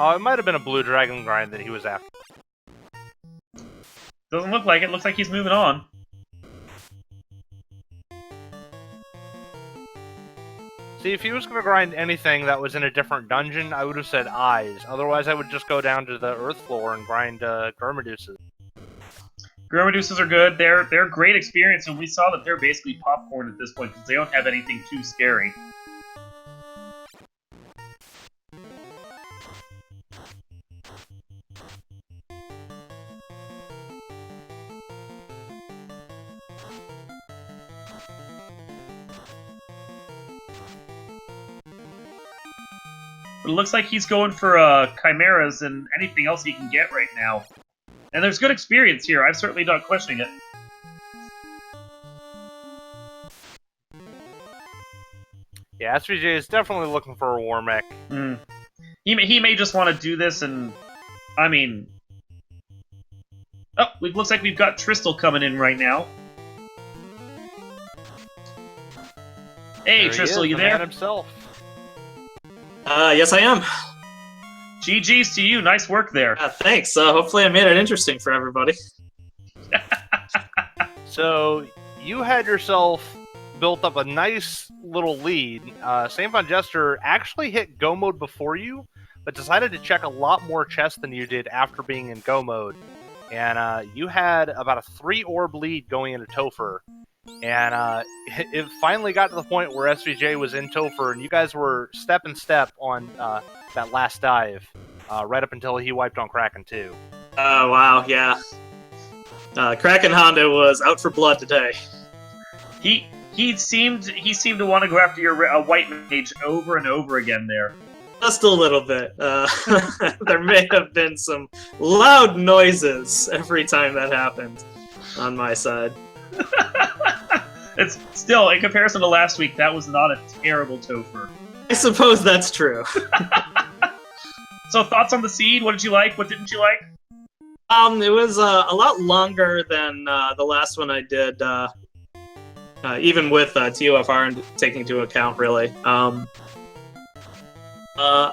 It might have been a Blue Dragon grind that he was after. Doesn't look like it. Looks like he's moving on. See, if he was going to grind anything that was in a different dungeon, I would have said Eyes. Otherwise, I would just go down to the Earth floor and grind Gurmaduces. Gurmaduces are good. They're great experience, and we saw that they're basically popcorn at this point because they don't have anything too scary. But it looks like he's going for chimeras and anything else he can get right now. And there's good experience here. I'm certainly not questioning it. Yeah, SVJ is definitely looking for a war mech. He may just want to do this and... I mean... Oh, it looks like we've got Tristal coming in right now. Hey, There Tristal, he is, you the there? man himself. Yes, I am. GG's to you. Nice work there. Thanks. Hopefully I made it interesting for everybody. So, you had yourself built up a nice little lead. SaintVonJester actually hit Go mode before you, but decided to check a lot more chests than you did after being in Go mode. And you had about a 3-orb lead going into Topher. And it finally got to the point where SVJ was in Topher, and you guys were step and step on that last dive, right up until he wiped on Kraken too. Oh, wow, yeah. Kraken Honda was out for blood today. He seemed to want to go after your White Mage over and over again there. Just a little bit. There may have been some loud noises every time that happened on my side. It's still, in comparison to last week, that was not a terrible Topher. I suppose that's true. So, thoughts on the seed? What did you like? What didn't you like? It was a lot longer than the last one I did, even with TOFR and taking into account, really. I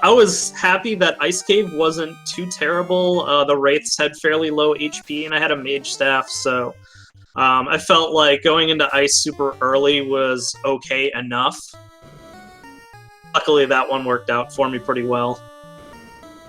was happy that Ice Cave wasn't too terrible. The Wraiths had fairly low HP, and I had a Mage Staff, so I felt like going into Ice super early was okay enough. Luckily, that one worked out for me pretty well.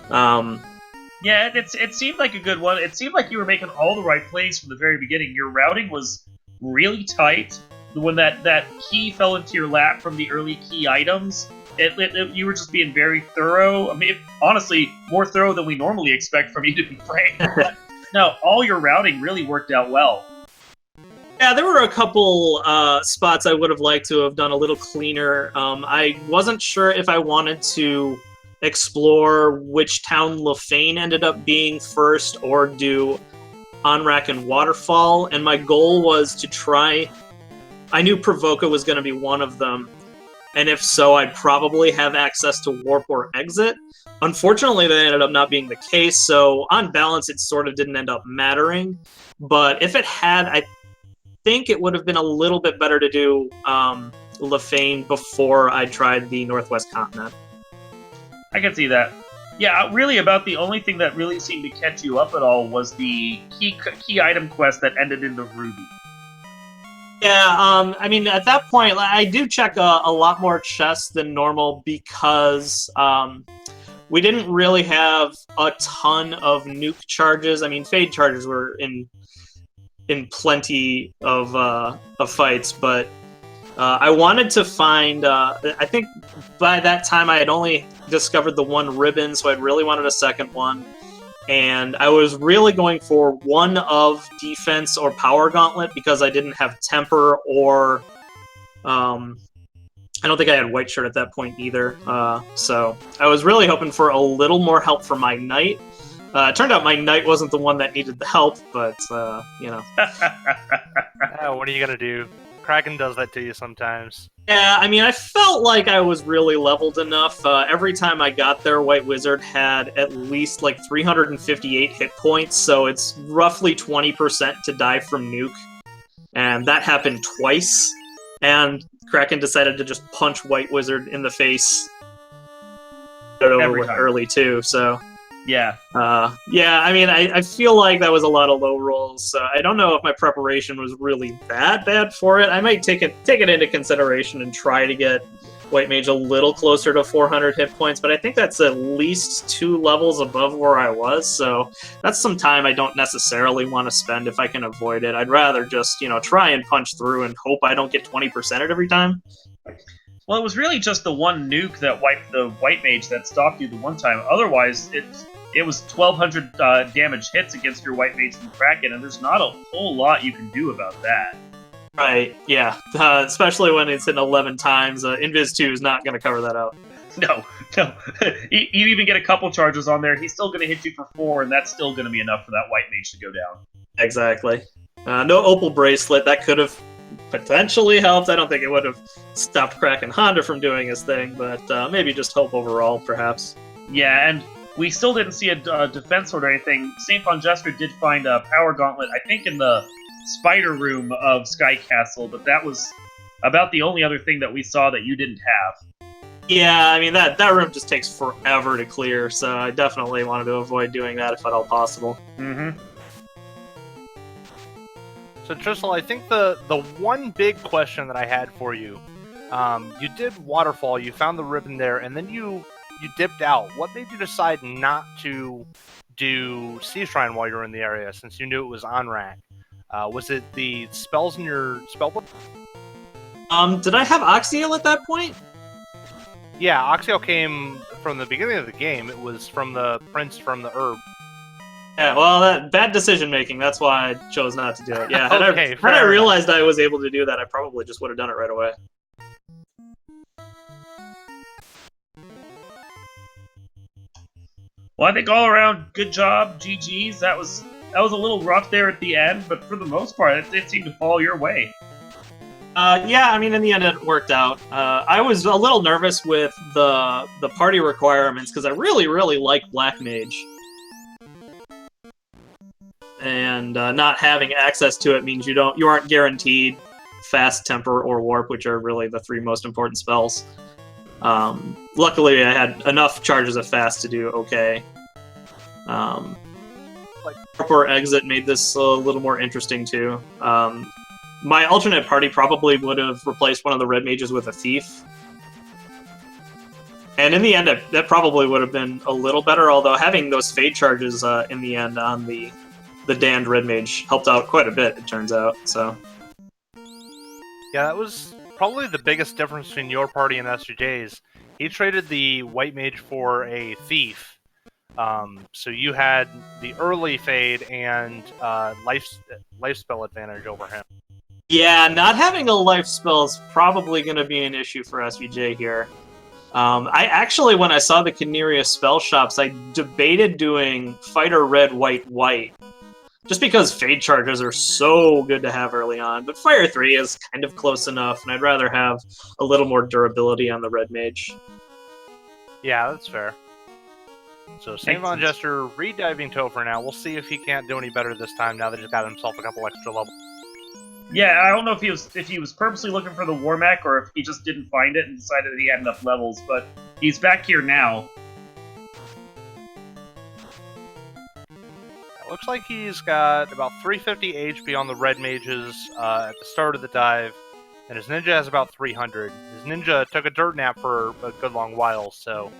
Yeah, it seemed like a good one. It seemed like you were making all the right plays from the very beginning. Your routing was really tight. When that key fell into your lap from the early key items, you were just being very thorough. I mean, honestly, more thorough than we normally expect from you, to be frank. No, all your routing really worked out well. Yeah, there were a couple spots I would have liked to have done a little cleaner. I wasn't sure if I wanted to explore which town Lefane ended up being first or do Onrak and Waterfall, and my goal was to try... I knew Provoca was going to be one of them, and if so, I'd probably have access to Warp or Exit. Unfortunately, that ended up not being the case, so on balance, it sort of didn't end up mattering. But if it had, I think it would have been a little bit better to do Lefane before I tried the Northwest Continent. I can see that. Yeah, really about the only thing that really seemed to catch you up at all was the key item quest that ended in the Ruby. Yeah, I mean, at that point, I do check a lot more chests than normal because we didn't really have a ton of nuke charges. I mean, fade charges were in plenty of fights, but I wanted to find. I think by that time I had only discovered the one ribbon, so I really wanted a second one. And I was really going for one of defense or power gauntlet because I didn't have temper or I don't think I had white shirt at that point either. So I was really hoping for a little more help from my knight. It turned out my knight wasn't the one that needed the help, but you know. What are you gonna do? Kraken does that to you sometimes. Yeah, I mean, I felt like I was really leveled enough. Every time I got there, White Wizard had at least like 358 hit points, so it's roughly 20% to die from nuke. And that happened twice, and Kraken decided to just punch White Wizard in the face. Got over with early too, so... Yeah. Yeah, I mean, I feel like that was a lot of low rolls. I don't know if my preparation was really that bad for it. I might take it into consideration and try to get White Mage a little closer to 400 hit points, but I think that's at least 2 levels above where I was, so that's some time I don't necessarily want to spend if I can avoid it. I'd rather just, you know, try and punch through and hope I don't get 20% it every time. Well, it was really just the one nuke that wiped the White Mage that stopped you the one time. Otherwise, it was 1,200 damage hits against your White Mage from Kraken, and there's not a whole lot you can do about that. Right, yeah. Especially when it's in 11 times. Invis 2 is not going to cover that out. No. You even get a couple charges on there, he's still going to hit you for 4, and that's still going to be enough for that White Mage to go down. Exactly. No Opal Bracelet, that could have potentially helped. I don't think it would have stopped Kraken Honda from doing his thing, but maybe just hope overall, perhaps. Yeah, and we still didn't see a defense sword or anything. SaintVonJester did find a power gauntlet, I think in the spider room of Sky Castle, but that was about the only other thing that we saw that you didn't have. Yeah, I mean, that room just takes forever to clear, so I definitely wanted to avoid doing that if at all possible. Mm-hmm. So, Tristal, I think the one big question that I had for you, you did Waterfall, you found the ribbon there, and then you dipped out. What made you decide not to do Sea Shrine while you were in the area, since you knew it was on rack? Was it the spells in your spellbook? Did I have Oxiel at that point? Yeah, Oxiel came from the beginning of the game. It was from the Prince from the Herb. Yeah, well, bad decision making. That's why I chose not to do it. Yeah, had Okay, I realized I was able to do that, I probably just would have done it right away. Well, I think all around, good job, GG's. That was a little rough there at the end, but for the most part, it seemed to fall your way. Yeah, I mean, in the end, it worked out. I was a little nervous with the party requirements because I really, really like Black Mage. And not having access to it means you aren't guaranteed Fast, Temper, or Warp, which are really the 3 most important spells. Luckily, I had enough charges of Fast to do okay. Warp or Exit made this a little more interesting too. My alternate party probably would have replaced one of the Red Mages with a Thief. And in the end, that probably would have been a little better, although having those Fade charges in the end on the Danned Red Mage helped out quite a bit, it turns out. So, yeah, that was probably the biggest difference between your party and SJ's. He traded the White Mage for a Thief. So you had the early Fade and life spell advantage over him. Yeah, not having a life spell is probably going to be an issue for SVJ here. I actually, when I saw the Caneria spell shops, I debated doing Fighter Red, White, just because Fade charges are so good to have early on. But Fire 3 is kind of close enough, and I'd rather have a little more durability on the Red Mage. Yeah, that's fair. So SaintVonJester re-diving Toe for now. We'll see if he can't do any better this time now that he's got himself a couple extra levels. Yeah, I don't know if he was purposely looking for the Warmech or if he just didn't find it and decided that he had enough levels, but he's back here now. It looks like he's got about 350 HP on the Red Mages at the start of the dive, and his Ninja has about 300. His Ninja took a dirt nap for a good long while, so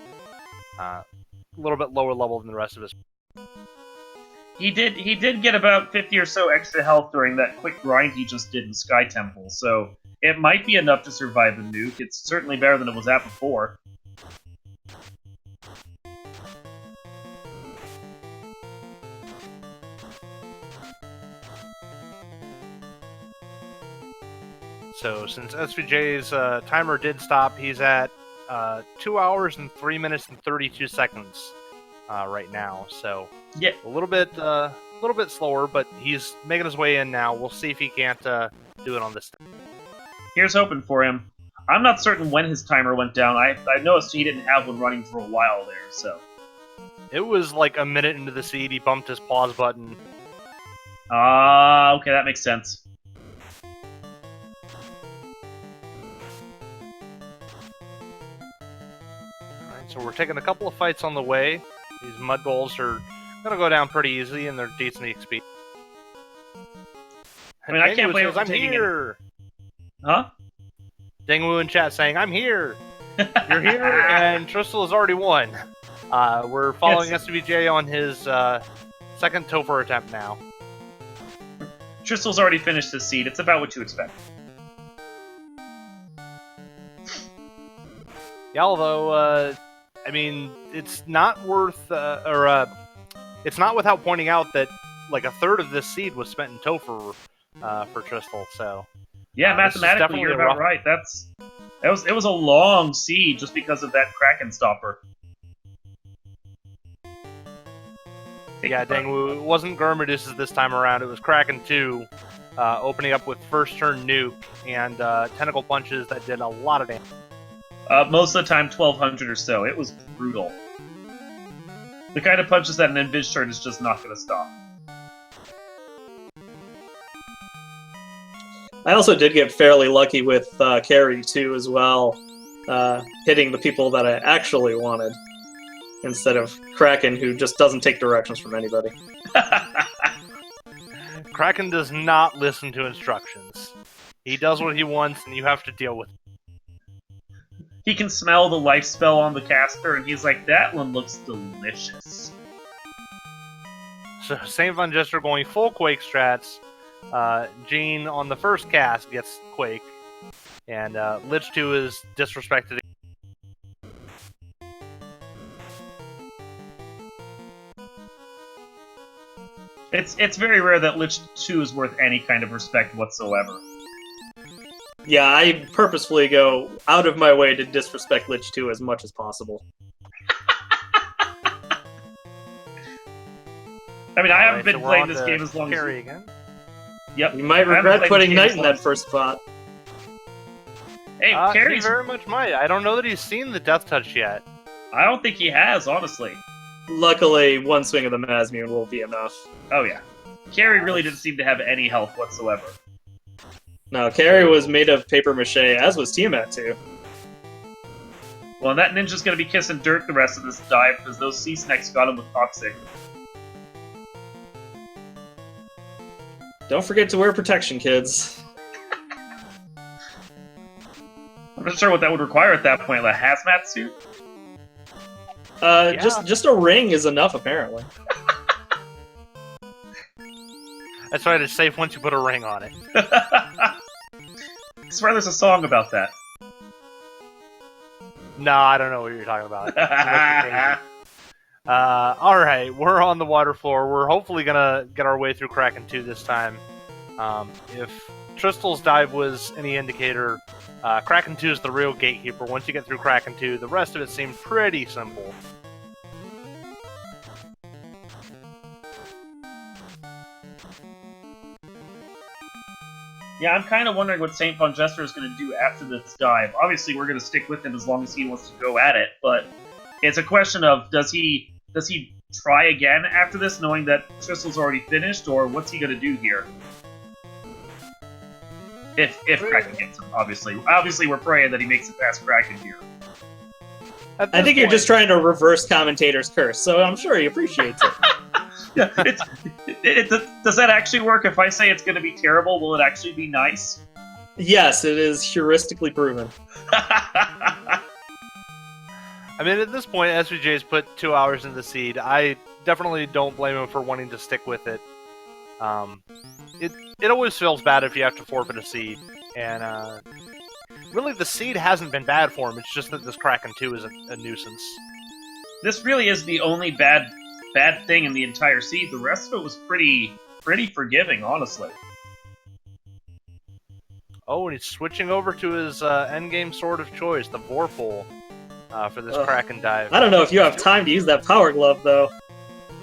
little bit lower level than the rest of us. He did get about 50 or so extra health during that quick grind he just did in Sky Temple, so it might be enough to survive the nuke. It's certainly better than it was at before. So since SVJ's timer did stop, he's at 2 hours and 3 minutes and 32 seconds right now. So yeah, a little bit slower, but he's making his way in now. We'll see if he can't do it on this time. Here's hoping for him. I'm not certain when his timer went down. I noticed he didn't have one running for a while there, so. It was like a minute into the seed. He bumped his pause button. Okay, that makes sense. So we're taking a couple of fights on the way. These mud goals are going to go down pretty easily, and they're decent XP. I mean, I can't believe I'm here. Huh? Dengwu in chat saying, I'm here. You're here, and Tristal has already won. We're following SVJ on his second Topher attempt now. Tristal's already finished his seed. It's about what you expect. Yeah, although, I mean, it's not worth, it's not without pointing out that like a third of this seed was spent in Topher for Tristal. So yeah, mathematically you're about right. It was a long seed just because of that Kraken stopper. Yeah, Dengwu, it wasn't Gurmidus's this time around. It was Kraken 2, opening up with first turn nuke and tentacle punches that did a lot of damage. Most of the time, 1200 or so. It was brutal. The kind of punches that an Invis turn is just not going to stop. I also did get fairly lucky with Carry too, as well, hitting the people that I actually wanted, instead of Kraken, who just doesn't take directions from anybody. Kraken does not listen to instructions. He does what he wants, and you have to deal with it. He can smell the life spell on the caster, and he's like, that one looks delicious. So SaintVonJester going full Quake strats. Gene on the first cast gets Quake, and Lich 2 is disrespected. It's very rare that Lich 2 is worth any kind of respect whatsoever. Yeah, I purposefully go out of my way to disrespect Lich 2 as much as possible. I mean, I haven't been playing this game as long as... Again. Yep. You might regret putting Knight in that first spot. Hey, Carry's... He very much might. I don't know that he's seen the Death Touch yet. I don't think he has, honestly. Luckily, one swing of the Mazmune will be enough. Oh, yeah. Carry really didn't seem to have any health whatsoever. No, Carry was made of paper mache, as was Tiamat too. Well, that ninja's gonna be kissing dirt the rest of this dive, because those sea snakes got him with Toxic. Don't forget to wear protection, kids. I'm not sure what that would require at that point, like a hazmat suit? Yeah. Just a ring is enough, apparently. That's right, it's safe once you put a ring on it. I swear there's a song about that. No, I don't know what you're talking about. Alright, we're on the water floor. We're hopefully gonna get our way through Kraken 2 this time. If Tristal's dive was any indicator, Kraken 2 is the real gatekeeper. Once you get through Kraken 2, the rest of it seemed pretty simple. Yeah, I'm kind of wondering what SaintVonJester is going to do after this dive. Obviously, we're going to stick with him as long as he wants to go at it, but it's a question of does he try again after this, knowing that Tristal's already finished, or what's he going to do here? If Kraken gets him, obviously. Obviously, we're praying that he makes it past Kraken here. I think you're just trying to reverse commentator's curse, so I'm sure he appreciates it. Yeah, does that actually work? If I say it's going to be terrible, will it actually be nice? Yes, it is heuristically proven. I mean, at this point, SVJ's put 2 hours into the seed. I definitely don't blame him for wanting to stick with it. It always feels bad if you have to forfeit a seed, and really the seed hasn't been bad for him. It's just that this Kraken 2 is a nuisance. This really is the only bad thing in the entire seed. The rest of it was pretty forgiving, honestly. Oh, and he's switching over to his endgame sword of choice, the Vorpal, for this Kraken dive. I don't know if you have time to use that power glove, though.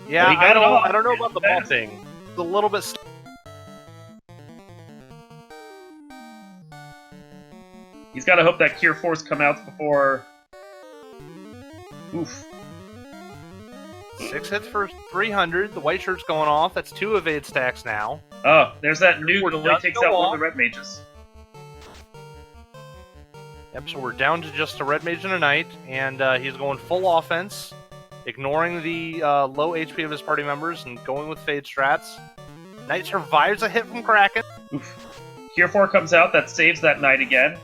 Yeah, Well, I don't know about the vaulting. It's a little bit... He's got to hope that Cure Force come out before... Oof. 6 hits for 300. The white shirt's going off. That's 2 evade stacks now. Oh, there's that nuke that only takes out one of the red mages. Yep, so we're down to just a red mage and a knight, and he's going full offense, ignoring the low HP of his party members and going with fade strats. Knight survives a hit from Kraken. Oof. Cure 4 comes out, that saves that knight again.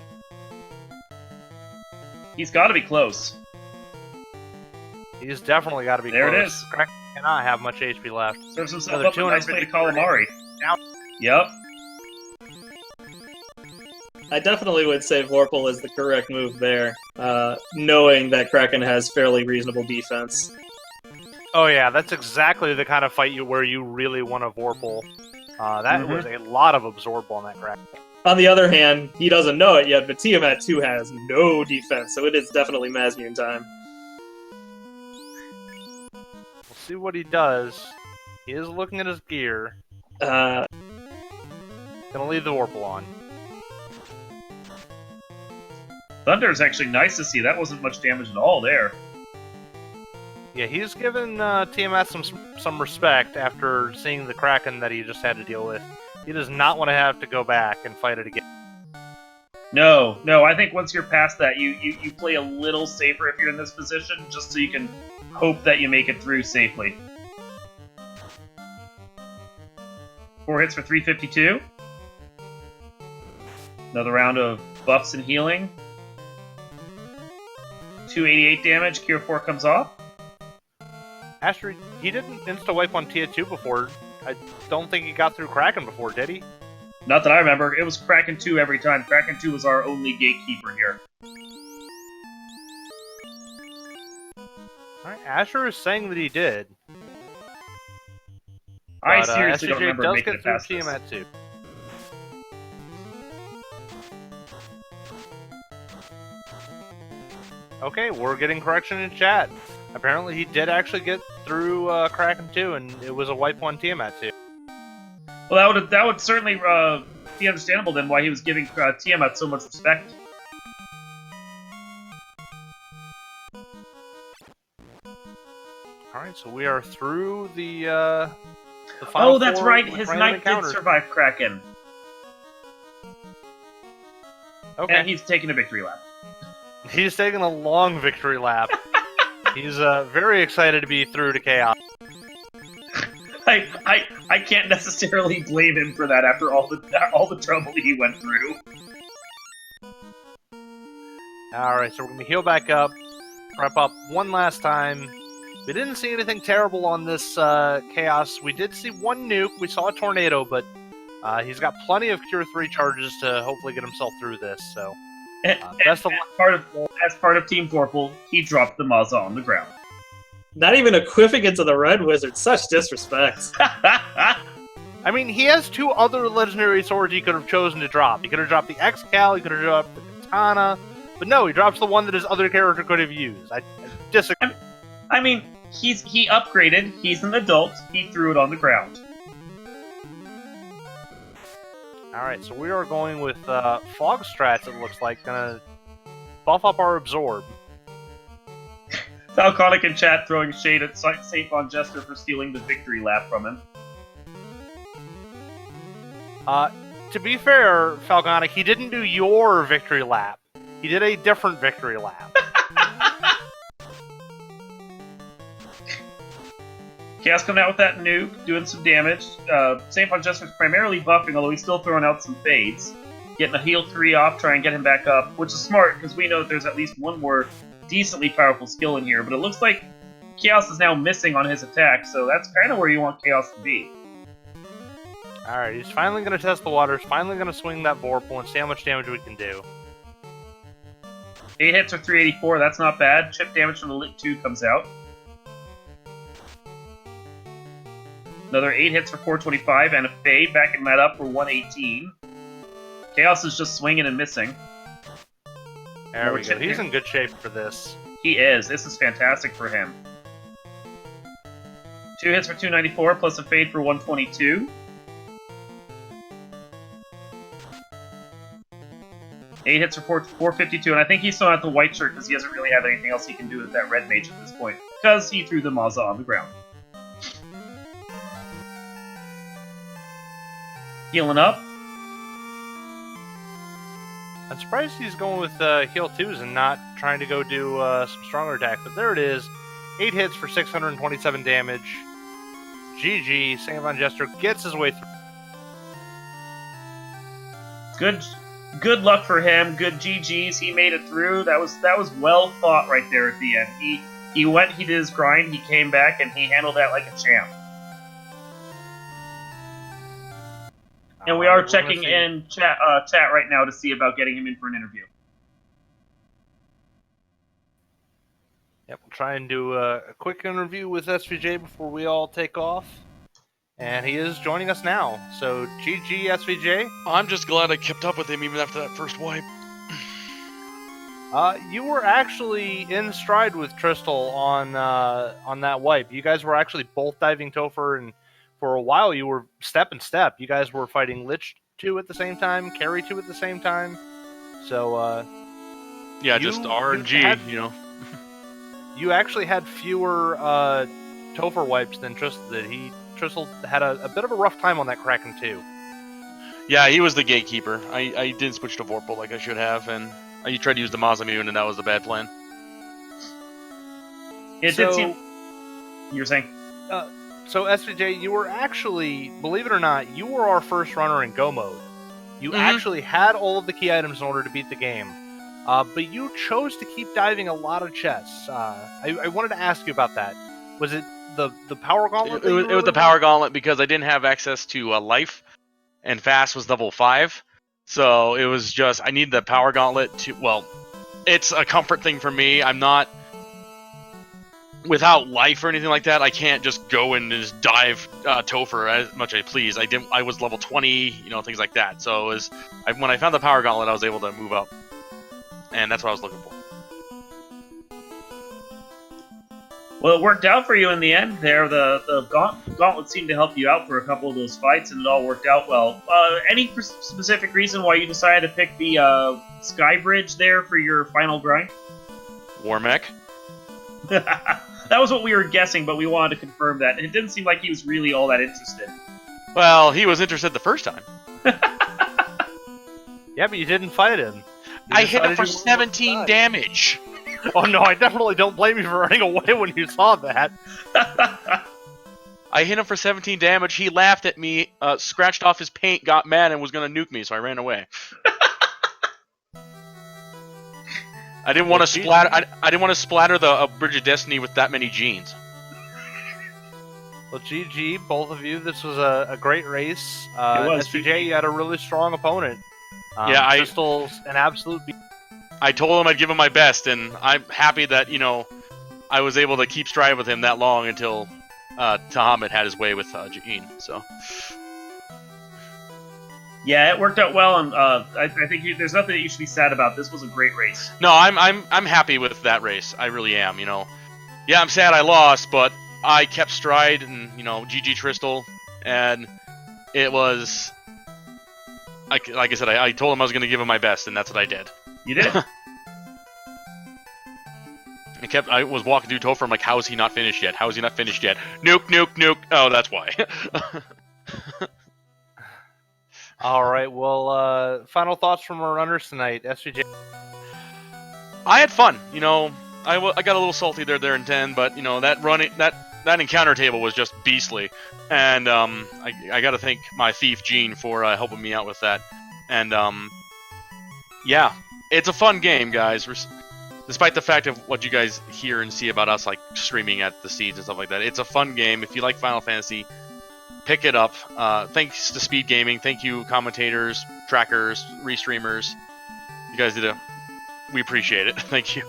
He's got to be close. He's definitely got to be there close. It is. Kraken cannot have much HP left. Serves himself up a nice way to Calamari. Now. Yep. I definitely would say Vorpal is the correct move there, knowing that Kraken has fairly reasonable defense. Oh yeah, that's exactly the kind of fight where you really want a Vorpal. That was a lot of absorb on that Kraken. On the other hand, he doesn't know it yet, but Tiamat 2 has no defense, so it is definitely Mazmune time. We'll see what he does. He is looking at his gear. Uh, Gonna leave the Vorpal on. Thunder is actually nice to see. That wasn't much damage at all there. Yeah, he's given Tiamat some respect after seeing the Kraken that he just had to deal with. He does not want to have to go back and fight it again. No, I think once you're past that, you play a little safer if you're in this position, just so you can hope that you make it through safely. 4 hits for 352. Another round of buffs and healing. 288 damage, Cure 4 comes off. Astrid, he didn't insta-wipe on Tia 2 before. I don't think he got through Kraken before, did he? Not that I remember. It was Kraken 2 every time. Kraken 2 was our only gatekeeper here. Alright, Asher is saying that he did. I But, seriously don't SCJ remember does making get it through past this. Tiamat 2. Okay, we're getting correction in chat. Apparently he did actually get through Kraken 2, and it was a wipe on Tiamat 2. Well, that would certainly be understandable then why he was giving Tiamat so much respect. Alright, so we are through the final Oh, that's four right. with His random knight did encounters. survive Kraken. Okay. And he's taking a victory lap. He's taking a long victory lap. He's very excited to be through to Chaos. I can't necessarily blame him for that after all the trouble he went through. Alright, so we're going to heal back up, prep up one last time. We didn't see anything terrible on this Chaos. We did see one nuke. We saw a tornado, but he's got plenty of Cure 3 charges to hopefully get himself through this. So, best of luck. As part of Team Vorpal, he dropped the Maza on the ground. not even equipping it to the Red Wizard. Such disrespect. I mean, he has 2 other legendary swords he could have chosen to drop. He could have dropped the X-Cal, he could have dropped the Katana, but no, he drops the one that his other character could have used. I disagree. I mean, he upgraded, he's an adult, he threw it on the ground. Alright, so we are going with Fog Strats, it looks like. Gonna buff up our Absorb. Falconic in chat throwing shade at SaintVonJester for stealing the victory lap from him. To be fair, Falconic, he didn't do your victory lap. He did a different victory lap. Chaos coming out with that nuke, doing some damage. SaintVonJester's primarily buffing, although he's still throwing out some fades. Getting a heal 3 off, try and get him back up, which is smart, because we know that there's at least one more decently powerful skill in here, but it looks like Chaos is now missing on his attack, so that's kind of where you want Chaos to be. Alright, he's finally going to test the waters, finally going to swing that Vorpal and see how much damage we can do. 8 hits for 384, that's not bad. Chip damage from the Lit 2 comes out. Another 8 hits for 425 and a Fade, backing that up for 118. Chaos is just swinging and missing. There we go. He's in good shape for this. He is. This is fantastic for him. 2 hits for 294 plus a Fade for 122. 8 hits for 452, and I think he's still at the white shirt because he doesn't really have anything else he can do with that red mage at this point, because he threw the Maza on the ground. Healing up. I'm surprised he's going with heal 2s and not trying to go do some stronger attack, but there it is. 8 hits for 627 damage. GG, SaintVonJester gets his way through. Good luck for him. Good GGs. He made it through. That was well thought right there at the end. He went, he did his grind, he came back, and he handled that like a champ. And we are checking in chat right now to see about getting him in for an interview. Yep, we'll try and do a quick interview with SVJ before we all take off. And he is joining us now. So, GG, SVJ. I'm just glad I kept up with him even after that first wipe. You were actually in stride with Tristal on that wipe. You guys were actually both diving Topher, and for a while you were step and step. You guys were fighting Lich 2 at the same time, Carry 2 at the same time. So, yeah, just RNG, you know. You actually had fewer Topher wipes than Tristal did. Tristal had a bit of a rough time on that Kraken too. Yeah, he was the gatekeeper. I did switch to Vorpal like I should have, and I tried to use the Mazamune, and that was a bad plan. It did seem... You were saying? So, SVJ, you were actually, believe it or not, you were our first runner in Go mode. You actually had all of the key items in order to beat the game. But you chose to keep diving a lot of chests. I wanted to ask you about that. Was it the Power Gauntlet? It was the Power Gauntlet because I didn't have access to life, and Fast was level 5. So it was just, I need the Power Gauntlet to, well, it's a comfort thing for me. I'm not, without life or anything like that, I can't just go and just dive Topher as much as I please. I was level 20, you know, things like that. So it was, when I found the Power Gauntlet, I was able to move up. And that's what I was looking for. Well, it worked out for you in the end there. The gauntlet seemed to help you out for a couple of those fights, and it all worked out well. Any specific reason why you decided to pick the Sky Bridge there for your final grind? Warmech? That was what we were guessing, but we wanted to confirm that. It didn't seem like he was really all that interested. Well, he was interested the first time. Yeah, but you didn't fight him. I hit him for 17 damage. Oh no, I definitely don't blame you for running away when you saw that. I hit him for 17 damage, he laughed at me, scratched off his paint, got mad, and was going to nuke me, so I ran away. I didn't want to splatter. I didn't want to splatter the Bridge of Destiny with that many genes. Well, GG, both of you. This was a great race. It was. SVJ, you had a really strong opponent. Yeah, Crystal's an absolute beast. I told him I'd give him my best, and I'm happy that, you know, I was able to keep stride with him that long until Tahamid had his way with Gene. So. Yeah, it worked out well, and I think there's nothing that you should be sad about. This was a great race. No, I'm happy with that race. I really am. You know, yeah, I'm sad I lost, but I kept stride, and you know, GG Tristal, and it was like I said, I told him I was going to give him my best, and that's what I did. You did. I was walking through Topher, I'm like, how is he not finished yet? How is he not finished yet? Nuke, nuke, nuke. Oh, that's why. All right. Well, final thoughts from our runners tonight, SVJ. I had fun. You know, I got a little salty there in 10, but you know that encounter table was just beastly, and I got to thank my thief Gene for helping me out with that, and yeah, it's a fun game, guys. despite the fact of what you guys hear and see about us, like streaming at the seeds and stuff like that, it's a fun game. If you like Final Fantasy, pick it up. Thanks to Speed Gaming. Thank you, commentators, trackers, restreamers. You guys we appreciate it. Thank you.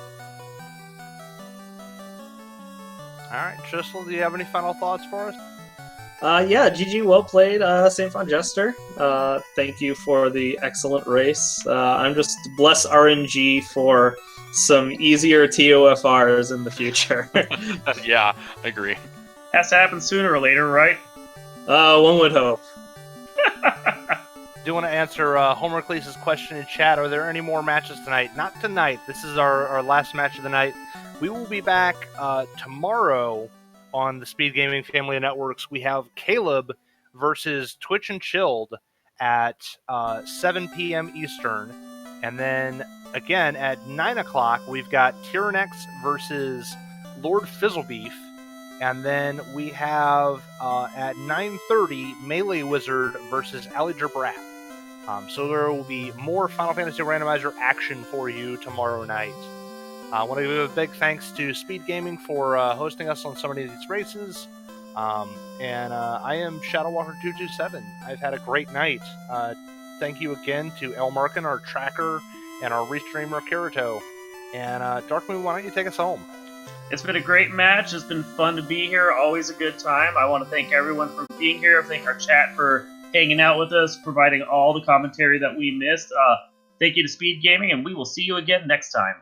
All right, Tristal, do you have any final thoughts for us? Yeah, GG, well played, SaintVonJester. Thank you for the excellent race. I'm just bless RNG for some easier TOFRs in the future. Yeah, I agree. Has to happen sooner or later, right? One would hope. Do want to answer Homer Cleese's question in chat. Are there any more matches tonight? Not tonight. This is our last match of the night. We will be back tomorrow on the Speed Gaming family of networks. We have Caleb versus Twitch and Chilled at 7 p.m. Eastern. And then, again, at 9 o'clock, we've got Tyrannex versus Lord Fizzlebeef. And then we have, at 9:30, Melee Wizard versus Alliger Brat. So there will be more Final Fantasy Randomizer action for you tomorrow night. I want to give a big thanks to Speed Gaming for hosting us on so many of these races. And I am ShadowWalker227. I've had a great night. Thank you again to El Markin, our tracker, and our restreamer, Kirito. And Darkmoon, why don't you take us home? It's been a great match. It's been fun to be here. Always a good time. I want to thank everyone for being here. Thank our chat for hanging out with us, providing all the commentary that we missed. Thank you to Speed Gaming, and we will see you again next time.